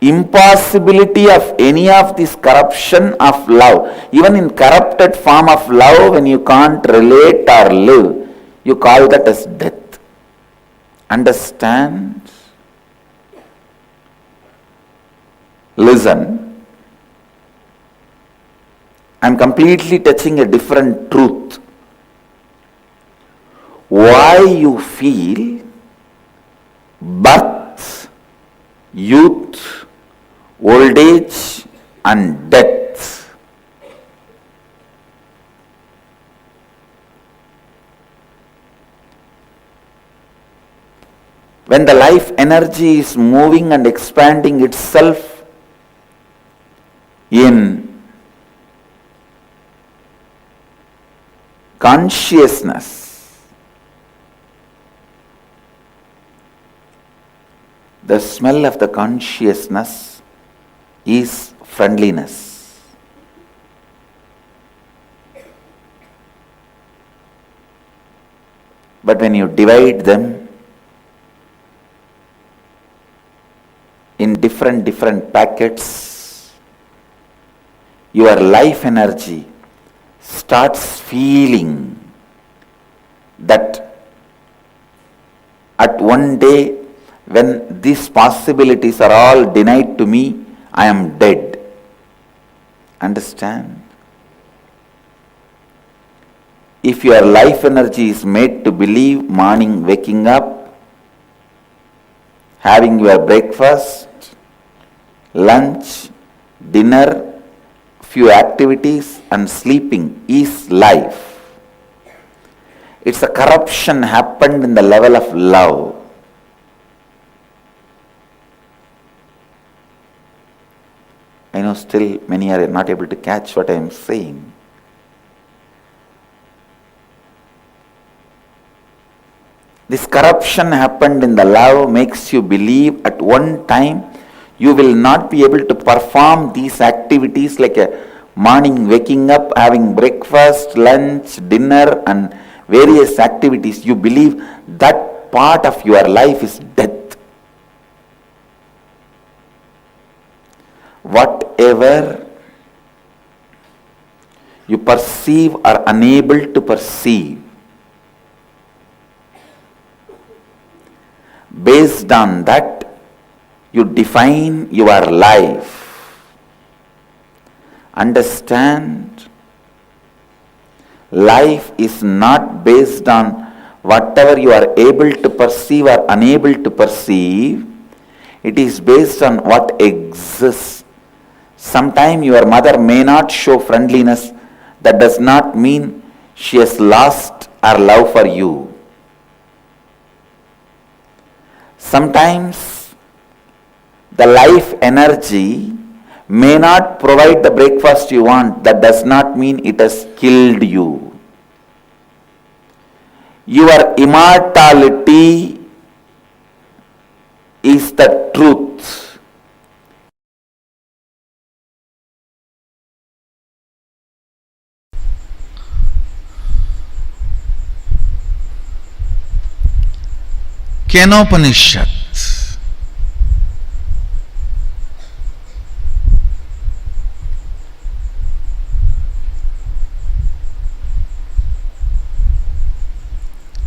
impossibility of any of this corruption of love. Even in corrupted form of love, when you can't relate or live, you call that as death. Understand? Listen. I'm completely touching a different truth. Why you feel birth, youth, old age and death. When the life energy is moving and expanding itself in consciousness, the smell of the consciousness is friendliness. But when you divide them in different packets, your life energy starts feeling that at one day when these possibilities are all denied to me, I am dead. Understand? If your life energy is made to believe morning waking up, having your breakfast, lunch, dinner, few activities and sleeping is life. It's a corruption happened in the level of love. I know still many are not able to catch what I am saying. This corruption happened in the love makes you believe at one time you will not be able to perform these activities like a morning waking up, having breakfast, lunch, dinner and various activities. You believe that part of your life is death. Whatever you perceive or unable to perceive, based on that you define your life. Understand? Life is not based on whatever you are able to perceive or unable to perceive. It is based on what exists. Sometime your mother may not show friendliness. That does not mean she has lost her love for you. Sometimes the life energy may not provide the breakfast you want. That does not mean it has killed you. Your immortality is the truth. Kenopanishad.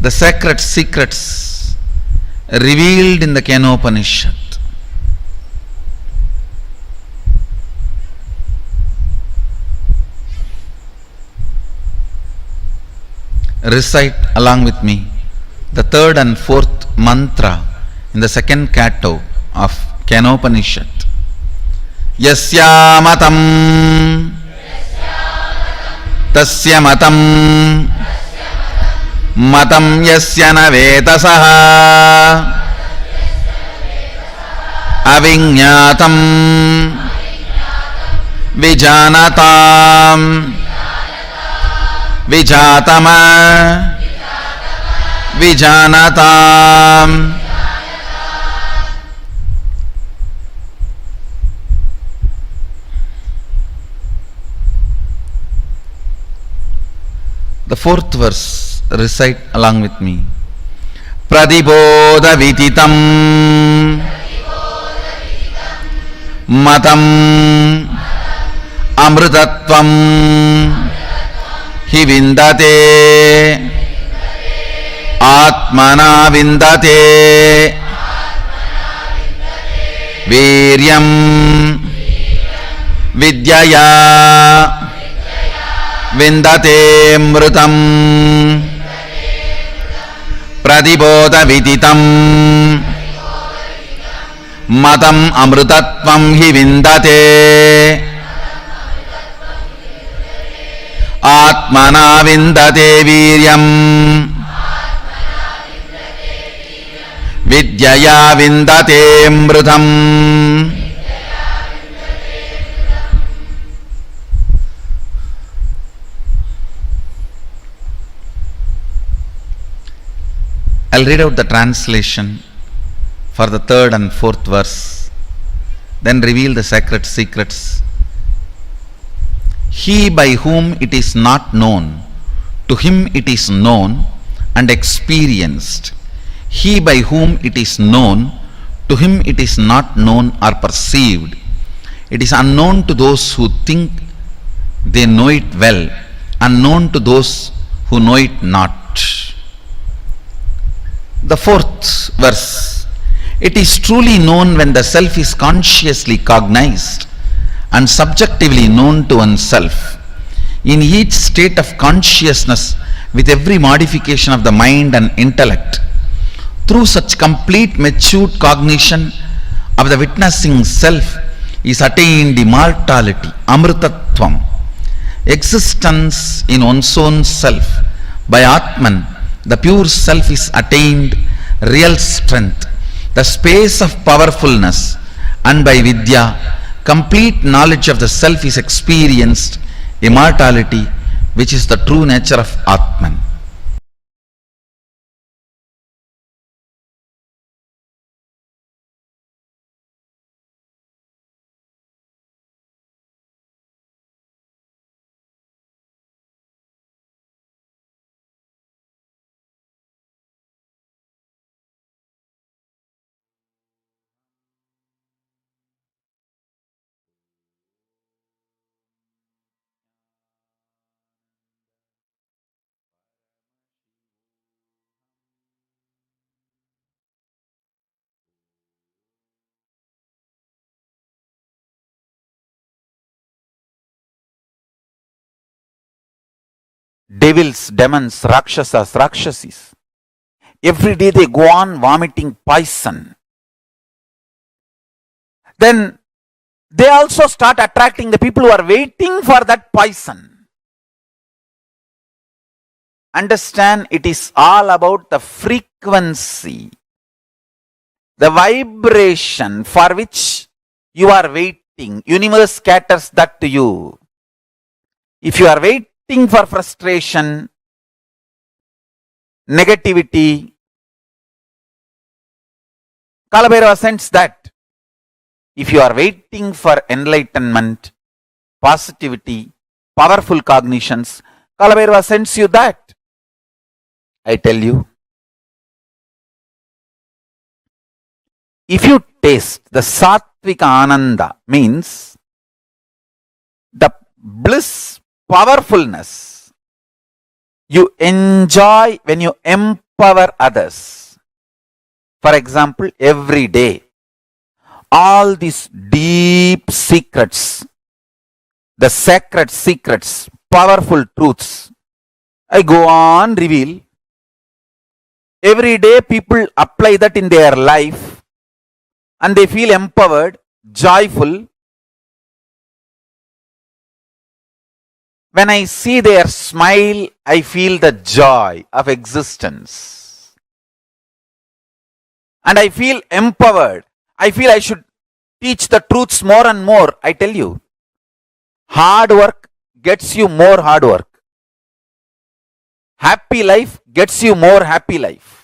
The sacred secrets revealed in the Kenopanishad. Recite along with me the third and fourth mantra in the second canto of Kenopanishad. Yasya matam tasya matam matam yasya na vetasaha aviññātam vijānatām vijātama vijānatām. The fourth verse, recite along with me. Pradibodha vititam matam amrutatvam hi vindate atmana vindate viryam vidyaya vindate mrutam pradibodha viditam matam amrutatvam hi vindate atmana vindate viryam vidyaya vindate mrutam. I'll read out the translation for the third and fourth verse, then reveal the sacred secrets. He by whom it is not known, to him it is known and experienced. He by whom it is known, to him it is not known or perceived. It is unknown to those who think they know it well, unknown to those who know it not. The fourth verse. It is truly known when the self is consciously cognized and subjectively known to oneself. In each state of consciousness, with every modification of the mind and intellect, through such complete matured cognition of the witnessing self is attained immortality, amrutattvam, existence in one's own self. By Atman, the pure self is attained real strength, the space of powerfulness, and by Vidya, complete knowledge of the self is experienced, immortality, which is the true nature of Atman. Devils, demons, rakshasas, rakshasis, every day they go on vomiting poison. Then they also start attracting the people who are waiting for that poison. Understand, it is all about the frequency, the vibration for which you are waiting. Universe scatters that to you. If you are waiting for frustration, negativity. Kalabhairava sends that. If you are waiting for enlightenment, positivity, powerful cognitions, Kalabhairava sends you that. I tell you, if you taste the Sattvika Ananda, means the bliss, powerfulness you enjoy when you empower others. For example, every day, all these deep secrets, the sacred secrets, powerful truths, I go on reveal. Every day people apply that in their life and they feel empowered, joyful. When I see their smile, I feel the joy of existence. And I feel empowered. I feel I should teach the truths more and more. I tell you, hard work gets you more hard work. Happy life gets you more happy life.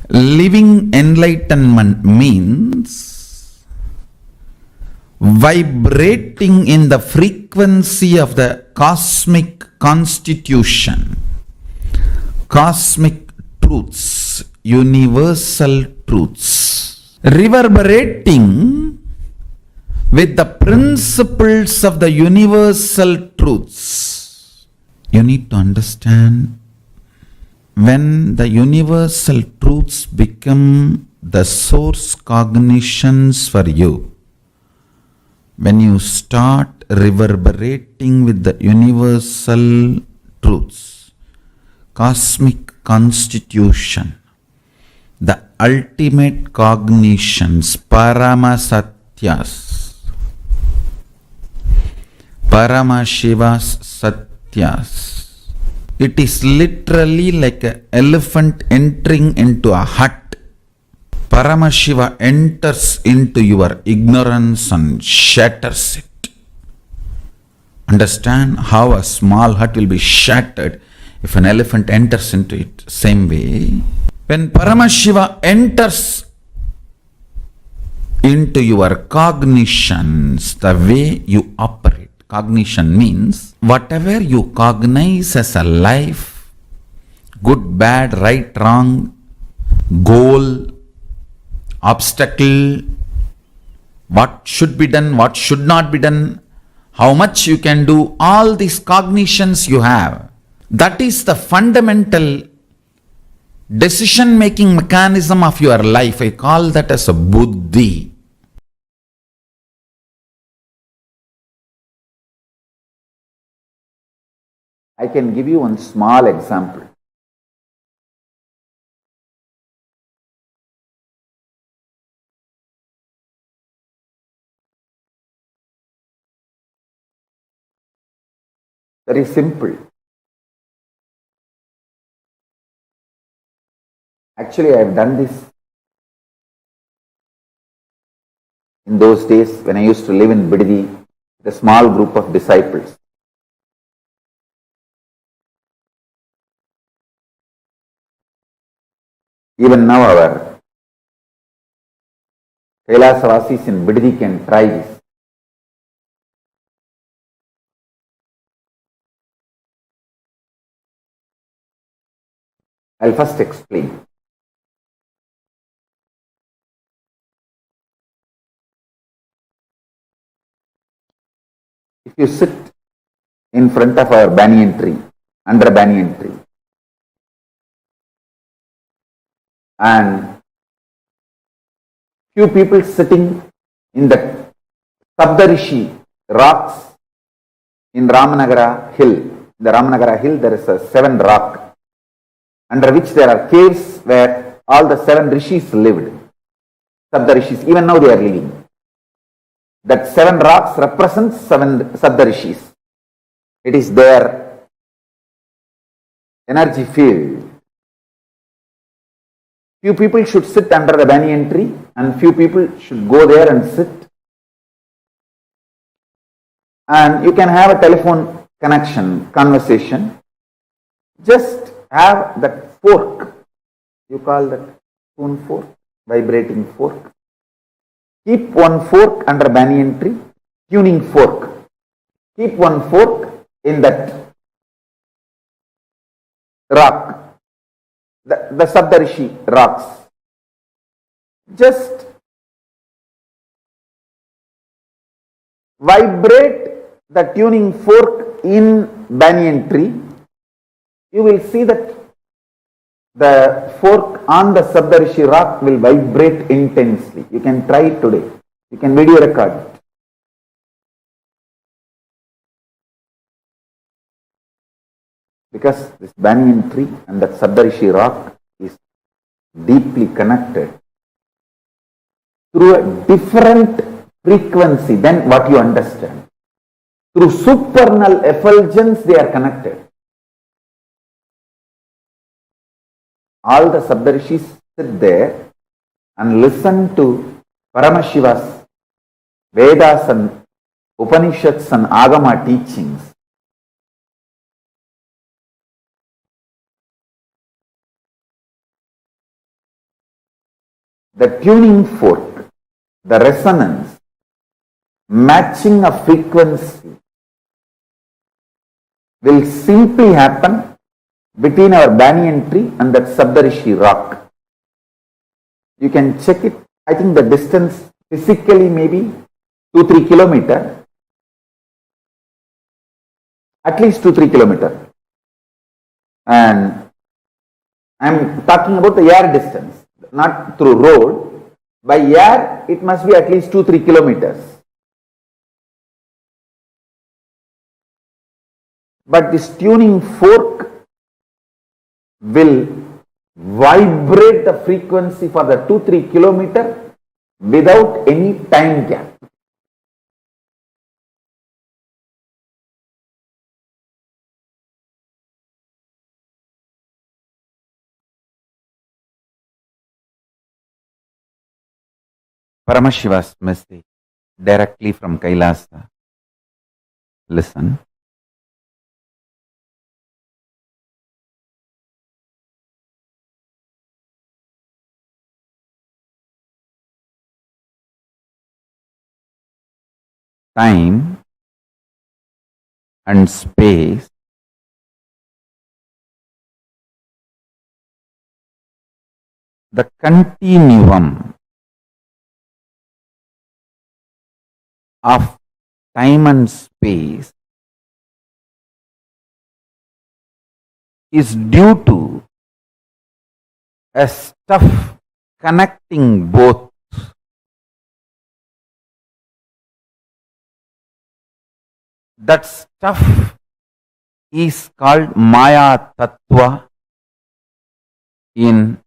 Living enlightenment means vibrating in the frequency of the cosmic constitution, cosmic truths, universal truths, reverberating with the principles of the universal truths. You need to understand, when the universal truths become the source cognitions for you, when you start reverberating with the universal truths, cosmic constitution, the ultimate cognitions, Paramashiva's Satyas. It is literally like an elephant entering into a hut. Paramashiva enters into your ignorance and shatters it. Understand how a small hut will be shattered if an elephant enters into it. Same way, when Paramashiva enters into your cognitions, the way you operate. Cognition means whatever you cognize as a life, good, bad, right, wrong, goal, obstacle, what should be done, what should not be done, how much you can do, all these cognitions you have. That is the fundamental decision-making mechanism of your life. I call that as a buddhi. I can give you one small example. Very simple. Actually, I have done this in those days when I used to live in Bididi, with a small group of disciples. Even now our Kailasavasis in Bididi can try this. I'll first explain. If you sit in front of our banyan tree, under a banyan tree, and few people sitting in the Sabdarishi rocks in Ramanagara hill. In the Ramanagara hill there is a 7 rock under which there are caves where all the 7 rishis lived. Sabdarishis, even now they are living. That 7 rocks represents 7 Sabdarishis. It is their energy field. Few people should sit under the banyan tree and few people should go there and sit. And you can have a telephone connection, conversation. Just have that fork. You call that spoon fork, vibrating fork. Keep one fork under banyan tree, tuning fork. Keep one fork in that rock, the Saptarishi rocks. Just vibrate the tuning fork in banyan tree. You will see that the fork on the Saptarishi rock will vibrate intensely. You can try it today. You can video record it. Because this banyan tree and that Saptarishi rock is deeply connected through a different frequency than what you understand. Through supernal effulgence they are connected. All the Saptarishis sit there and listen to Paramashiva's Vedas and Upanishads and Agama teachings. The tuning fork, the resonance, matching a frequency will simply happen between our banyan tree and that Saptarishi rock. You can check it. I think the distance physically maybe 2-3 kilometers. At least 2-3 kilometers. And I am talking about the air distance. Not through road. By air, it must be at least 2-3 kilometers. But this tuning fork will vibrate the frequency for the 2-3 kilometers without any time gap. Paramashiva's message directly from Kailasa. Listen. Time and space the continuum of time and space is due to a stuff connecting both. That stuff is called Maya Tattva in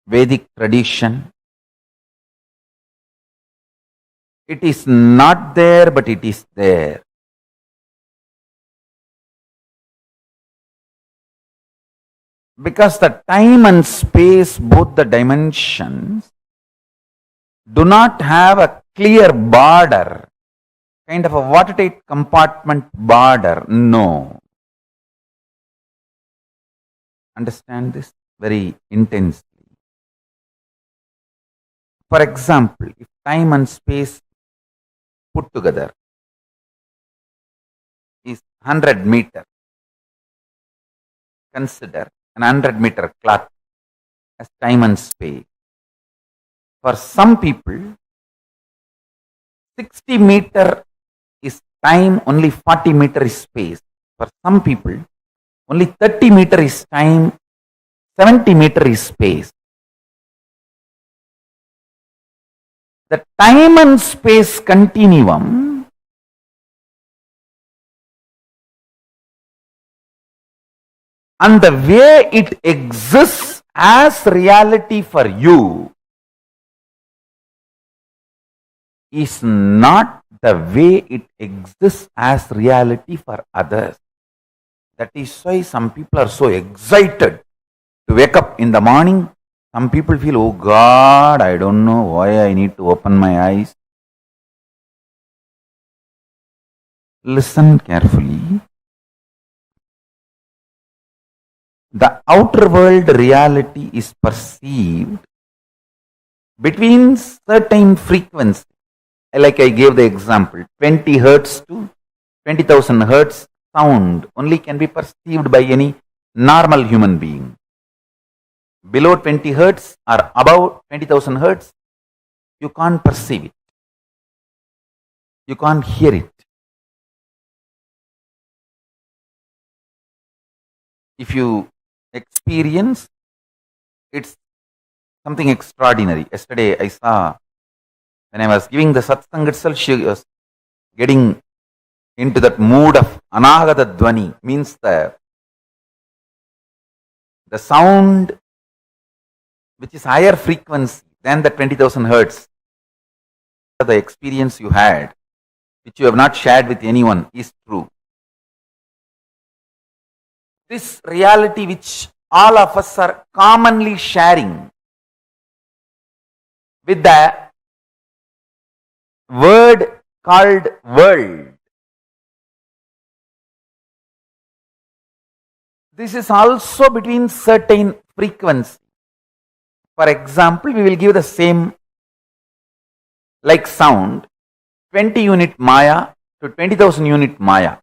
Vedic tradition. It is not there, but it is there. Because the time and space, both the dimensions, do not have a clear border, kind of a watertight compartment border. No. Understand this very intensely. For example, if time and space put together is 100 meter, consider an 100-meter cloth as time and space. For some people, 60 meter is time, only 40 meter is space. For some people, only 30 meter is time, 70 meter is space. The time and space continuum and the way it exists as reality for you is not the way it exists as reality for others. That is why some people are so excited To wake up in the morning, some people feel, oh God, I don't know why I need to open my eyes. Listen carefully. The outer world reality is perceived between certain frequencies. Like I gave the example, 20 hertz to 20,000 hertz sound only can be perceived by any normal human being. Below 20 hertz or above 20,000 hertz, you can't perceive it. You can't hear it. If you experience, it's something extraordinary. Yesterday I saw, when I was giving the satsang itself, she was getting into that mood of anahagata dvani, means the sound which is higher frequency than the 20,000 hertz. The experience you had, which you have not shared with anyone, is true. This reality which all of us are commonly sharing with the word called world. This is also between certain frequency. For example, we will give the same like sound, 20 unit Maya to 20,000 unit Maya.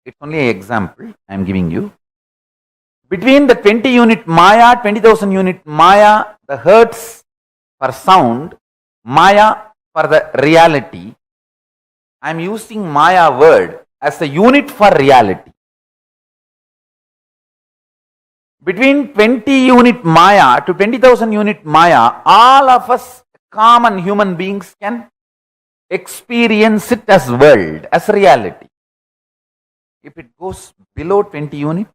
It's only an example I am giving you. Between the 20 unit Maya, 20,000 unit Maya, the hertz for sound, Maya for the reality, I am using Maya word as a unit for reality. Between 20 unit Maya to 20,000 unit Maya, all of us common human beings can experience it as world, as reality. If it goes below 20 unit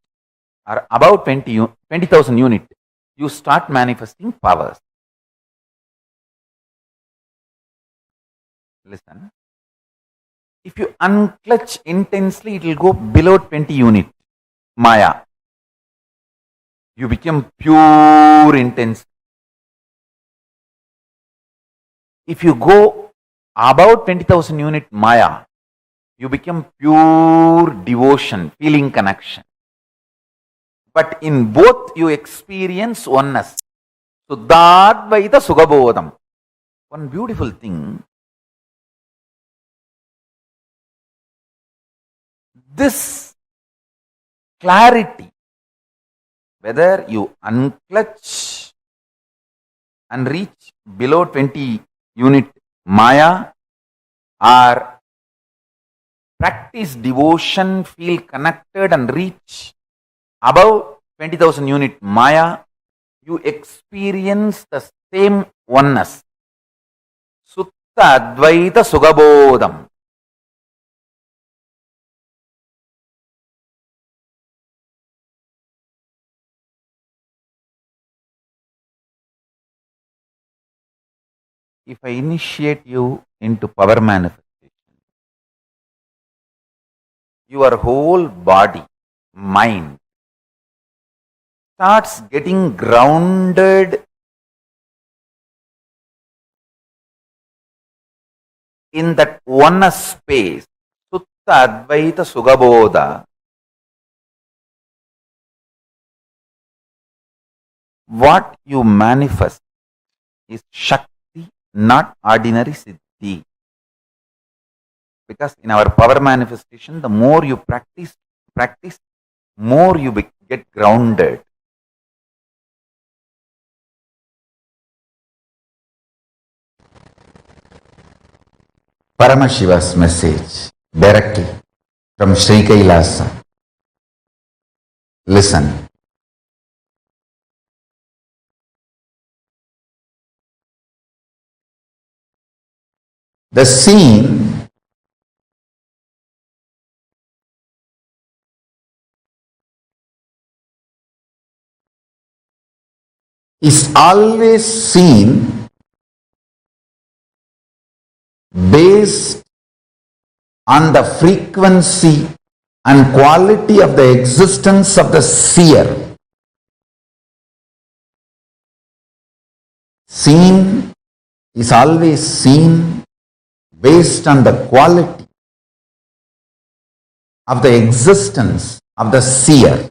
or above 20,000 unit, you start manifesting powers. Listen. If you unclutch intensely, it will go below 20 unit Maya. You become pure intense. If you go above 20,000 unit Maya, you become pure devotion, feeling connection. But in both you experience oneness. Suddhadvaita Sugabodham. One beautiful thing, this clarity, whether you unclutch and reach below 20 unit Maya or practice devotion, feel connected and reach above 20,000 unit Maya, you experience the same oneness. Sutta Advaita Sugabodham. If I initiate you into power manifestation, your whole body, mind starts getting grounded in that oneness space. Sutta Advaita Sugabodha. What you manifest is Shakti, not ordinary Siddhi. Because in our power manifestation, the more you practice, more you get grounded. Paramashiva's message directly from Sri Kailasa. Listen. The scene is always seen based on the frequency and quality of the existence of the seer. Seen is always seen based on the quality of the existence of the seer.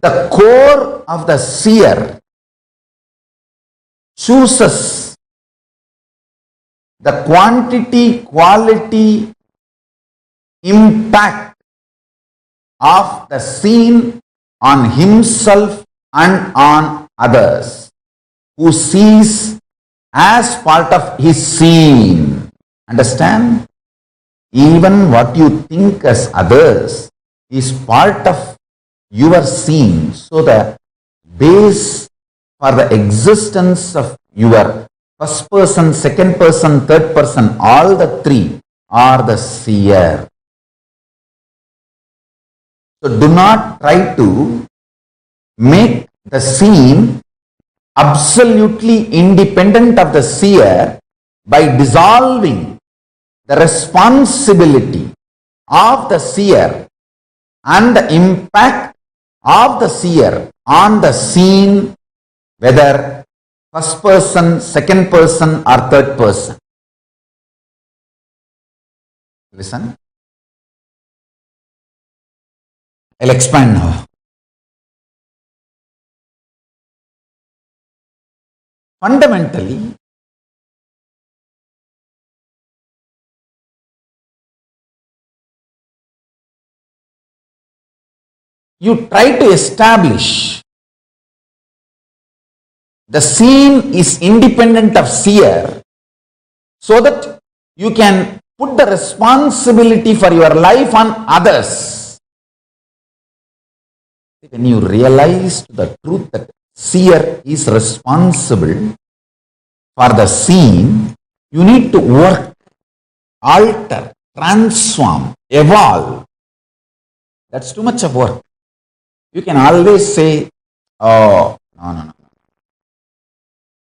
The core of the seer chooses the quantity, quality, impact of the seen on himself and on others, who sees as part of his seen. Understand? Even what you think as others is part of your seen. So the base for the existence of your first person, second person, third person, all the three are the seer. So do not try to make the seen absolutely independent of the seer by dissolving the responsibility of the seer and the impact of the seer on the seen, whether first person, second person or third person. Listen. I'll expand now. Fundamentally, you try to establish the seen is independent of seer so that you can put the responsibility for your life on others. When you realize the truth that seer is responsible for the seen, you need to work, alter, transform, evolve. That's too much of work. You can always say, oh, no.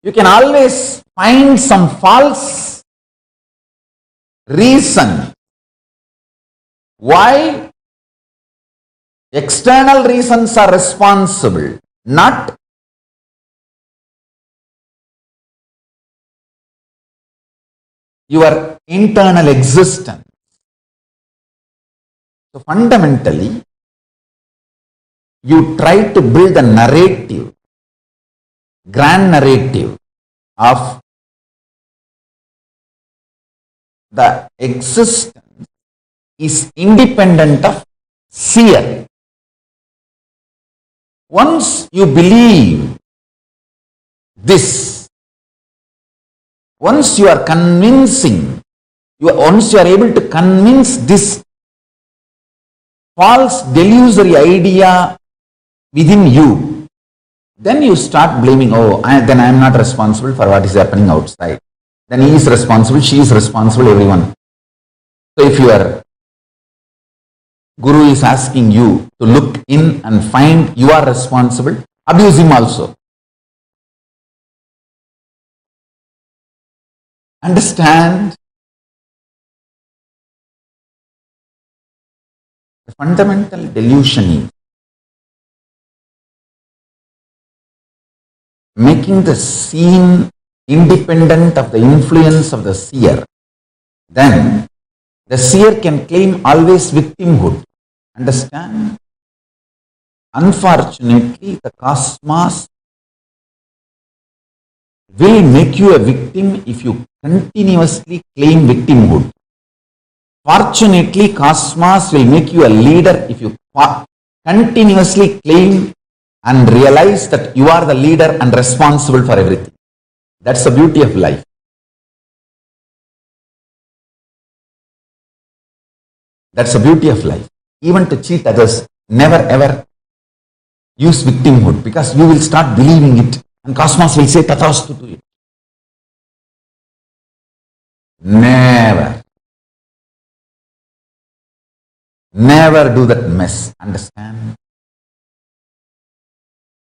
You can always find some false reason why external reasons are responsible, not your internal existence. So fundamentally, you try to build a narrative, grand narrative of the existence is independent of seer. Once you believe this, once you are convincing, once you are able to convince this false delusory idea within you, then you start blaming, then I am not responsible for what is happening outside. Then he is responsible, she is responsible, everyone. So if your guru is asking you to look in and find you are responsible, abuse him also. Understand? The fundamental delusion is making the seen independent of the influence of the seer. Then the seer can claim always victimhood. Understand? Unfortunately, the cosmos will make you a victim if you continuously claim victimhood. Fortunately, cosmos will make you a leader if you continuously claim and realize that you are the leader and responsible for everything. That's the beauty of life. That's the beauty of life. Even to cheat others, never ever use victimhood, because you will start believing it and cosmos will say tathastu to it. Never. Never do that mess. Understand?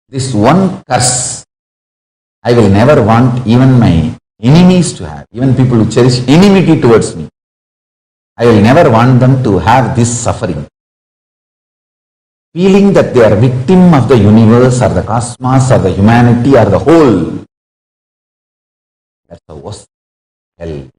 This one curse, I will never want even my enemies to have, even people who cherish enmity towards me. I will never want them to have this suffering. Feeling that they are victim of the universe or the cosmos or the humanity or the whole. That's the worst hell.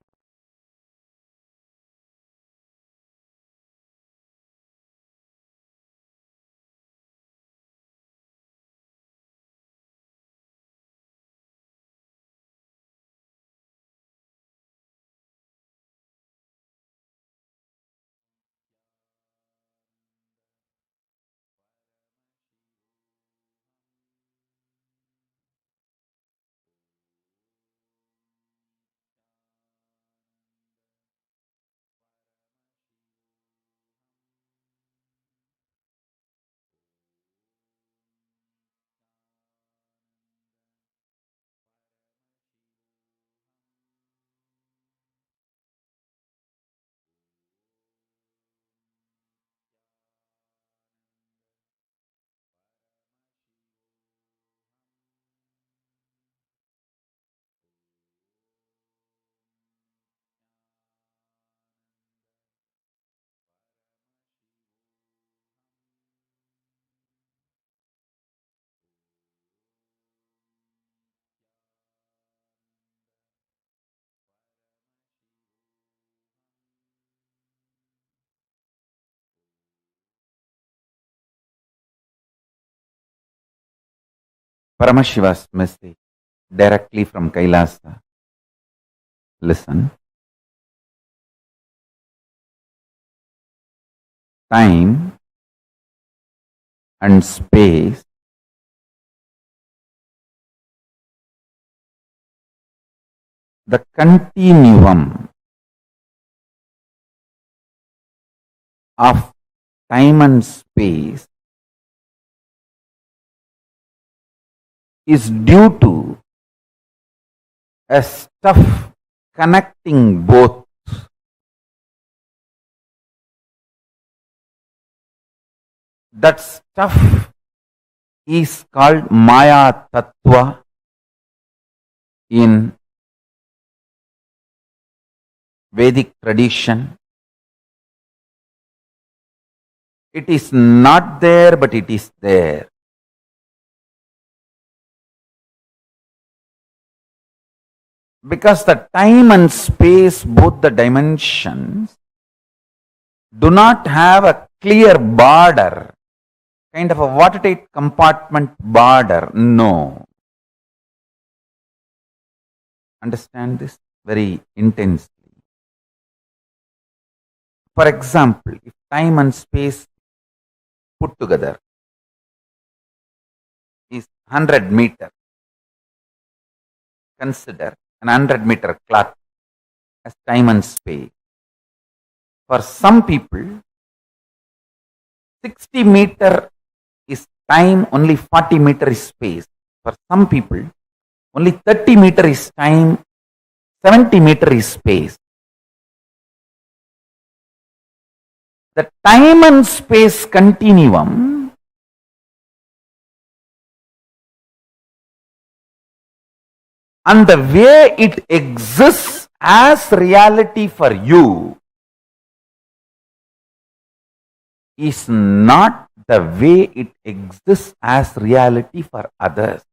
Paramashiva's message directly from Kailasa. Listen. Time and space the continuum of time and space is due to a stuff connecting both. That stuff is called Maya Tattva in Vedic tradition. It is not there, but it is there. Because the time and space, both the dimensions, do not have a clear border, kind of a watertight compartment border. No. Understand this very intensely. For example, if time and space put together is 100 meter, consider an 100-meter clock as time and space. For some people, 60 meter is time, only 40 meter is space. For some people, only 30 meter is time, 70 meter is space. The time and space continuum and the way it exists as reality for you is not the way it exists as reality for others.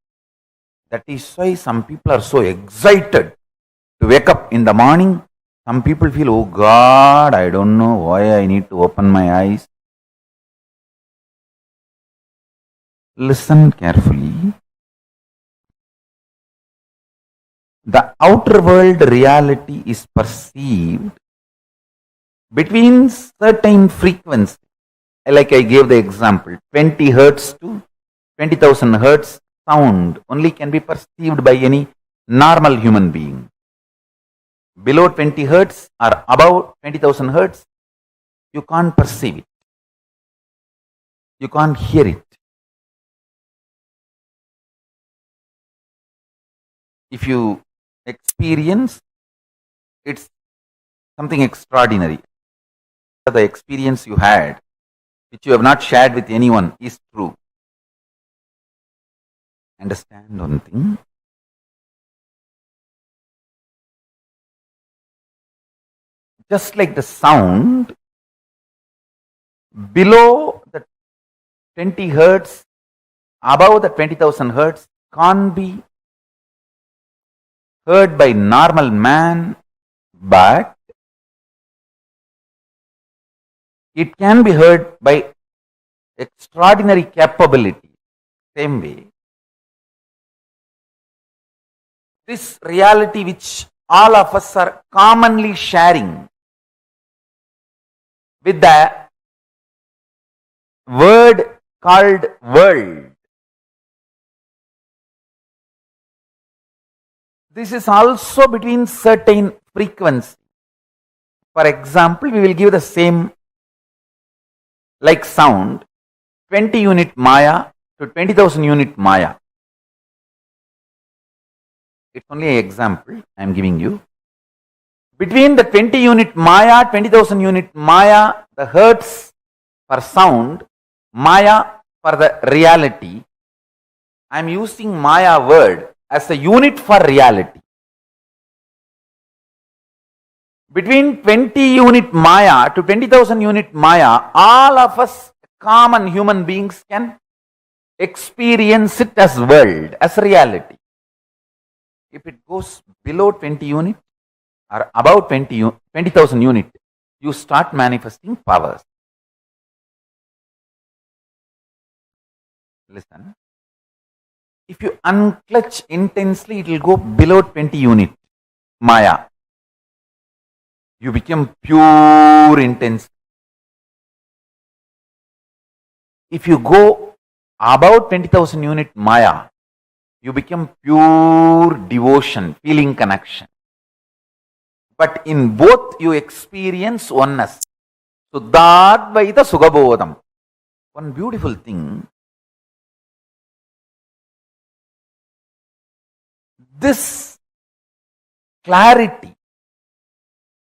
That is why some people are so excited to wake up in the morning. Some people feel, oh God, I don't know why I need to open my eyes. Listen carefully. The outer world reality is perceived between certain frequencies. Like I gave the example, 20 hertz to 20,000 hertz sound only can be perceived by any normal human being. Below 20 hertz or above 20,000 hertz, you can't perceive it. You can't hear it. If you experience, it's something extraordinary. The experience you had, which you have not shared with anyone, is true. Understand one thing? just like the sound, below the 20 hertz, above the 20,000 hertz can't be heard by normal man, but it can be heard by extraordinary capability. Same way, this reality which all of us are commonly sharing with the word called world, this is also between certain frequency. For example, we will give the same like sound, 20 unit Maya to 20,000 unit Maya. It's only an example I am giving you. Between the 20 unit Maya, 20,000 unit Maya, the hertz for sound, Maya for the reality, I am using Maya word as a unit for reality. Between 20 unit Maya to 20,000 unit Maya, all of us common human beings can experience it as world, as reality. If it goes below 20 unit or above 20,000 unit, you start manifesting powers. Listen. If you unclutch intensely, it will go below 20 unit Maya. You become pure intense. If you go about 20,000 unit Maya, you become pure devotion, feeling connection. But in both you experience oneness. Suddhadvaita Sugabodham. One beautiful thing, this clarity,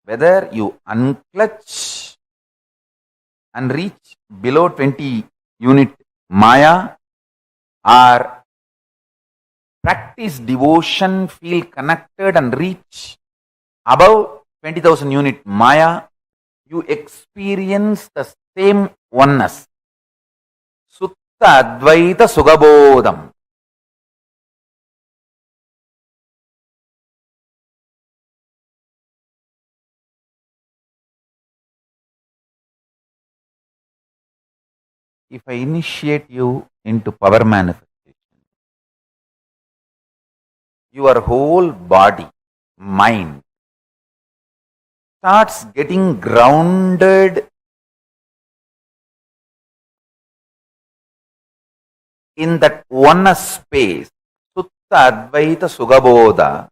whether you unclutch and reach below 20 unit Maya or practice devotion, feel connected and reach above 20,000 unit Maya, you experience the same oneness. Sutta Advaita Sugabodham. If I initiate you into power manifestation, your whole body, mind starts getting grounded in that oneness space. Sutta Advaita Sugabodha.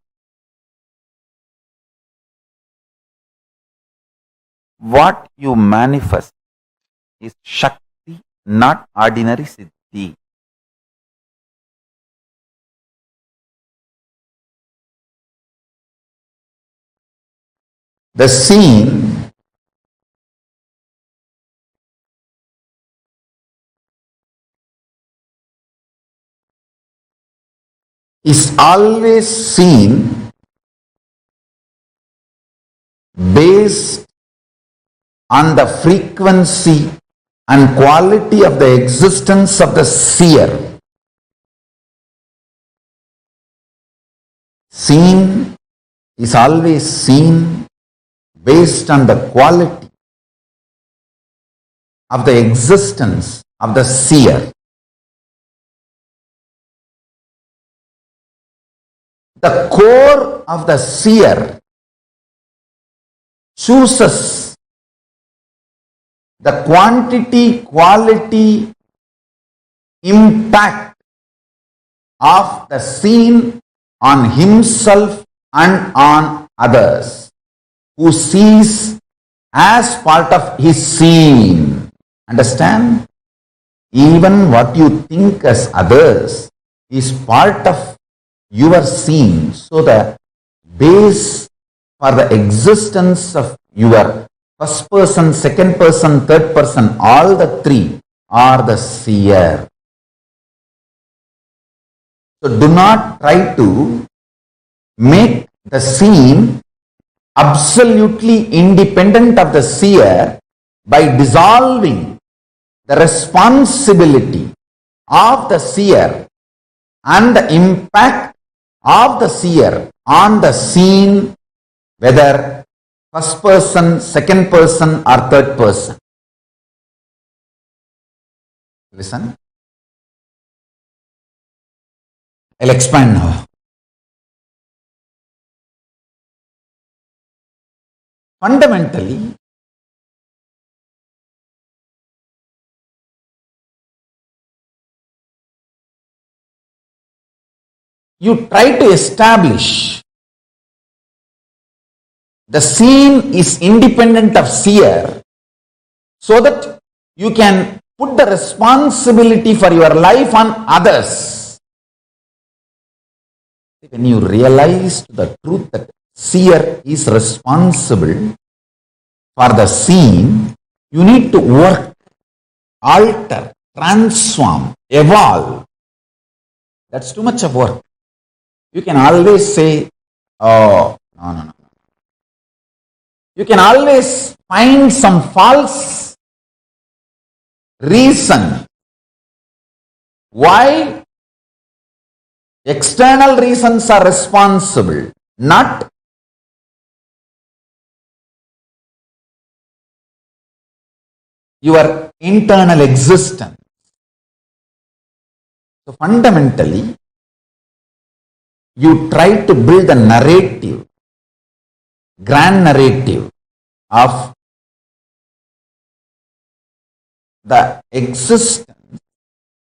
What you manifest is Shakti, not ordinary Siddhi. The scene is always seen based on the frequency and quality of the existence of the seer. Seen is always seen based on the quality of the existence of the seer. The core of the seer chooses the quantity, quality, impact of the seen on himself and on others, who sees as part of his seen. Understand? Even what you think as others is part of your seen. So the base for the existence of your first person, second person, third person, all the three are the seer. So do not try to make the seen absolutely independent of the seer by dissolving the responsibility of the seer and the impact of the seer on the scene, whether first person, second person, or third person. Listen. I'll expand now. Fundamentally, you try to establish the scene is independent of seer so that you can put the responsibility for your life on others. When you realize the truth that seer is responsible for the scene, you need to work, alter, transform, evolve. That's too much of work. You can always say, oh, no. You can always find some false reason why external reasons are responsible, not your internal existence. So fundamentally, you try to build a narrative, grand narrative of the existence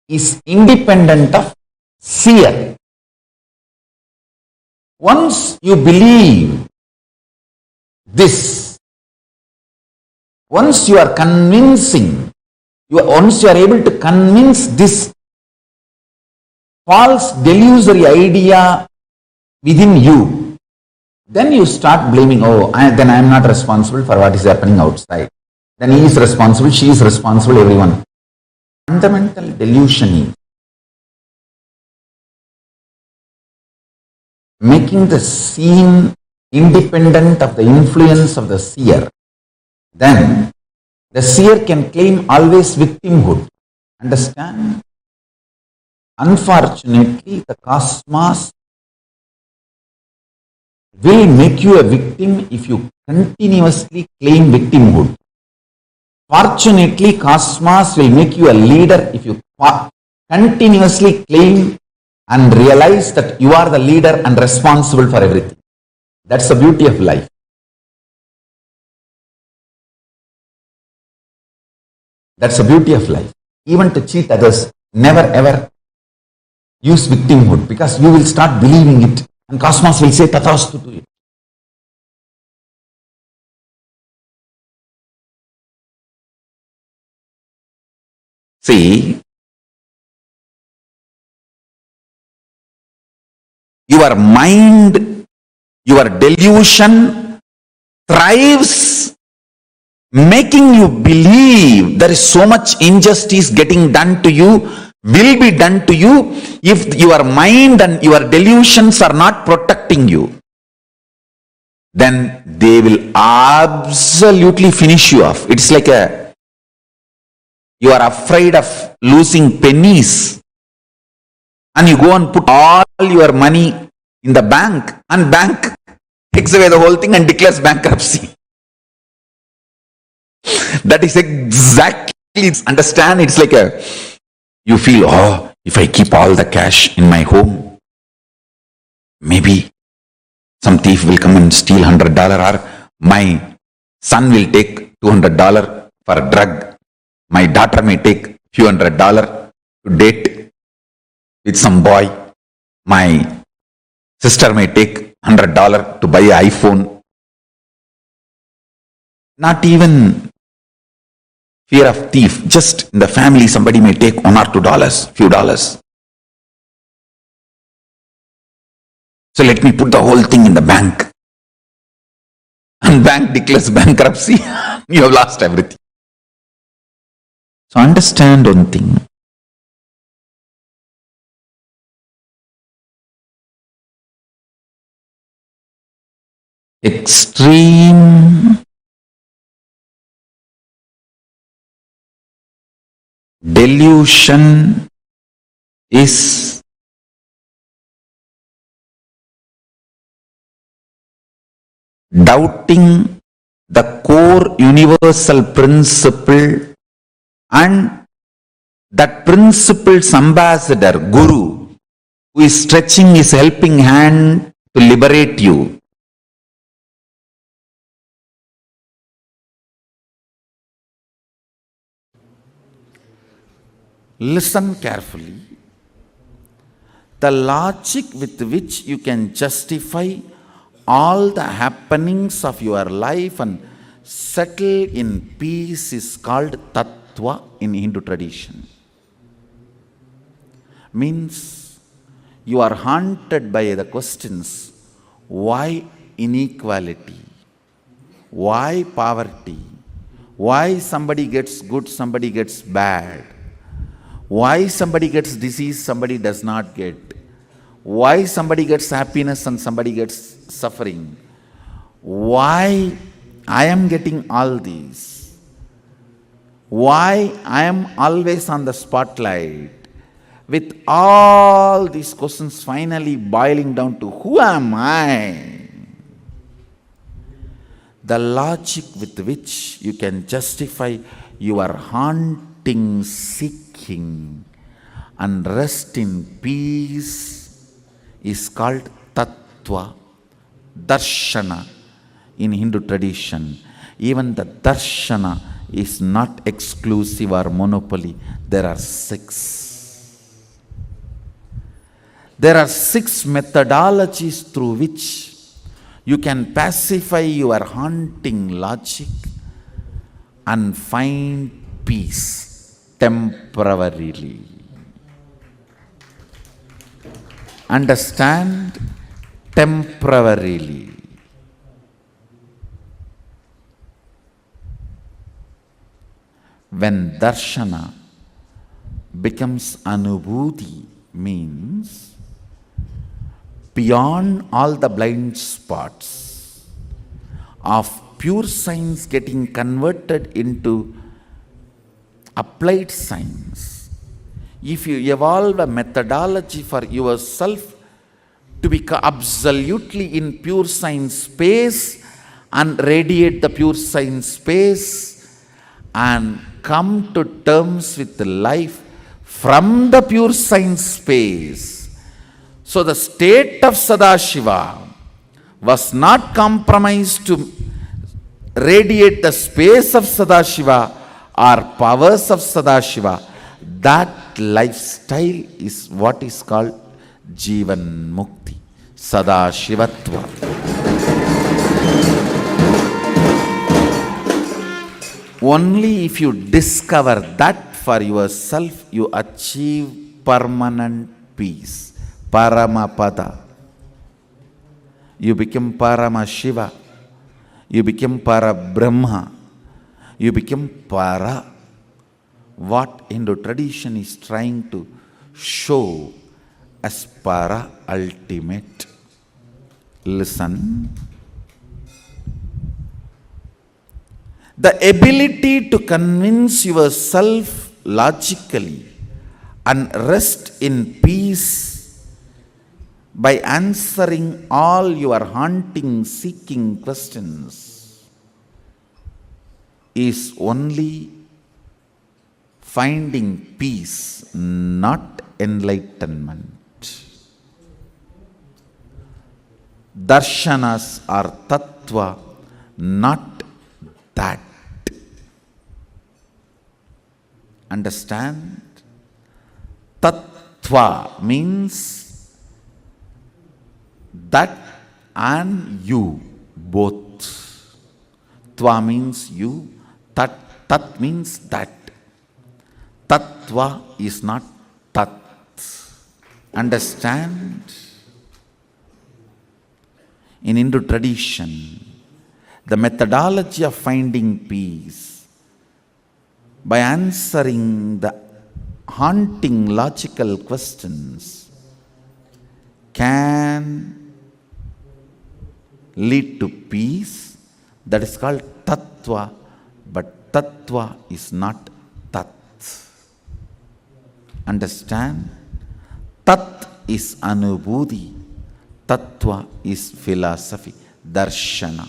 is independent of seer. Once you believe this, once you are convincing, once you are able to convince this false delusory idea within you, then you start blaming, then I am not responsible for what is happening outside. Then he is responsible, she is responsible, everyone. Fundamental delusion is making the scene independent of the influence of the seer. Then the seer can claim always victimhood. Understand? Unfortunately, the cosmos will make you a victim if you continuously claim victimhood. Fortunately, cosmos will make you a leader if you continuously claim and realize that you are the leader and responsible for everything. That's the beauty of life. That's the beauty of life. Even to cheat others, never ever use victimhood, because you will start believing it and cosmos will say tathastu to it. See, your mind, your delusion thrives making you believe there is so much injustice getting done to you, will be done to you, if your mind and your delusions are not protecting you. Then they will absolutely finish you off. It's like you are afraid of losing pennies and you go and put all your money in the bank, and bank takes away the whole thing and declares bankruptcy. That is exactly, understand, it's like you feel, if I keep all the cash in my home, maybe some thief will come and steal $100, or my son will take $200 for a drug. My daughter may take few $100 to date with some boy. My sister may take $100 to buy an iPhone. Not even fear of thief, just in the family somebody may take $1 or $2, few dollars. So let me put the whole thing in the bank. And bank declares bankruptcy. You have lost everything. So understand one thing. extreme delusion is doubting the core universal principle and that principle's ambassador, Guru, who is stretching his helping hand to liberate you. Listen carefully. The logic with which you can justify all the happenings of your life and settle in peace is called Tattva in Hindu tradition. Means you are haunted by the questions: why inequality? Why poverty? Why somebody gets good, somebody gets bad? Why somebody gets disease, somebody does not get? Why somebody gets happiness and somebody gets suffering? Why I am getting all these? Why I am always on the spotlight? With all these questions finally boiling down to who am I? The logic with which you can justify your haunting, seeking and rest in peace is called Tattva, Darshana in Hindu tradition. Even the Darshana is not exclusive or monopoly. There are 6. There are 6 methodologies through which you can pacify your haunting logic and find peace temporarily. Understand? Temporarily. When darshana becomes anubhuti, means beyond all the blind spots of pure science getting converted into applied science. If you evolve a methodology for yourself to become absolutely in pure science space and radiate the pure science space and come to terms with life from the pure science space. So the state of Sadashiva was not compromised to radiate the space of Sadashiva or powers of Sadashiva. That lifestyle is what is called Jivan Mukti, Sadashivatva. Only if you discover that for yourself, you achieve permanent peace. Paramapada. You become Paramashiva. You become Parabrahma. You become Para. What Hindu tradition is trying to show as Para ultimate. Listen. The ability to convince yourself logically and rest in peace by answering all your haunting, seeking questions is only finding peace, not enlightenment. Darshanas are tattva, not that. Understand? Tattva means that and you both. Tva means you, tat means that. Tattva is not tat. Understand? In Hindu tradition, the methodology of finding peace by answering the haunting logical questions can lead to peace. That is called tattva. But tattva is not tat. Understand? Tat is anubhuti. Tattva is philosophy. Darshana.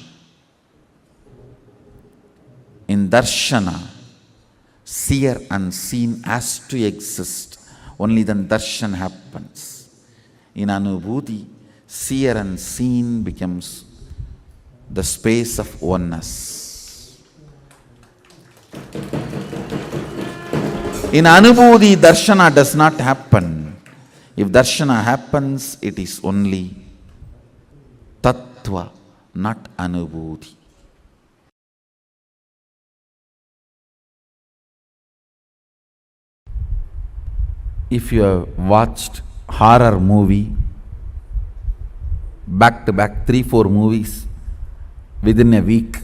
In darshana, seer and seen has to exist. Only then darshan happens. In anubhuti, seer and seen becomes the space of oneness. In anubhuti, darshana does not happen. If darshana happens, it is only tattva, not anubhuti. If you have watched horror movie, back to back 3-4 movies within a week,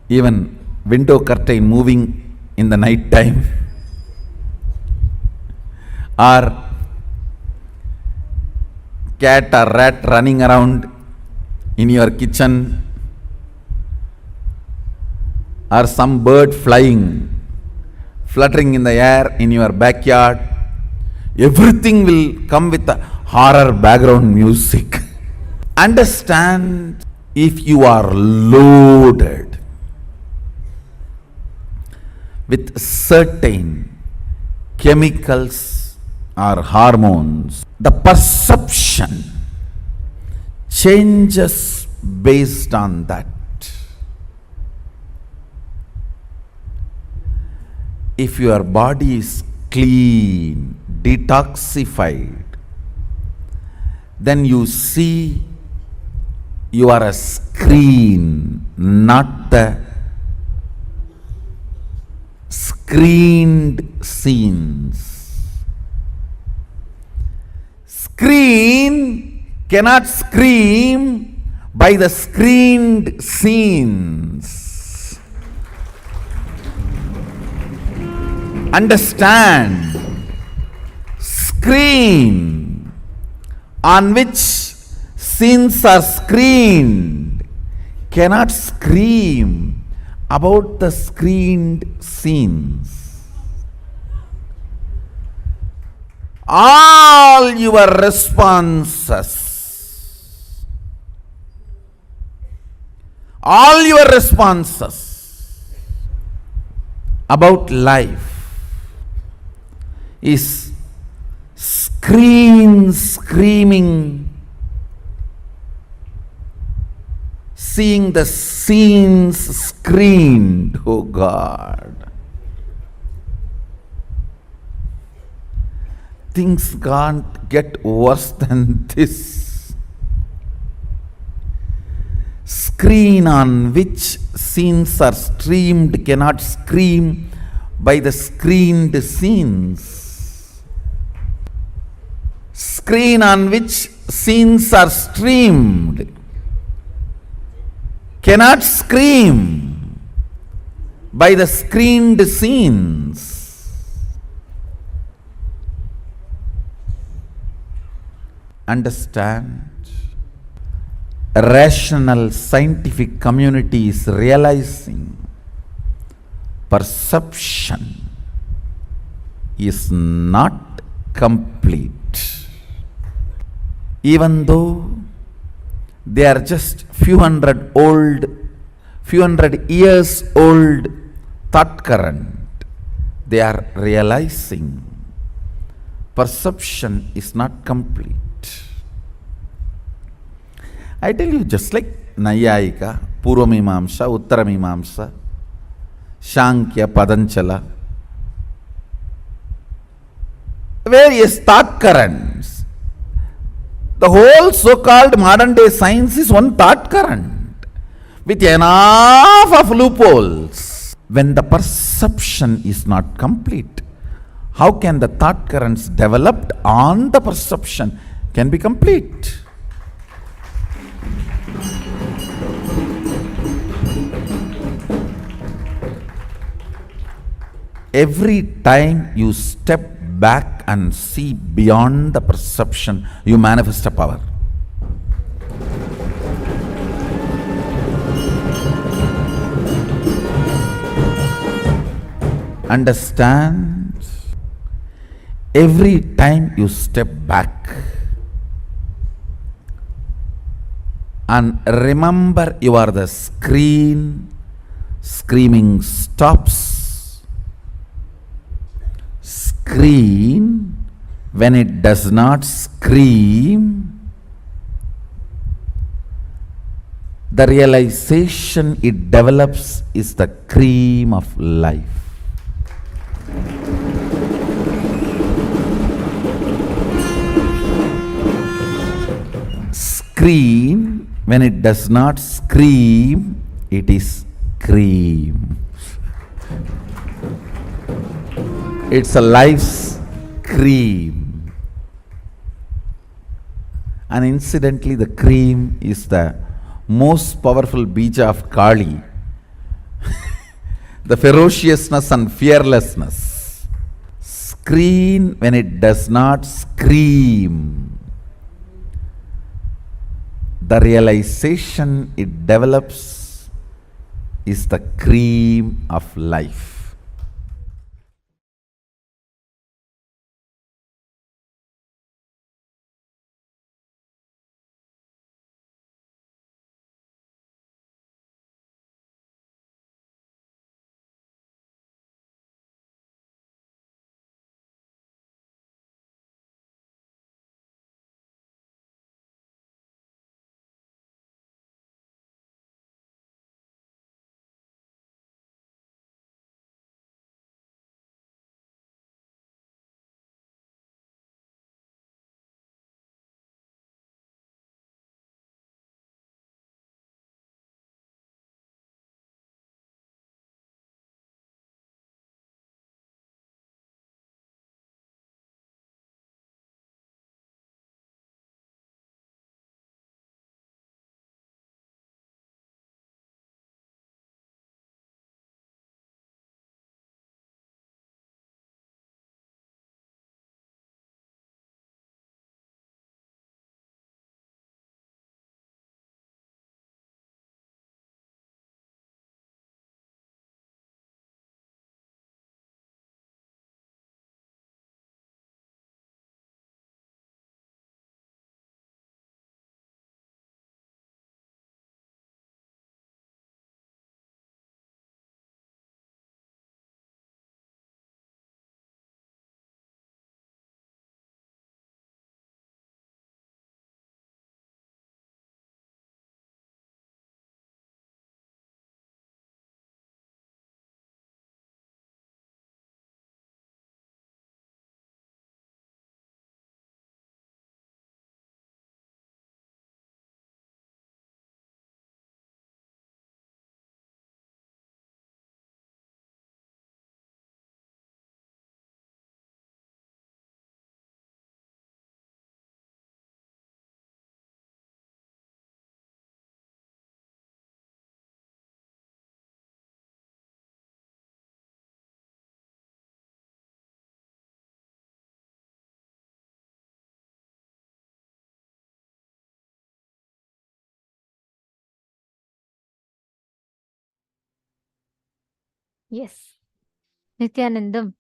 even window curtain moving in the night time, or cat or rat running around in your kitchen, or some bird fluttering in the air in your backyard, everything will come with a horror background music. Understand, if you are loaded with certain chemicals or hormones, the perception changes based on that. If your body is clean, detoxified, then you see you are a screen, not the screened scenes. Screen cannot scream by the screened scenes. Understand, screen on which scenes are screened cannot scream about the screened scenes. All your responses, about life is screaming, seeing the scenes screened. Oh God. Things can't get worse than this. Screen on which scenes are streamed cannot scream by the screened scenes. Screen on which scenes are streamed cannot scream by the screened scenes. Understand? A rational scientific community is realizing perception is not complete. Even though they are just few hundred years old thought current, they are realizing perception is not complete. I tell you, just like Nayayika, Purvamimamsa, Uttaramimamsa, Shankya, Padanchala, various thought currents. The whole so-called modern day science is one thought current with enough of loopholes. When the perception is not complete, how can the thought currents developed on the perception can be complete? Every time you step back back and see beyond the perception, you manifest a power. Understand, every time you step back and remember you are the screen, screaming stops. Screen, when it does not scream, the realization it develops is the cream of life. Screen, when it does not scream, it is cream. It's a life's cream. And incidentally, the cream is the most powerful bija of Kali. The ferociousness and fearlessness. Screen, when it does not scream, the realization it develops is the cream of life. Yes. Nityanandam,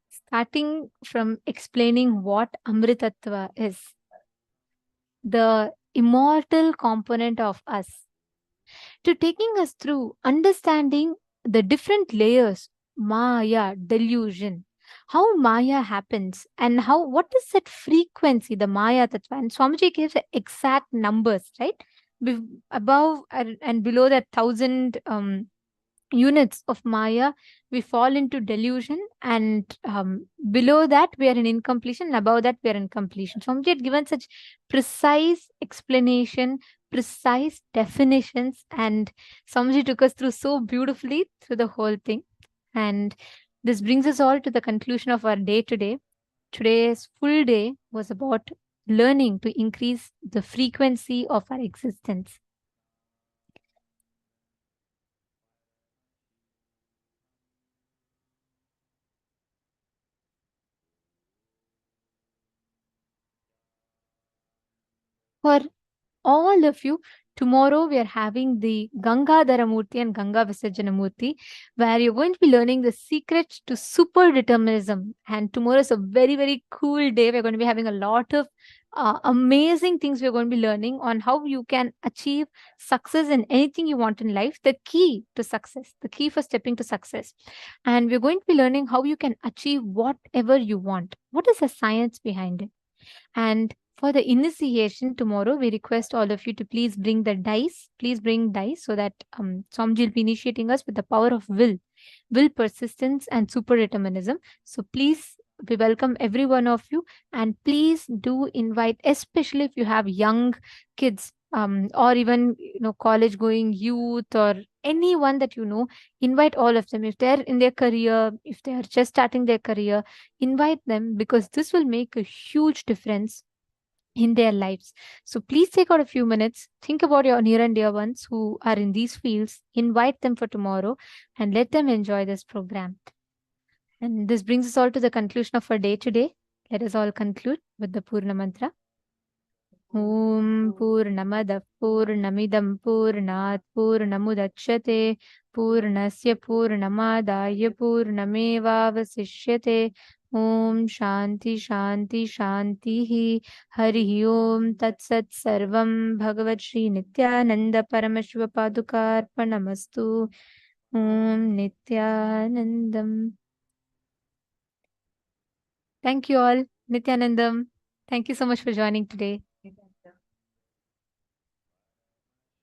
starting from explaining what Amritattva is, the immortal component of us, to taking us through understanding the different layers, Maya, delusion, how Maya happens, and how what is that frequency, the Maya Tattva. And Swamiji gives the exact numbers, right? Above and below that 1,000 units of Maya, we fall into delusion, and below that we are in incompletion, and above that we are in completion. Swamiji had given such precise explanation, precise definitions, and Swamiji took us through so beautifully through the whole thing. And this brings us all to the conclusion of our day today. Today's full day was about learning to increase the frequency of our existence. For all of you, tomorrow we are having the Gangadhara Murti and Ganga Visarjana Murti, where you're going to be learning the secret to super determinism. And tomorrow is a very, very cool day. We're going to be having a lot of amazing things we're going to be learning on how you can achieve success in anything you want in life, the key to success, the key for stepping to success. And we're going to be learning how you can achieve whatever you want. What is the science behind it? And for the initiation tomorrow, we request all of you to please bring the dice. Please bring dice so that Swamiji will be initiating us with the power of will, persistence, and super determinism. So please, we welcome every one of you, and please do invite, especially if you have young kids, or even college going youth or anyone that you know, invite all of them. If they're in their career, if they are just starting their career, invite them, because this will make a huge difference in their lives. So please take out a few minutes, think about your near and dear ones who are in these fields, invite them for tomorrow, and let them enjoy this program. And this brings us all to the conclusion of our day today. Let us all conclude with the Purna Mantra. Om Purnamadav Purnamidam Purnat Purnamudachyate Purnasya Purnamadaya Purnamevavasishyate. Om Shanti Shanti Shanti Hari Om Tat Sat Sarvam Bhagavad Shri Nityananda Paramashiva Padukarpanamastu. Om Nityanandam. Thank you all. Nityanandam. Thank you so much for joining today.